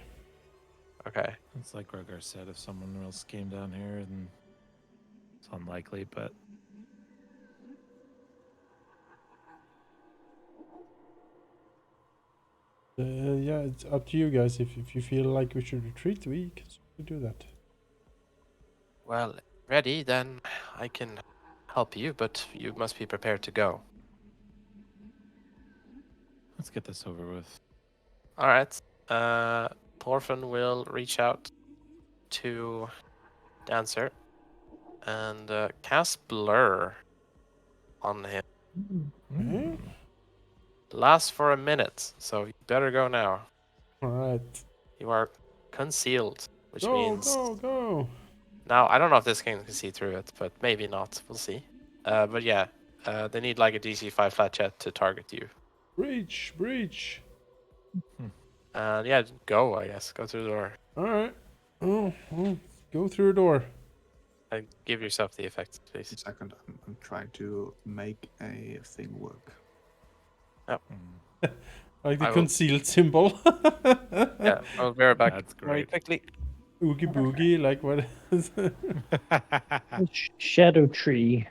Okay. It's like Rogar said, if someone else came down here, then it's unlikely, but Yeah, it's up to you guys. If you feel like we should retreat, we can do that. Well, ready, then I can help you, but you must be prepared to go. Let's get this over with. All right. Thorfinn will reach out to Dancer and cast Blur on him. Okay. Lasts for a minute, so you better go now. All right. You are concealed, which Go, means go. now I don't know if this game can see through it, but maybe not. We'll see. But yeah, they need like a DC 5 flat chat to target you. Breach. And yeah, go. I guess go through the door All right. Oh, go through a door. and give yourself the effect, please. 1 second, I'm trying to make a thing work. Like the I will- concealed symbol. Yeah, I'll be right back That's very great. quickly. Oogie boogie, like what is Shadow tree.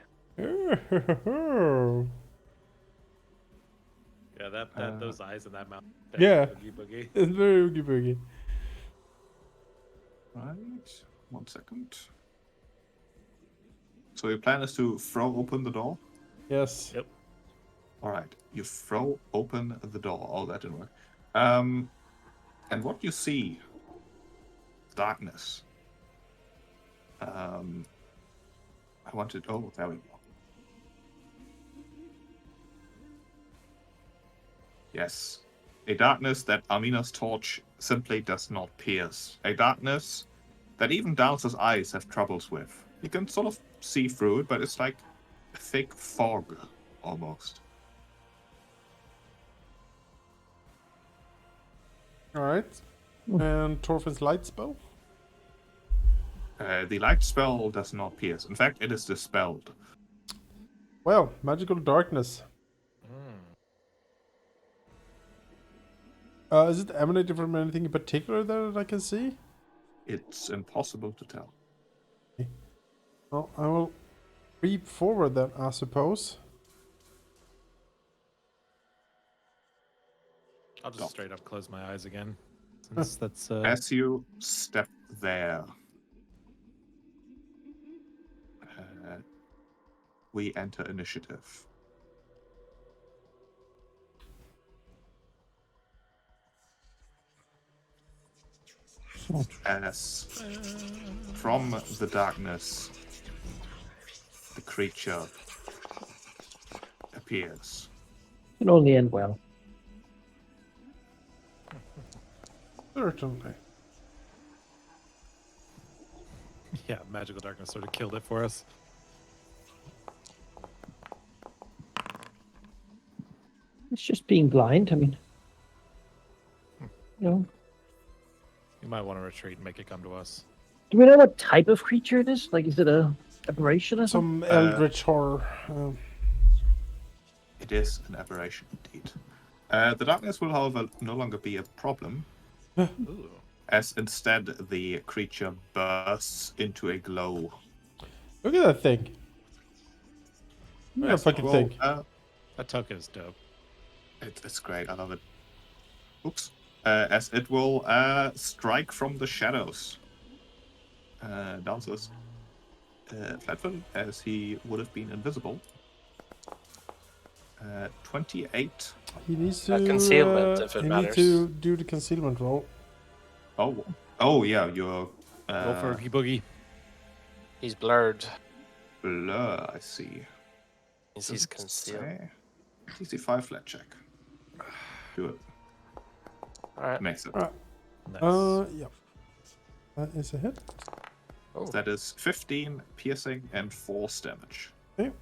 Yeah, that those eyes and that mouth. Yeah. Boogie boogie. It's very oogie boogie. Right. 1 second. So your plan is to throw open the door? Yes. Yep. Alright. You throw open the door. Oh, that didn't work. And what you see, darkness. I wanted. Oh, there we go. Yes. A darkness that Amina's torch simply does not pierce. A darkness that even Dowser's eyes have troubles with. You can sort of see through it, but it's like thick fog, almost. All right. And Thorfinn's light spell. The light spell does not pierce. In fact, it is dispelled. Well, magical darkness. Is it emanating from anything in particular that I can see? It's impossible to tell. Well, I will creep forward then, I suppose. I'll just straight up close my eyes again. Since that's As you step there, we enter initiative. As from the darkness, the creature appears. Can only end well. Certainly. yeah, magical darkness sort of killed it for us. It's just being blind. I mean, you know, You might want to retreat and make it come to us. do we know what type of creature it is? Like, is it a aberration or something? Some eldritch horror. It is an aberration indeed. The darkness will, however, no longer be a problem, Ooh. as instead the creature bursts into a glow. Look at that thing. Look at that fucking Well, thing. That token is dope. It's great. I love it. Oops. As it will strike from the shadows. Downstairs. Flatfoot, as he would have been invisible. 28. He needs to concealment, if it he matters. needs to do the concealment roll. Oh yeah, you're Go for Oogie Boogie. He's blurred. blur. I see. He's Does it concealed. say? DC5 flat check. Do it. All right. Makes it. Alright. Nice. Yeah. That is a hit. Oh, That is 15 piercing and force damage. Okay.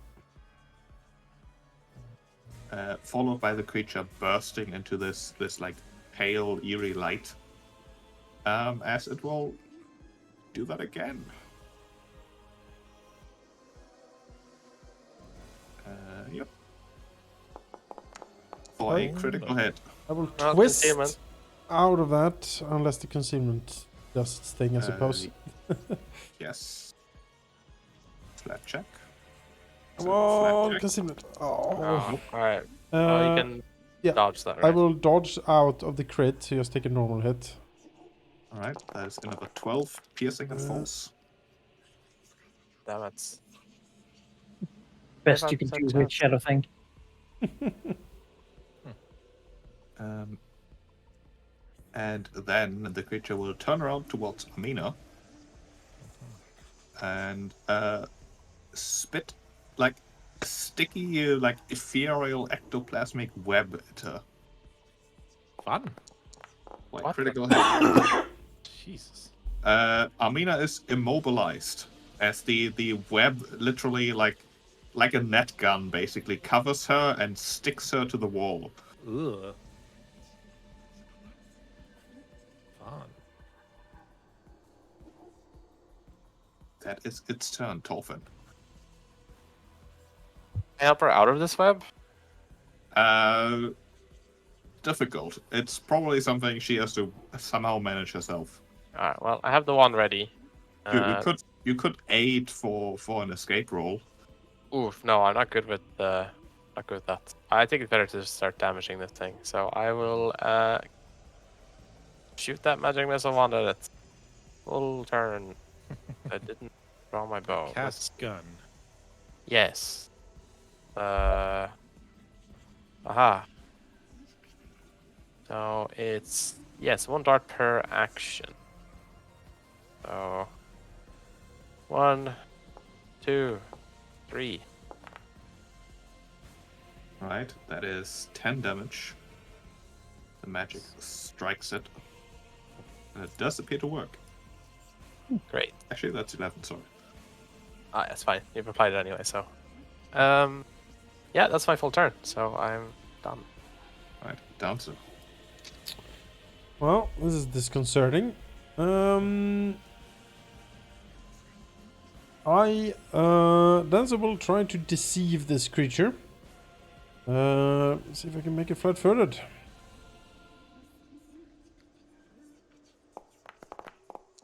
Followed by the creature bursting into this like pale, eerie light. As it will do that again. Yep. For a critical hit. I will Well, twist concealment. out of that unless the concealment does its thing, I suppose. Yes. Flat check. Come So on, flat check. concealment. Oh. oh, all right. Uh, Oh, you can yeah. dodge that, I right? will dodge out of the crit, so just take a normal hit. Alright, that is another 12 piercing and force. Damn it. Best you can do with Shadow Thing. And then the creature will turn around towards Amina and spit like a sticky, like ethereal ectoplasmic web at her. Fun. Like What the- critical hit. Jesus. Amina is immobilized as the web literally like a net gun basically covers her and sticks her to the wall. Ugh. Fun. That is its turn, Tolfin. Help her out of this web? Difficult. It's probably something she has to somehow manage herself. Alright, well, I have the one ready. You could aid for an escape roll. Oof, no, I'm not good with not good with that. I think it's better to just start damaging this thing. So I will shoot that magic missile wand at it. Full turn. I didn't draw my bow. Cast gun. Yes. Aha. So it's yes, 1 dart per action. So 1, 2, 3. Right, that is 10 damage. The magic strikes it. And it does appear to work. Great. Actually, that's 11, sorry. Ah, that's fine. You've applied it anyway, so. Yeah, that's my full turn. So I'm done. Right, down to. Well, this is disconcerting. Dancer will try to deceive this creature. See if I can make it flat-footed.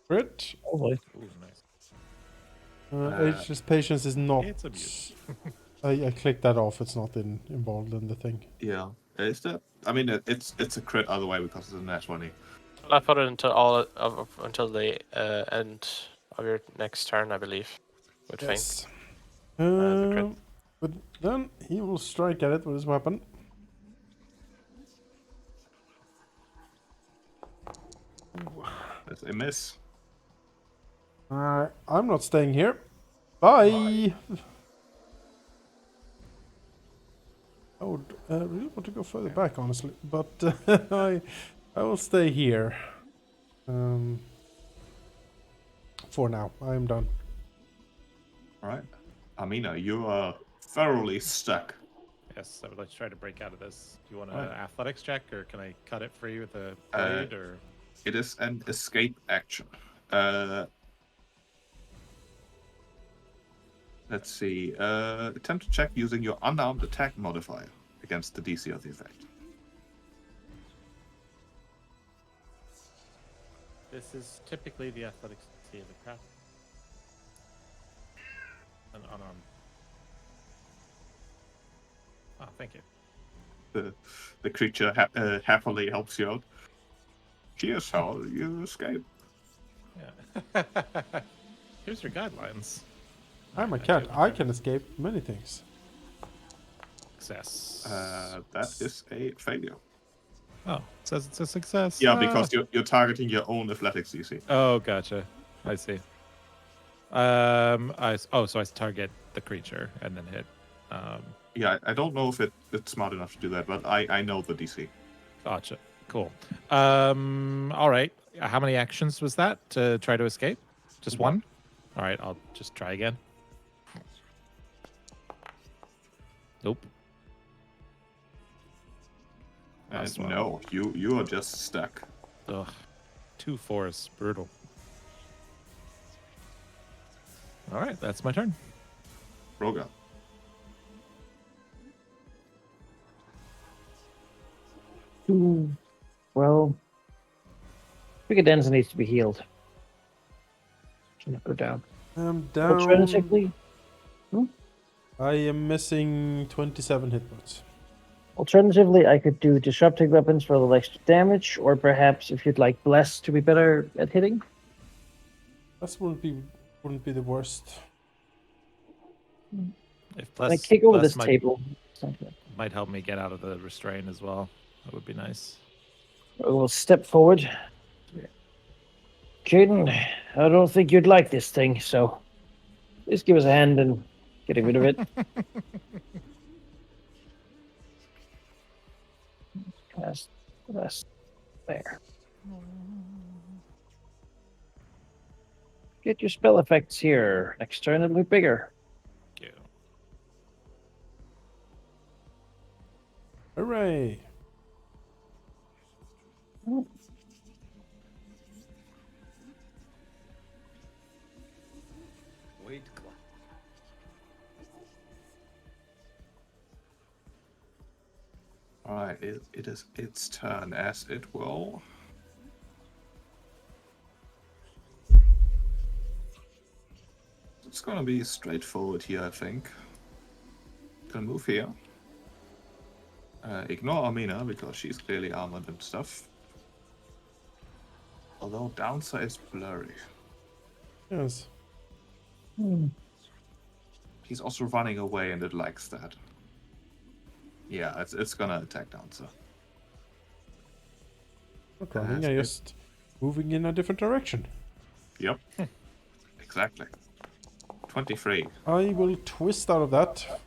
Crit. Oh boy. Ooh, nice. Ageless patience is not. It's abuse. I clicked that off. It's not involved in the thing. Yeah. Is that? I mean, it's a crit either way because it's a nat 20. I put it until until the end of your next turn, I believe. With feint. Yes. The crit. But then he will strike at it with his weapon. That's a miss. I'm not staying here. Bye. I would really want to go further back, honestly, but I will stay here. For now, I am done. All right. Amina, you are thoroughly stuck. Yes, I would like to try to break out of this. Do you want an Right. athletics check, or can I cut it free with a blade? Or It is an escape action. Let's see. Attempt to check using your unarmed attack modifier against the DC of the effect. this is typically the athletics DC of the craft. An unarmed. Oh, thank you. The creature happily helps you out. Here's how you escape. Yeah. Here's your guidelines. I'm a cat. I can escape many things. Success. That is a failure. Oh, it says it's a success. Yeah, because you're targeting your own athletics DC. Oh, gotcha. I see. So I target the creature and then hit. Yeah, I don't know if it's smart enough to do that, but I know the DC. Gotcha. Cool. All right. How many actions was that to try to escape? Just one? All right. I'll just try again. Nope. Last one. No, you are just stuck. Ugh. 2 4s. Brutal. All right. That's my turn. Roga. Ooh, well, Brigadenza needs to be healed. Can go down. I'm down. Alternatively, I am missing 27 hit points. alternatively, I could do disrupting weapons for a little extra damage, or perhaps if you'd like bless to be better at hitting. That wouldn't be the worst. If I bless, kick over bless this might, table. might help me get out of the restraint as well. That would be nice. We'll step forward. Jaden, I don't think you'd like this thing, so please give us a hand in getting rid of it. That's there. Get your spell effects here. Next turn it'll be bigger. Thank you. Hooray! Wait, clock. Alright, it is its turn as it will. It's gonna be straightforward here, I think. Gonna move here. Ignore Armina because she's clearly armored and stuff. Although Downser is blurry. Yes. He's also running away and it likes that. Yeah, it's gonna attack Downser. Not running, As I it- just moving in a different direction. Yep. Exactly. 23. I will twist out of that.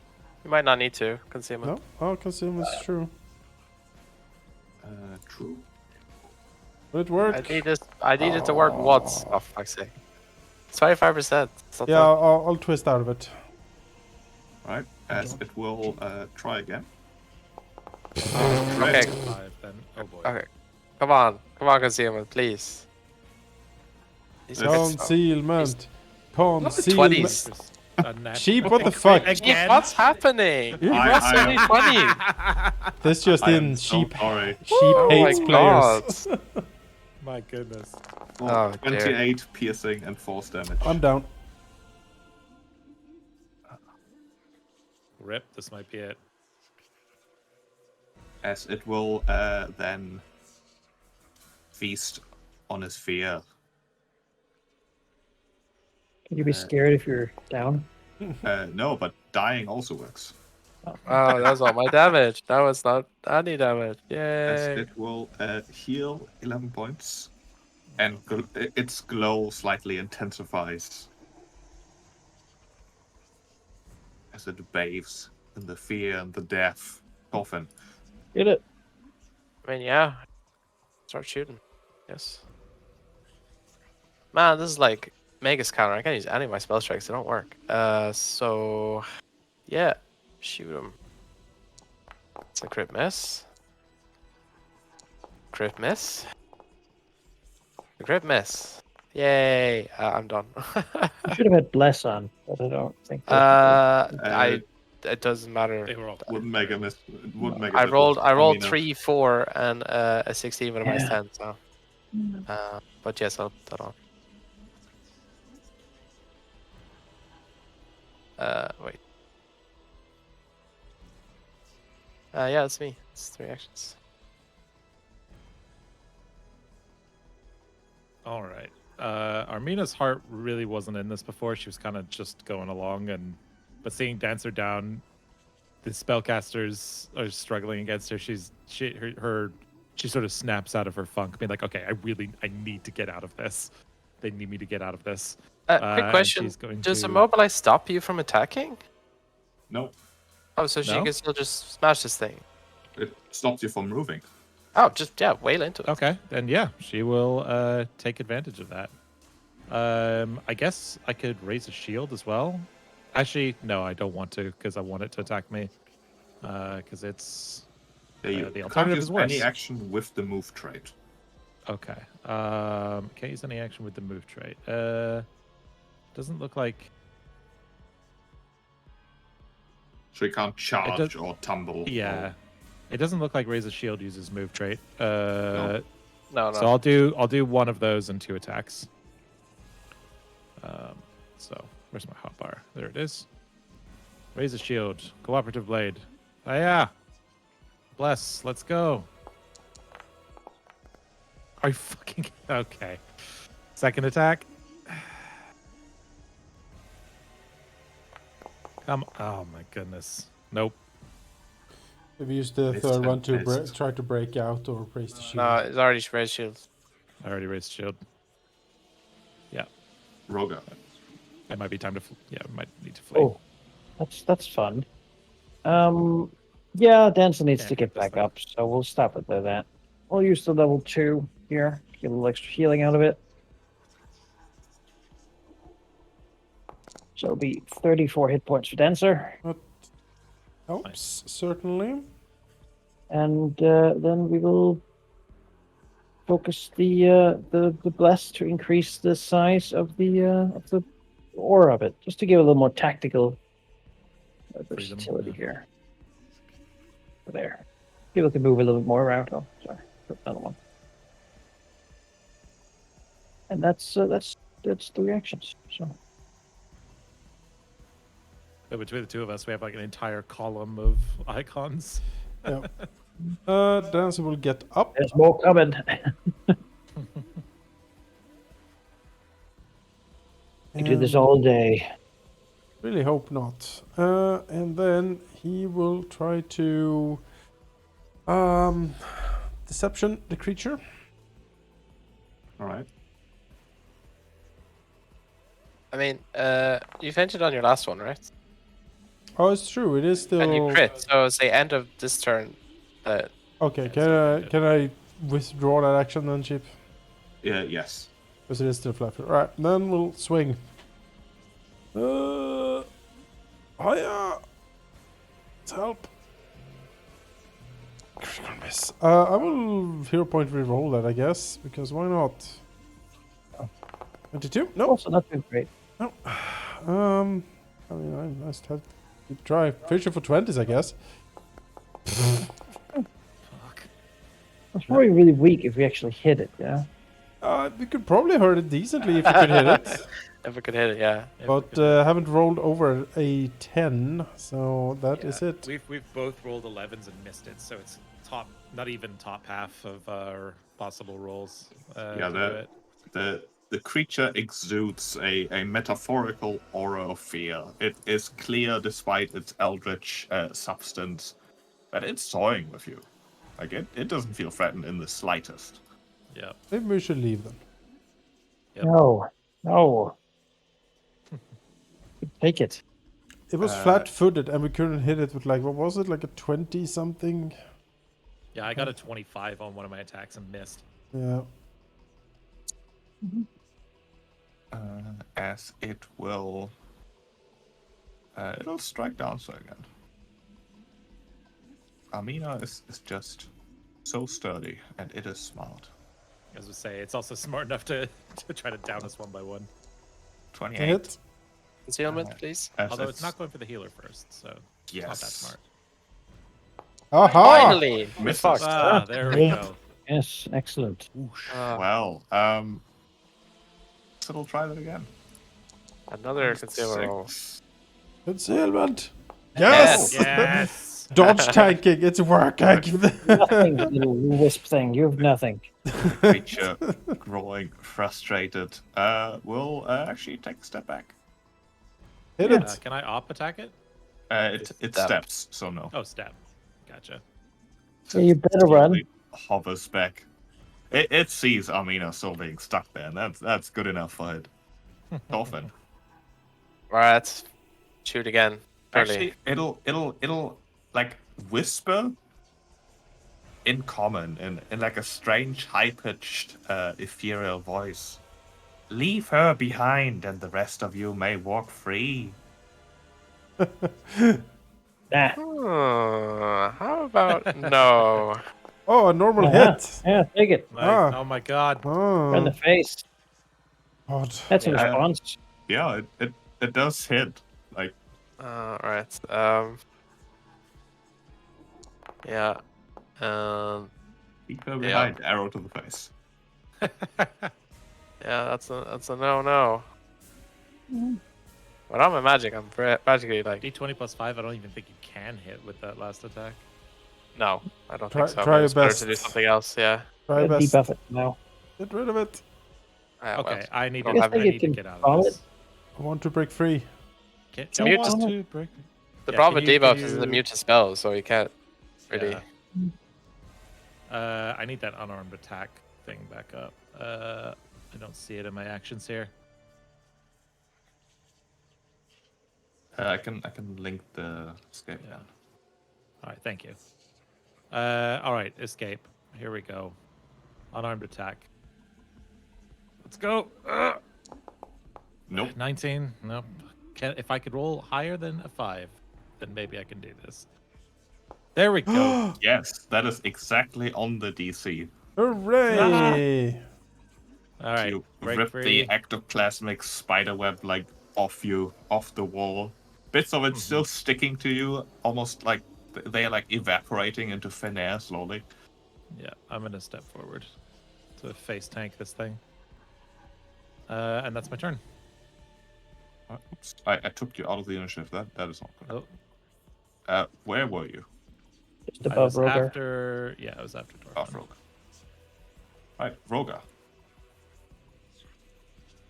You might not need to consume it. No? Oh, consume is true. True. Will it I work? need this. I need it to work once. Oh fuck's sake! It's 25%. Yeah, I'll twist out of it. Right, as it will try again. Okay. 5 then. Oh boy. Okay. Come on, consumer, please. These are good stuff. Concealment. Concealment. 20s. Just a nat Sheep, what the 20 fuck? crit Sheep, again. what's happening? Yeah. What's I- only 20? This just I in. am so Sheep sorry. Oh my hates players. God. My goodness. Oh, dear. 28 piercing and force damage. I'm down. Rip. This might be it. As it will then feast on his fear. Can you be scared if you're down? No, but dying also works. Oh, that was all my damage. That was not any damage. As Yay. it will heal 11 points. And its glow slightly intensifies. As it bathes in the fear and the death coffin. Get it? I mean, yeah. Start shooting. Yes. Man, this is like Magus counter. I can't use any of my spell strikes. They don't work. So yeah, shoot him. It's a crit miss. Crit miss. A crit miss. Yay! I'm done. You should have had bless on, but I don't think. that- It doesn't matter. They were all Wouldn't make a miss. Wouldn't make a I difference. rolled mean, 3, 4, and a 16 with a minus Yeah. 10. So, but yes, I'll put that on. Wait. Yeah, it's me. It's 3 actions. All right. Armina's heart really wasn't in this before. She was kind of just going along, but seeing Dancer down, the spellcasters are struggling against her. She sort of snaps out of her funk, being like, "Okay, I need to get out of this. They need me to get out of this." Quick And question: she's going does to- immobilize stop you from attacking? No, Oh, so she No? can still just smash this thing. it stops you from moving. Oh, just wail into it. Okay, then yeah, she will take advantage of that. I guess I could raise a shield as well. Actually, no, I don't want to because I want it to attack me. Because it's You the can't alternative use is worse. any action with the move trait. okay. Can't use any action with the move trait. Doesn't look like. So you can't charge does- or tumble. Yeah, it doesn't look like Razor Shield uses move trait. No. So I'll do one of those and 2 attacks. So where's my hotbar? There it is. Raise a shield. Cooperative blade. Ah yeah. Bless. Let's go. Are you fucking okay? Second attack. Come. Oh my goodness. Nope. Have you used the Missed third him, one to missed. try to break out or raise the shield? No, it's already raised shield. I already raised shield. Yeah, Roga. it might be time to. Yeah, we might need to flee. Oh, that's fun. Yeah, Dancer needs Can't to hit get this back thing. up, so we'll stop it at that. We'll use the level 2 here. Get a little extra healing out of it. So it'll be 34 hit points for Dancer. Helps, certainly. And then we will focus the bless to increase the size of the ore of it, just to give a little more tactical Freedom, versatility yeah. here. There, people can move a little bit more around. Oh, sorry, put another one. And that's the reactions. So So between the two of us, we have like an entire column of icons. Yeah. Dancer will get up. there's more coming. We do this and all day. Really hope not. And then he will try to deception the creature. All right. I mean, you ventured on your last one, right? Oh, it's true. It is still And you crit, so say end of this turn. okay. Yeah, Can I withdraw that action then, Chip? Yeah. Yes. Because it is still flat. Right. Then we'll swing. Hiya! Let's help. Critical miss. I will hero point reroll that, I guess, because why not? 22? No. Also, not too great. No. I mean, I just have to try. Fishing for 20s, I guess. Fuck. It's probably really weak if we actually hit it. Yeah. We could probably hurt it decently if you could hit it. If we could hit it, yeah. If we But could- haven't rolled over a 10, so that is yeah, it. We've both rolled 11s and missed it, so it's top, not even top half of our possible rolls. Yeah, to do that- it. The creature exudes a metaphorical aura of fear. It is clear, despite its eldritch substance, that it's toying with you. Like it doesn't feel threatened in the slightest. Yeah. Maybe we should leave then. Yep. No. Take it. It was flat-footed, and we couldn't hit it with like, what was it, like a 20-something? Yeah, I got a 25 on one of my attacks and missed. Yeah. As it will, it'll strike down so again. Amina is just so sturdy, and it is smart. As I say, it's also smart enough to try to down us one by one. 28. Hit. Concealment, please. As Although it's not going for the healer first, so it's not that Yes. smart. Aha! Finally! We Misses. fucked. Ah, there we go. Yes, excellent. Well, so we'll try that again. Another concealment roll. 6. Concealment! Yes! Yes! Yes. Dodge tanking, it's working! Nothing, little wisp thing. You have nothing. Creature growing frustrated. Will actually take a step back. Hit it! Can I op attack it? It Step. steps, so no. Oh, stab. Gotcha. Yeah, you better run. Slowly hovers back. It sees Amina still being stuck there, and that's good enough for it. Dolphin. Alright. Shoot again. Early. Actually, it'll like whisper in common in like a strange high-pitched ethereal voice. Leave her behind, and the rest of you may walk free. Nah. How about no? Oh, a normal Uh-huh. hit! Yeah, take it. Ah. Oh my god. In the Oh, face. God. That's a Yeah. response. Yeah, it does hit. Like Alright. Yeah. keep her behind, arrow to the face. Yeah, that's a no. When I'm a magic, I'm practically like, D20 plus 5, I don't even think you can hit with that last attack. no, I don't Try- think so. try Maybe your it's better best. to do something else. Yeah. Try best. Debuff it now. Get rid of it. Okay, Well, I need don't to, have I any- need to get out Follow of this. I want to break free. Can Mute want is- to break. the Yeah, problem with can debuff you- is the mute spell, so you can't. Really. Yeah. I need that unarmed attack thing back up. I don't see it in my actions here. I can link the escape. Yeah. Then. All right, thank you. All right, escape. Here we go. Unarmed attack. Let's go. Nope. 19. Nope. If I could roll higher than a 5, then maybe I can do this. There we go. Yes, that is exactly on the DC. Hooray! All right, You break rip free. the ectoplasmic spiderweb like off the wall. Bits of it still sticking to you, almost like they're like evaporating into thin air slowly. Yeah, I'm gonna step forward to face tank this thing. And that's my turn. Oops, I took you out of the initiative. That is not good. Oh, Where were you? Just I above was Roger. after. Yeah, I was after Dorfman. Off Roga. Right, Roga.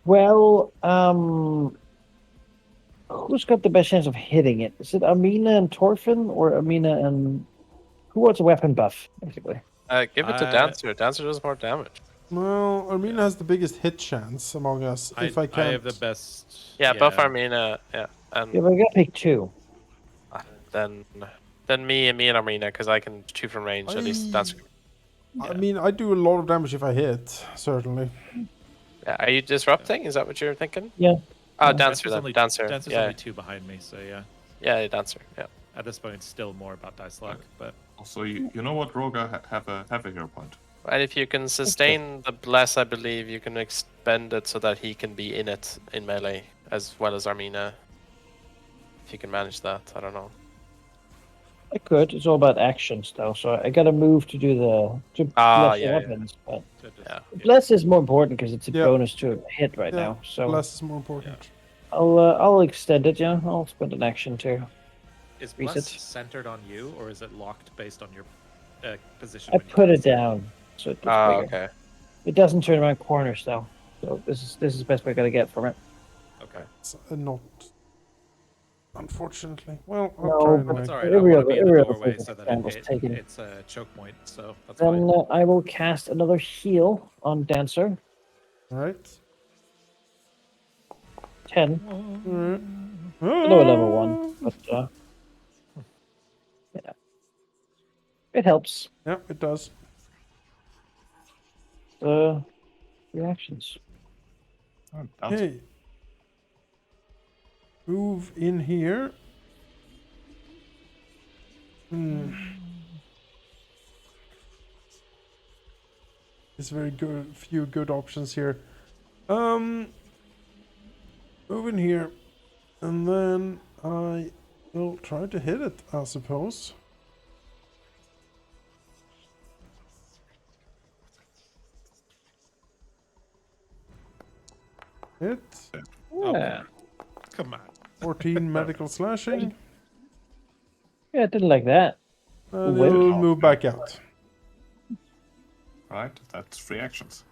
Well, who's got the best chance of hitting it? Is it Amina and Torfin, or Amina and who wants a weapon buff, basically? Give it to Dancer. Dancer does more damage. Well, Armina has the biggest hit chance among us. If I I can't, have the best. Yeah, buff Armina. Yeah, and Yeah, but I gotta pick two. then me and Armina, because I can shoot from range. At least Dancer. I mean, I do a lot of damage if I hit. Certainly. Yeah, are you disrupting? Is that what you're thinking? Yeah. Oh, Yeah. Dancer. Then. only, Dancer. Dancer's Yeah. only 2 behind me, so yeah. Yeah, Dancer. Yeah. At this point, it's still more about dice luck, but Also, you know what, Roga, have a hero point. And if you can sustain the bless, I believe you can expend it so that he can be in it in melee as well as Armina. If you can manage that, I don't know. I could. It's all about actions, though. So I gotta move to do to bless yeah, weapons. But Yeah. bless is more important because it's a Yeah. bonus to a hit right Yeah, now. So Bless is more important. I'll extend it. Yeah, I'll spend an action too. is Reset. Bless centered on you, or is it locked based on your position? I when you put it cast down so it gets bigger. Okay. It doesn't turn around corners though. So this is the best way I gotta get from it. Okay. It's not. Unfortunately. Well, I'll No, try but- anyway. That's all right. I Every want to other- be in the every other doorway physical so that candle's taken. it's a choke point, so that's Then fine. I will cast another heal on Dancer. All right. 10. Alright. Below level 1, but yeah. It helps. Yeah, it does. Reactions. Oh, that's Hey. Move in here. There's very good, few good options here. Move in here, and then I will try to hit it, I suppose. Hit. Yeah. Come on. 14 medical slashing. Yeah, I didn't like that. And Wait. it'll move back out. right. That's 3 actions.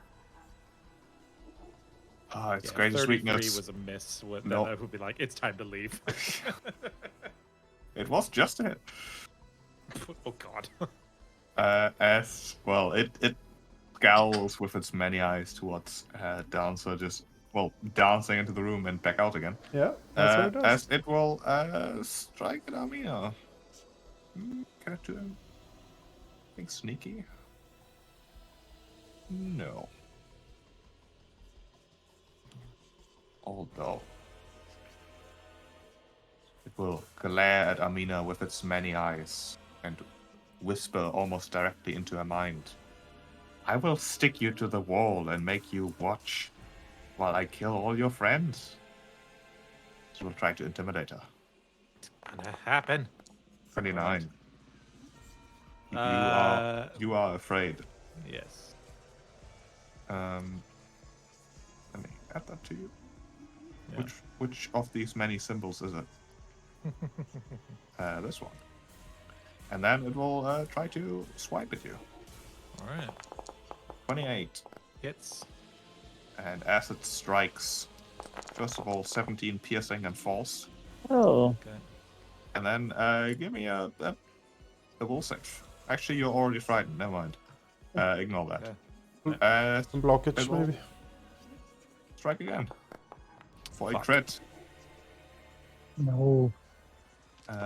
Ah, its Yeah, greatest 33 weakness. was a miss. No. Then I would be like, it's time to leave. It was just a hit. Oh god. As well, it scowls with its many eyes towards Dancer, just dancing into the room and back out again. Yeah, that's what it does. As it will strike at Armina. Can it do anything sneaky? No. Although it will glare at Amina with its many eyes and whisper almost directly into her mind. I will stick you to the wall and make you watch while I kill all your friends. She will try to intimidate her. It's gonna happen. 29. Uh, You are afraid. Yes. Let me add that to you. Yeah. Which of these many symbols is it? This one. And then it will try to swipe at you. Alright. 28. Hits. And as it strikes, first of all, 17 piercing and false. Oh, Okay. And then give me a a will save. Actually, you're already frightened. Never mind. Ignore that. Some blockage, it will maybe. strike again for a Fuck. crit. No,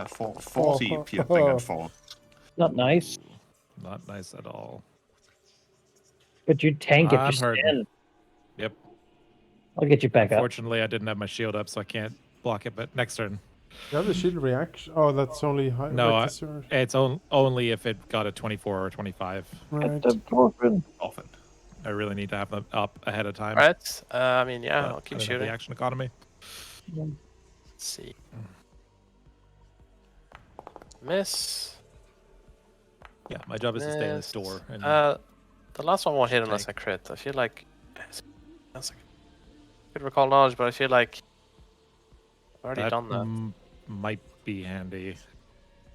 For 40 piercing and fall. not nice. Not nice at all. But you tank if you I'm hurting. stand. Yep. I'll get you back up. Unfortunately, I didn't have my shield up, so I can't block it. But next turn. You have the shield reaction. Oh, that's only high. No, right, this or- it's only if it got a 24 or 25. right. Get the dwarven. Often. I really need to have them up ahead of time. Right. I mean, yeah, but I'll I keep don't have shooting. the action economy. Let's see. Miss. Yeah, my job is to stay in this Miss. door. And The last one won't hit unless I crit. I feel like that's a good recall knowledge, but I feel like I've already done that. Might be handy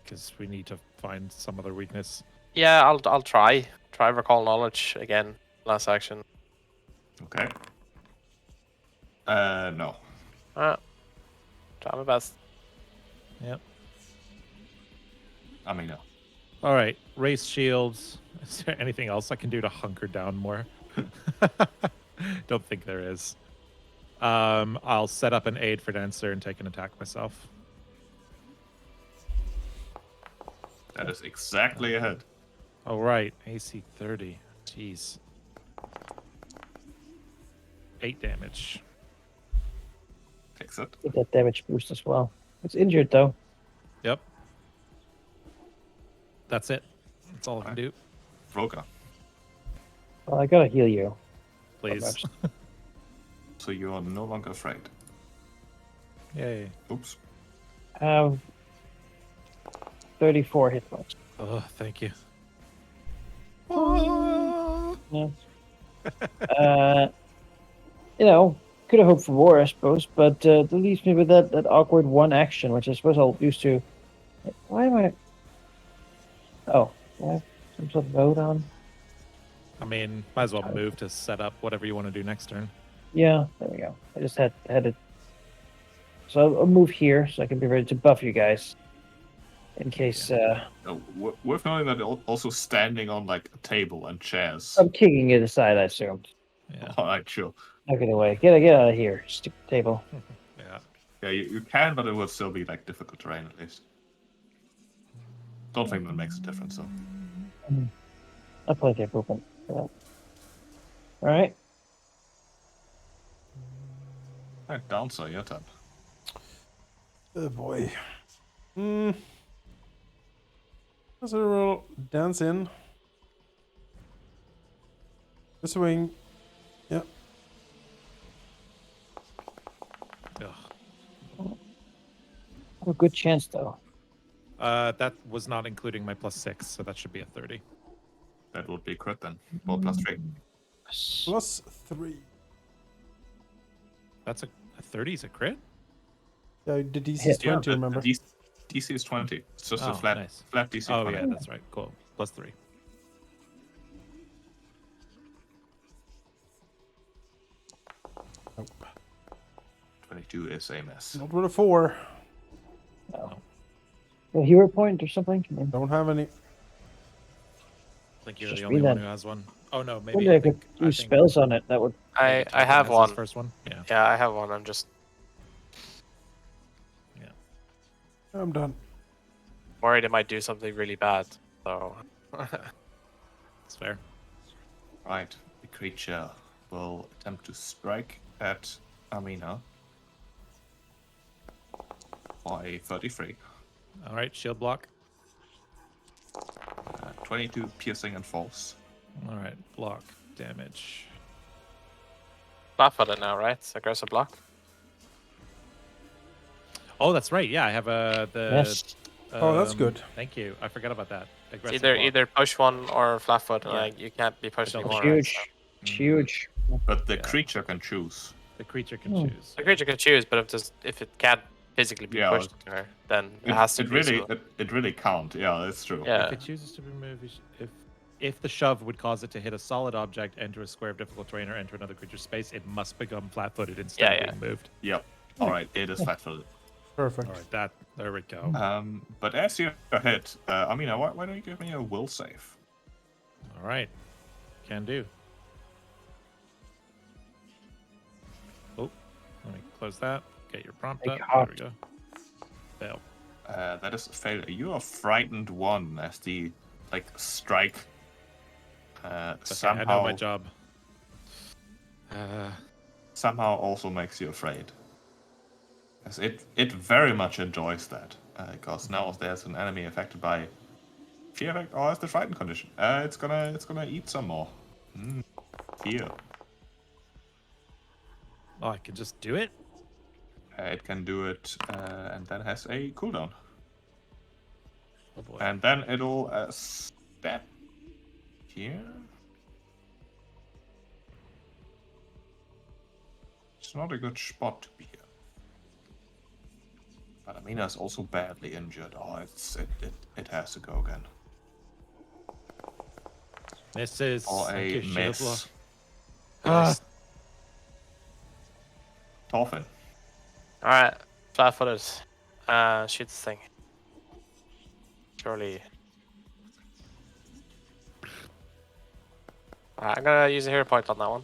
because we need to find some other weakness. Yeah, I'll try recall knowledge again. Last action. Okay. No. Try my best. Yep. I mean, no. All right, race shields. Is there anything else I can do to hunker down more? Don't think there is. I'll set up an aid for Dancer and take an attack myself. That is exactly ahead. All right, AC 30. Jeez. 8 damage. Takes it. Get that damage boost as well. It's injured though. Yep. That's it. That's all I can do. Vroka. Well, I gotta heal you. Please. So you are no longer afraid. Yay. Oops. Have 34 hit points. Oh, thank you. Yeah. You know, could have hoped for more, I suppose, but that leaves me with that awkward one action, which I suppose I'll use to. Why am I? Oh, I have some sort of mode on. I mean, might as well move to set up whatever you want to do next turn. Yeah, there we go. I just had it. So I'll move here so I can be ready to buff you guys. In case Worth noting that also standing on like a table and chairs. I'm kicking it aside, I assumed. Yeah. All right, sure. Not get away. Get out of here, stupid table. Yeah. Yeah, you can, but it will still be like difficult terrain at least. Don't think that makes a difference though. I'll play the movement for that. Alright. Alright, Dancer, your turn. Oh boy. Let's roll dance in. The swing. Yeah. Ugh. A good chance though. That was not including my +6, so that should be a 30. That would be crit then. Well, +3. +3. That's a 30 is a crit? Yeah, the DC Hit. is 20, remember? DC is 20. It's just Oh, a flat nice. DC. Oh, 20. yeah, that's right. Cool. +3. Nope. 22 is a miss. Not with a 4. A hero point or something? Don't have any. I think you're Just the only be one that. who has one. Oh, no, Maybe maybe I could I use think spells on it. That would. I Titan have has his one. first one. Yeah. Yeah, I have one. I'm just I'm done. worried it might do something really bad. So It's fair. Right. The creature will attempt to strike at Amina for a 33. All right, shield block. 22 piercing and false. All right, block damage. flat-footed now, right? Aggressive block. Oh, that's right. Yeah, I have the. Yes. Oh, that's good. Thank you. I forgot about that. It's Aggressive either block. either push one or flat-foot. Yeah. Like you can't be pushed don't It's anymore. like Right? huge. So It's huge. But the Yeah. creature can choose. The creature can Hmm. choose. the creature can choose, but if it can't physically be Yeah. pushed anywhere, then it has to It be. really, So. it really can't. Yeah, that's true. Yeah. If it chooses to be moved, if the shove would cause it to hit a solid object, enter a square of difficult terrain, or enter another creature's space, it must become flat-footed instead Yeah, of yeah. being moved. Yep. All right. It is flat-footed. Perfect. All right, there we go. But as you hit, Amina, why don't you give me a will save? All right, can do. Oh, let me close that. Get your prompt Make up. hot. There we go. Fail. That is a failure. You are frightened one as the strike Okay, somehow I know my job. somehow also makes you afraid. As it very much enjoys that. Because now there's an enemy affected by fear effect or has the frightened condition. It's gonna eat some more. Fear. Oh, I can just do it. It can do it and then has a cooldown. Oh boy. And then it'll step here. It's not a good spot to be here. But Amina's also badly injured. Oh, it has to go again. Misses. Or Thank a you, shield block. miss. Ah. Torfin. Alright, flat-footed. Shoot this thing. Surely. I'm gonna use a hero point on that one.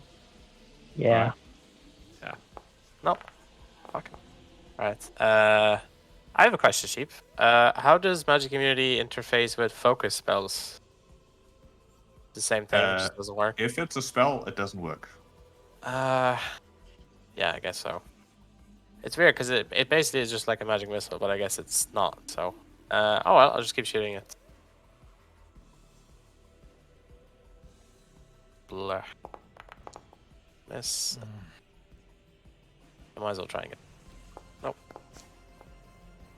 Yeah. Yeah. Nope. Fuck. Alright. I have a question, Sheep. How does Magic Immunity interface with focus spells? The same thing, it just doesn't work. If it's a spell, it doesn't work. Yeah, I guess so. It's weird because it basically is just like a magic missile, but I guess it's not. So, oh well, I'll just keep shooting it. Blah. Miss. I might as well try and get. Nope.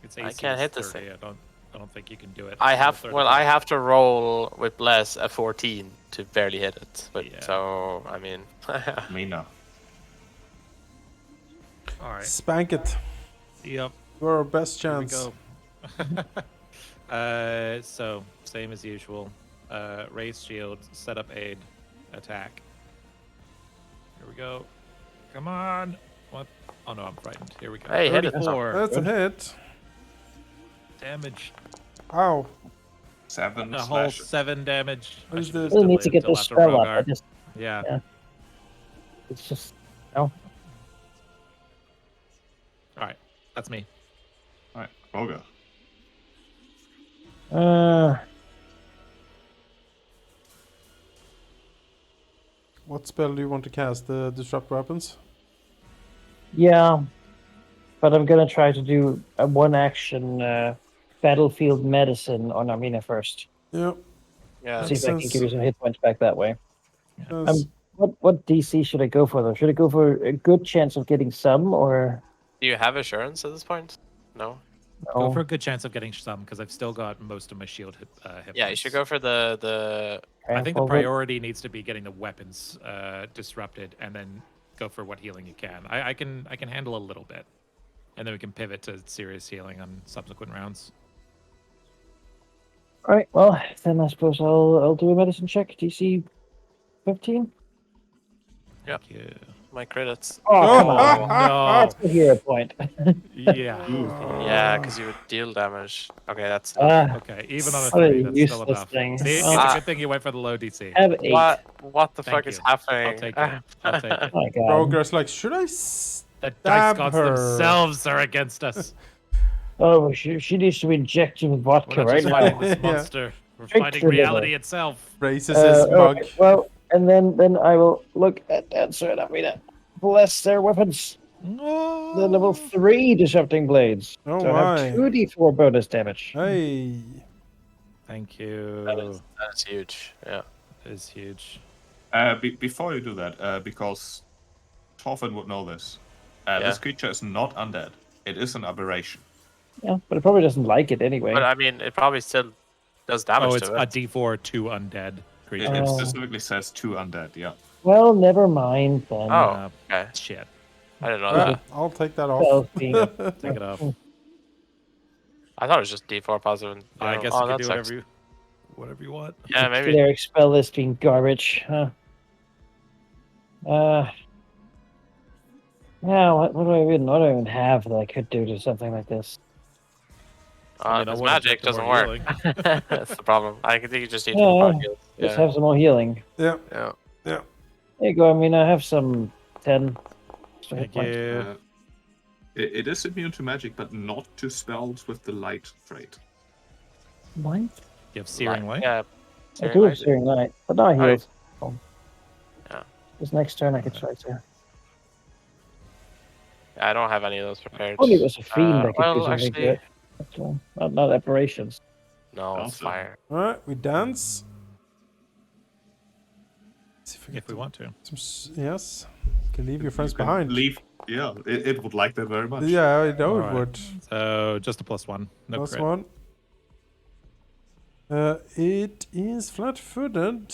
It's I AC can't is hit this 30. I don't think you can do it. I It's have 30. well, I have to roll with Bless a 14 to barely hit it. But Yeah. so I mean, Mina. All right. Spank it. Yep. You're our best Here we chance. go. So same as usual. Raise shield, set up aid, attack. Here we go. Come on. What? Oh no, I'm frightened. Here we go. Hey, hit it. 34 That's a hit. damage. Ow. 7 A whole slash. 7 damage. I Who's should've this? just Really need to delayed get until this after spell up. I Rogar. just, Yeah. yeah. It's just, no. All right. That's me. Alright, Roger. What spell do you want to cast? The disrupt weapons? Yeah, but I'm gonna try to do a one-action battlefield medicine on Armina first. Yeah. yeah. See if I can sense. give you some hit points back that way. Yes. What DC should I go for though? Should I go for a good chance of getting some or Do you have assurance at this point? No. Go no? for a good chance of getting some because I've still got most of my shield hit Yeah, you points. should go for the. I think the Well, priority needs to be getting the weapons disrupted, and then go for what healing you can. I can handle a little bit, and then we can pivot to serious healing on subsequent rounds. All right. Well, then I suppose I'll do a medicine check. DC 15. Yep. Thank you. My credits. Oh, come on. Oh no! That's a hero point. Yeah. Yeah, because you would deal damage. Okay, that's. Okay, even on a What a 3, that's still useless enough. thing. See, it's Ah. a good thing you went for the low DC. Have 8. What the Thank fuck is you. happening? I'll take it. I'll take it. Oh my god. Roger's like, should I The dice stab gods her? themselves are against us. Oh, she needs to be injected with We're vodka not right just now. fighting this Yeah. monster. We're Drink fighting the liver. reality itself. Raises his mug. Okay, well, and then I will look at Dancer and Amina. Bless their weapons. The level 3 disrupting blades. Oh so I have my. 2d4 bonus damage. Hey. Thank you. That's huge. Yeah. That is huge. Before you do that, because Torfin would know this, Yeah. this creature is not undead. It is an aberration. Yeah, but it probably doesn't like it anyway. But I mean, it probably still does damage Oh, it's to a it. D4 2 undead creature. It Oh. specifically says 2 undead, yeah. Well, never mind then. Oh, okay. Shit. I didn't know Well, that. I'll take that Spells off. being Take it off. I thought it was just D4 positive. And I general. guess Oh, you can that do sucks. whatever you want. Yeah, maybe. Cleric spell list being garbage. Yeah, what do I even have that I could do to something like this? I mean, His one magic effect or doesn't more work. healing. That's the problem. I think you just need full Yeah, power heals. just Yeah. have some more healing. Yeah, Yeah. yeah. There you go. I mean, I have some 10 extra hit Thank points. you. It is immune to magic, but not to spells with the light trait. What? You have searing light. Yeah. I Searing do have light. Searing Light, but not Alright. heals. Oh. Yeah. This next turn I could Okay. try to. I don't have any of those prepared. Only it was a fiend I could do Well, something actually, good. But, not aberrations. no, it's Also. fire. All right, we dance. See if, If we want to. Yes. You can leave your friends You can behind. Leave. Yeah, it would like that very much. Yeah, I know it Alright. would. So just a +1. No Plus crit. one. It is flat-footed.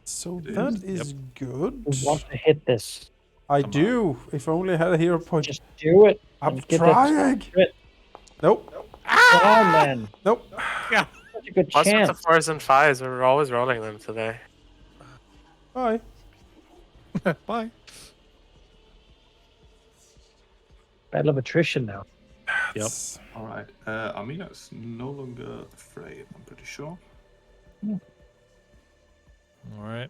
So It that is, is good. We want to hit this. I Come do. If only I had a hero point. Just do it. I'm and get trying. That crit. Nope. Come on, man. Nope. Yeah. Such a good What's with the chance. 4s and 5s? We're always rolling them today. Bye. Bye. Battle of attrition now. Yep. All right. Amina is no longer afraid. I'm pretty sure. All right.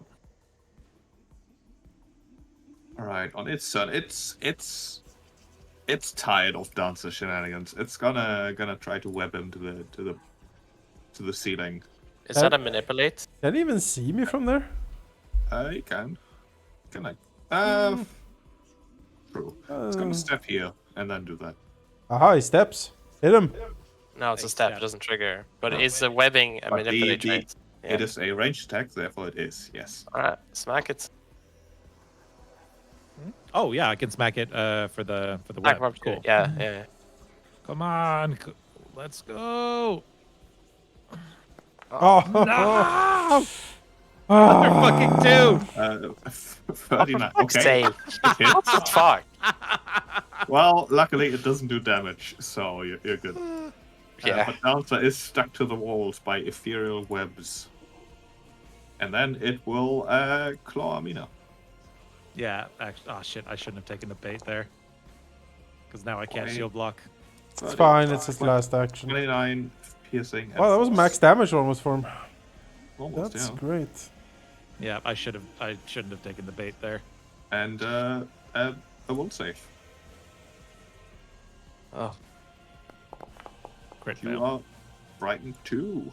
All right. On its turn, it's tired of dancer shenanigans. It's gonna try to web him to the ceiling. Is that a manipulate? Can you even see me from there? You can. Can I? True. It's gonna step here and then do that. Aha, he steps. Hit him. No, it's a Nice step. step. It doesn't trigger. But No. is the webbing a But manipulate trait? it is a ranged attack, therefore it is. Yes. Alright, smack it. Oh yeah, I can smack it for the Smack web. him up. Cool. Yeah, yeah. Come on. Let's go. Oh, No! Another fucking 2. 39. Okay. Save. It hits. Fuck. Well, luckily it doesn't do damage, so you're good. Yeah. But Dancer is stuck to the walls by ethereal webs. And then it will claw Amina. Yeah, actually, oh shit, I shouldn't have taken the bait there. Because now I can't Okay. shield block. it's fine. It's his last action. 29 piercing. and Oh, that was force. max damage almost for him. Almost, That's yeah. great. Yeah, I shouldn't have taken the bait there. And a will save. Oh. Crit You fail. are frightened too.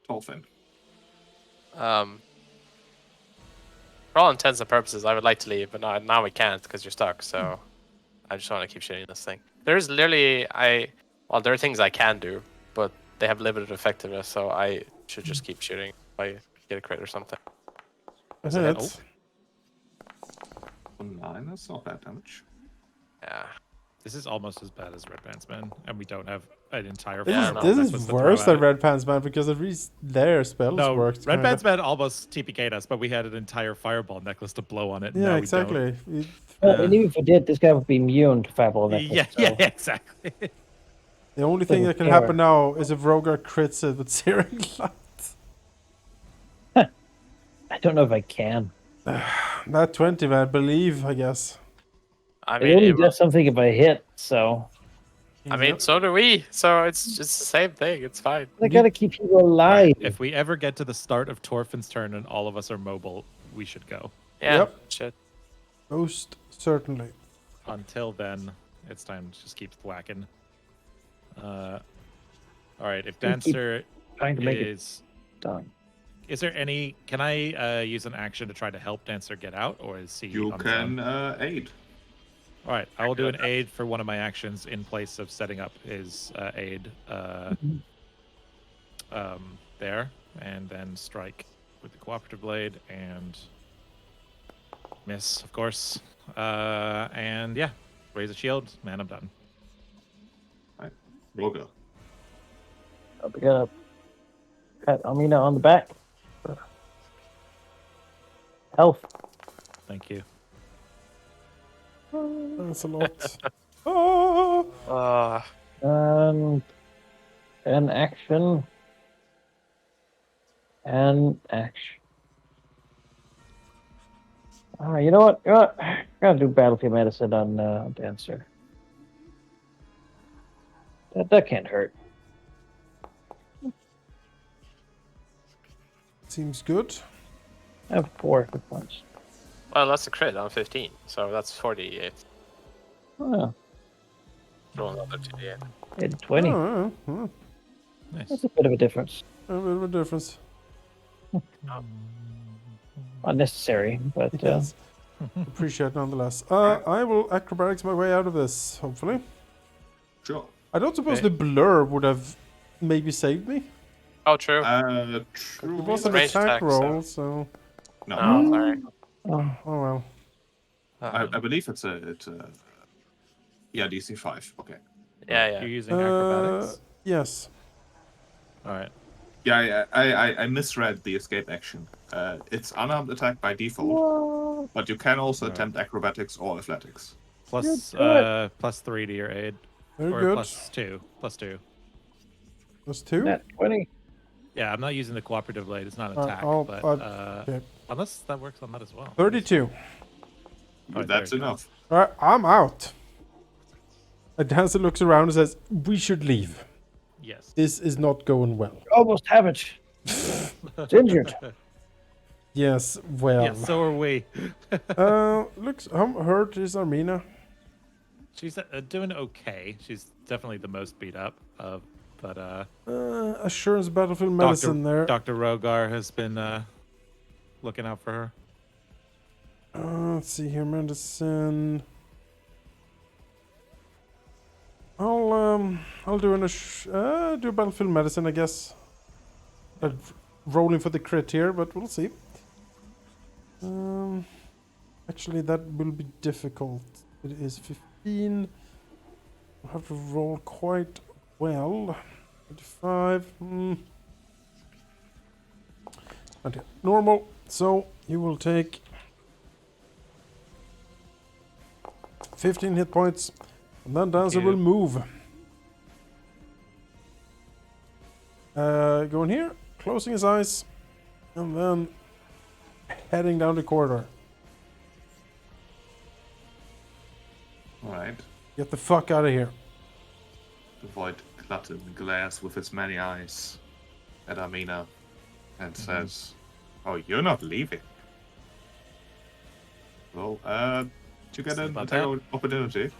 Dolphin. For all intents and purposes, I would like to leave, but now we can't because you're stuck. So I just want to keep shooting this thing. There's literally well, there are things I can do, but they have limited effectiveness, so I should just keep shooting if I get a crit or something. It that? hits. 9, that's not bad damage. Yeah. This is almost as bad as Red Pants Man, and we don't have an entire This Yeah, fire is, no, ball this that was is to throw worse at than it. Red Pants Man because at least their spells No, worked. Red kinda. Pants Man almost TPK'd us, but we had an entire fireball necklace to blow on it. and Yeah, now we exactly. Well, and even if we did, this guy would be immune to Fireball don't. Necklace. Yeah, so yeah, exactly. The only thing that Doesn't can care. happen now is if Rogar crits it with Searing Light. I don't know if I can. That 20, man, believe, I guess. I It mean, only does something if I hit, so Yep. so do we. So it's just the same thing. It's fine. I gotta keep people alive. Alright, if we ever get to the start of Torfin's turn and all of us are mobile, we should go. Yeah. Yep. Shit. Most certainly. Until then, it's time to just keep whacking. All right, if Dancer Trying to make it is, done. is there any? Can I use an action to try to help Dancer get out, or is he? You on his own? can aid. All right, I will do an aid for one of my actions in place of setting up his aid there, and then strike with the cooperative blade and miss, of course. And yeah, raise a shield. Man, I'm done. Roger. We gotta pat Amina on the back. Health. Thank you. That's a lot. Oh! An action. And action. You know what? I'm gonna do battlefield medicine on Dancer. That can't hurt. Seems good. I have 4 hit points. Well, that's a crit on 15, so that's 48. Oh, Roll another 2d8. hit 20. Oh, Nice. That's a bit of a difference. a bit of a difference. Unnecessary, but Yes. Appreciate nonetheless. I will acrobatics my way out of this, hopefully. Sure. I don't suppose Okay. the blur would have maybe saved me. Oh, true. True. It was It's an ranged attack attack, roll, so... No, No, sorry. oh, Oh well. I believe it's a yeah, DC 5. Okay. Yeah, yeah. You're using acrobatics. Yes. All right. Yeah, I misread the escape action. It's unarmed attack by default, whoa, but you can also Right. attempt acrobatics or athletics. Plus, do it. +3 to your aid, Very or good. +2. +2. Plus 2. Nat 20. Yeah, I'm not using the cooperative blade. It's not an Alright, attack, I'll- but okay. unless that works on that as well. 32. Oh, That's there you go. enough. Alright, I'm out. And Dancer looks around and says, "We should leave. Yes. This is not going well." Almost have it. It's injured. Yes, well. Yes, so are we. Looks, how hurt is Armina? She's doing okay. She's definitely the most beat up of, but Assurance battlefield medicine there. Dr. Rogar has been looking out for her. Let's see here, medicine. I'll do do battlefield medicine, I guess. Rolling for the crit here, but we'll see. Actually, that will be difficult. It is 15. I'll have to roll quite well. 25. Okay, normal. So you will take 15 hit points, and then Dancer will move. Going here, closing his eyes, and then heading down the corridor. Alright. Get the fuck out of here. The void glutton glares with its many eyes at Amina and says, "Oh, you're not leaving." Well, did you get an About attack that. opportunity?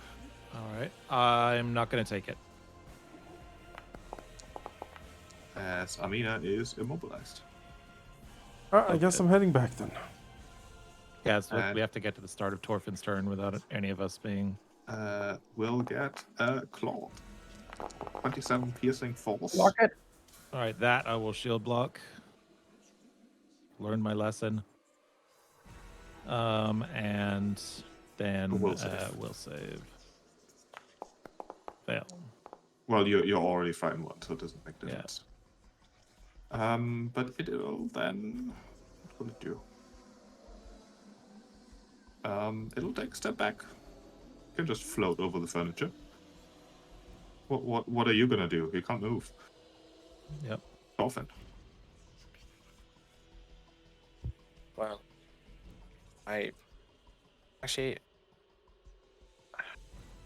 All right. I'm not going to take it. As Amina is immobilized. I guess I'm heading back then. Yeah, so And- we have to get to the start of Torfin's turn without any of us being. Will get clawed. 27 piercing force. Block it. All right, that I will shield block. Learn my lesson. And then Will save. will save. Fail. Well, you're already frightened one, so it doesn't make Yeah. difference. But it'll then. What will it do? It'll take a step back. You can just float over the furniture. What are you gonna do? You can't move. Yep. Dolphin. Well, I actually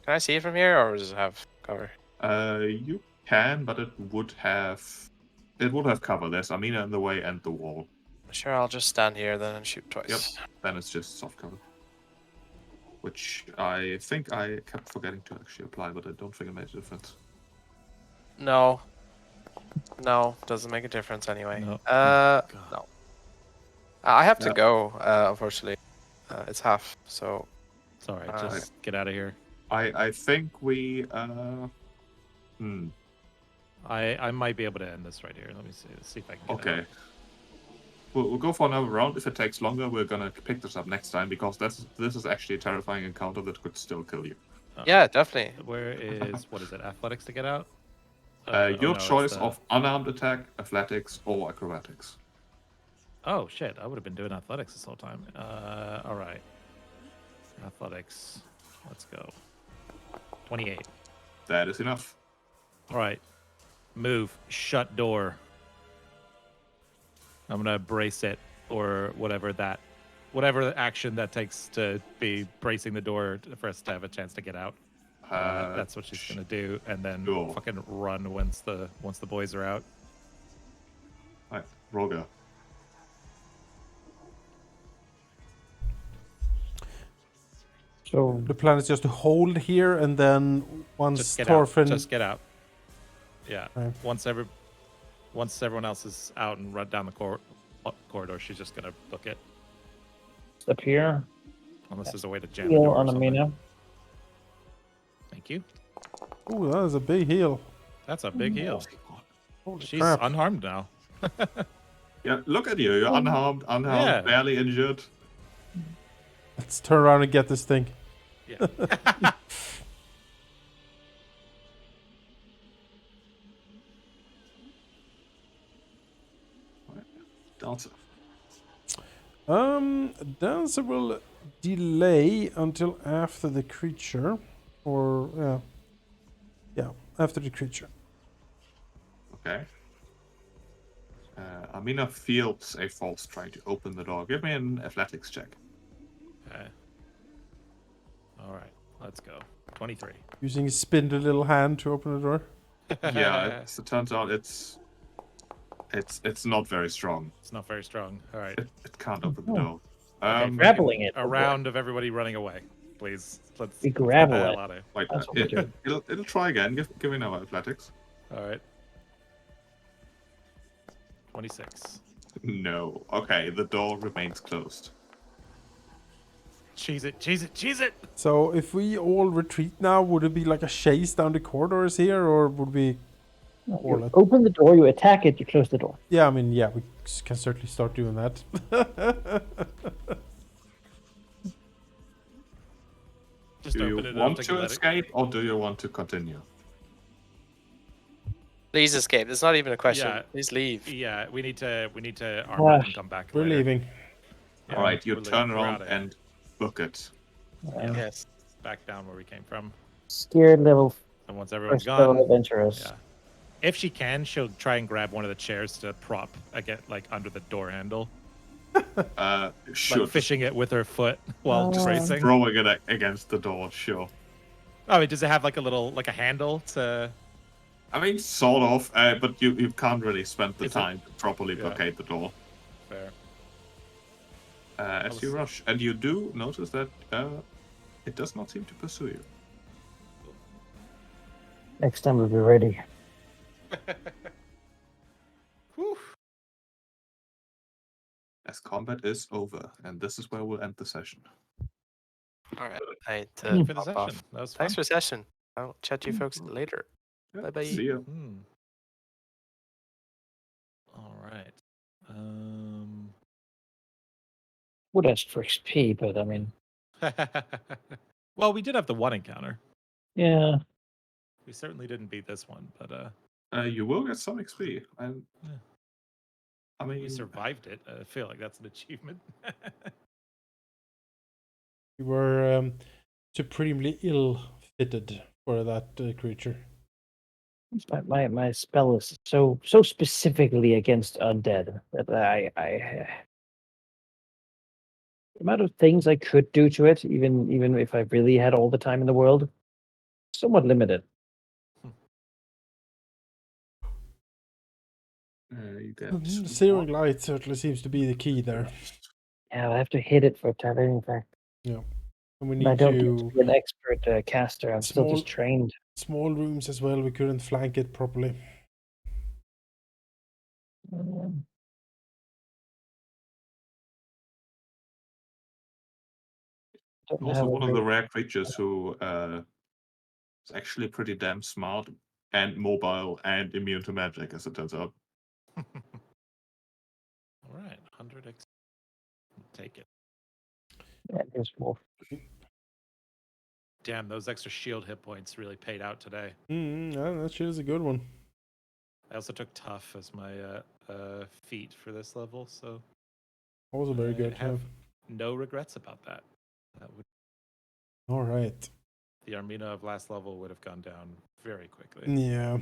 can I see it from here, or does it have cover? You can, but it would have cover. There's Amina in the way and the wall. Sure, I'll just stand here then and shoot twice. Yep. Then it's just soft cover. Which I think I kept forgetting to actually apply, but I don't think it made a difference. No, doesn't make a difference anyway. No. No. I have to Yeah. go. Unfortunately, it's half. So Sorry, just get out of here. I think we I might be able to end this right here. Let me see if I can. Get okay. out. We'll go for another round. If it takes longer, we're gonna pick this up next time because this is actually a terrifying encounter that could still kill you. yeah, definitely. Where is what is it? Athletics to get out? Your no, it's choice the- of unarmed attack, athletics, or acrobatics. Oh shit! I would have been doing athletics this whole time. All right. Athletics. Let's go. 28. That is enough. All right. Move. Shut door. I'm gonna brace it or whatever that whatever action that takes to be bracing the door for us to have a chance to get out. That's what she's gonna do, and then Sure. fucking run once the boys are out. Right, Roger. So The plan is just to hold here, and then once Just get Thorfinn. out. Just get out. Yeah. Okay. Once everyone else is out and run down the corridor, she's just gonna book it. up here. Unless there's a way to jam the Heal door or on something. Amina. Thank you. Ooh, that is a big heal. That's a big heal. Holy She's crap. unharmed now. Yeah, look at you. You're unharmed, Yeah. barely injured. Let's turn around and get this thing. Yeah. Dancer. Dancer will delay until after the creature. Or, yeah, after the creature. Okay. Amina feels a force trying to open the door. Give me an athletics check. Okay. All right. Let's go. 23. Using his spindly little hand to open the door. Yeah, it turns out it's not very strong. It's not very strong. All right. It can't open the Oh. door. Okay, grappling it. A round of everybody running away, please. Let's We get the grapple hell it. out of here. Wait, That's what we're doing. it'll try again. Give me another athletics. All right. 26. No. Okay, the door remains closed. Cheese it, cheese it, cheese it! So if we all retreat now, would it be like a chase down the corridors here, or would we? Or You let- open the door, you attack it, you close the door. Yeah, I mean, yeah, we can certainly start doing that. Just Do open you it want up to escape, or do you want to continue? Please escape. It's not even a question. Yeah. Please leave. Yeah, we need to arm up and come back. We're later. leaving. Yeah, All right, you we're leaving. turn We're around outta here. and book it. Yes. Back down where we came from. Scared level And once everyone's first level gone, adventurous. yeah. If she can, she'll try and grab one of the chairs to prop, like under the door handle, Sure. like fishing it with her foot while Oh. bracing. Throwing it against the door, sure. I mean, does it have like a handle to? I mean, sort of, but you can't really spend the Is it- time to properly yeah. blockade the door. Fair. As you rush, and you do notice that it does not seem to pursue you. Next time we'll be ready. Whew. As combat is over, and this is where we'll end the session. All right. I Thank you for the pop session. off. That was fun. Thanks for the session. I'll chat to you folks later. Yeah, Bye-bye. See ya. Hmm. All right. Would ask for XP, but I mean, Well, we did have the one encounter. yeah. We certainly didn't beat this one, but You will get some XP, and Yeah. I mean, we survived it. I feel like that's an achievement. We were supremely ill-fitted for that creature. My spell is so specifically against undead that the amount of things I could do to it, even if I really had all the time in the world, somewhat limited. you get Zeroing light certainly seems to be the key there. Yeah, I have to hit it for it to have any effect. And we And I need don't get to to be an expert caster. I'm still just Small- trained. small rooms as well. We couldn't flank it properly. Um, don't also have a one of the great- rare creatures who is actually pretty damn smart and mobile and immune to magic, as it turns out. All right, 100 X. Take it. Yeah, there's wolf. Damn, those extra shield hit points really paid out today. Yeah, that shit is a good one. I also took tough as my feat for this level, so Also very I good. have no regrets about that. That would All right. the Armina of last level would have gone down very quickly. Yeah.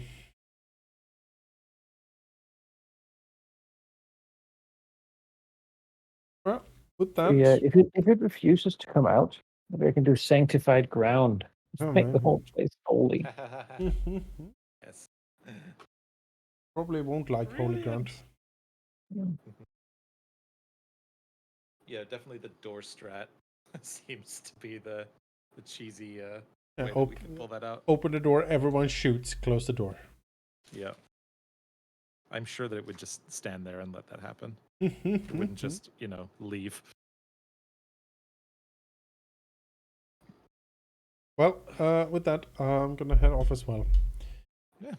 Well, with that, Yeah, if it refuses to come out, maybe I can do sanctified ground. Oh, Make the man. whole place holy. Yes. probably won't like holy ground. Yeah, definitely the door strat seems to be the cheesy Yeah, way that we can pull that out. Open the door, everyone shoots. Close the door. Yeah. I'm sure that it would just stand there and let that happen. It wouldn't just, leave. Well, with that, I'm gonna head off as well. Yeah.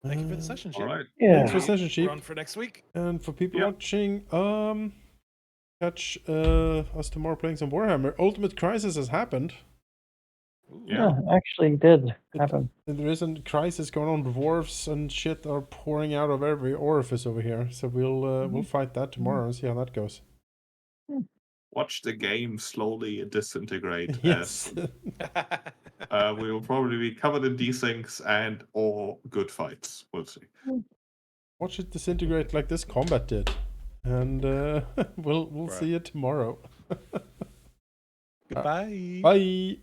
Thank you for the session, All Sheep. right. Yeah. Thanks for session, We're Sheep. on for next week. And for people Yeah. watching, catch us tomorrow playing some Warhammer. Ultimate Crisis has happened. Ooh. Yeah. Actually did happen. And there is a crisis going on. Dwarves and shit are pouring out of every orifice over here. So we'll fight that tomorrow and see how that goes. Watch the game slowly disintegrate. Yes. As we will probably be covered in desyncs and or good fights. We'll see. Watch it disintegrate like this combat did. And we'll see you tomorrow. Goodbye. Bye.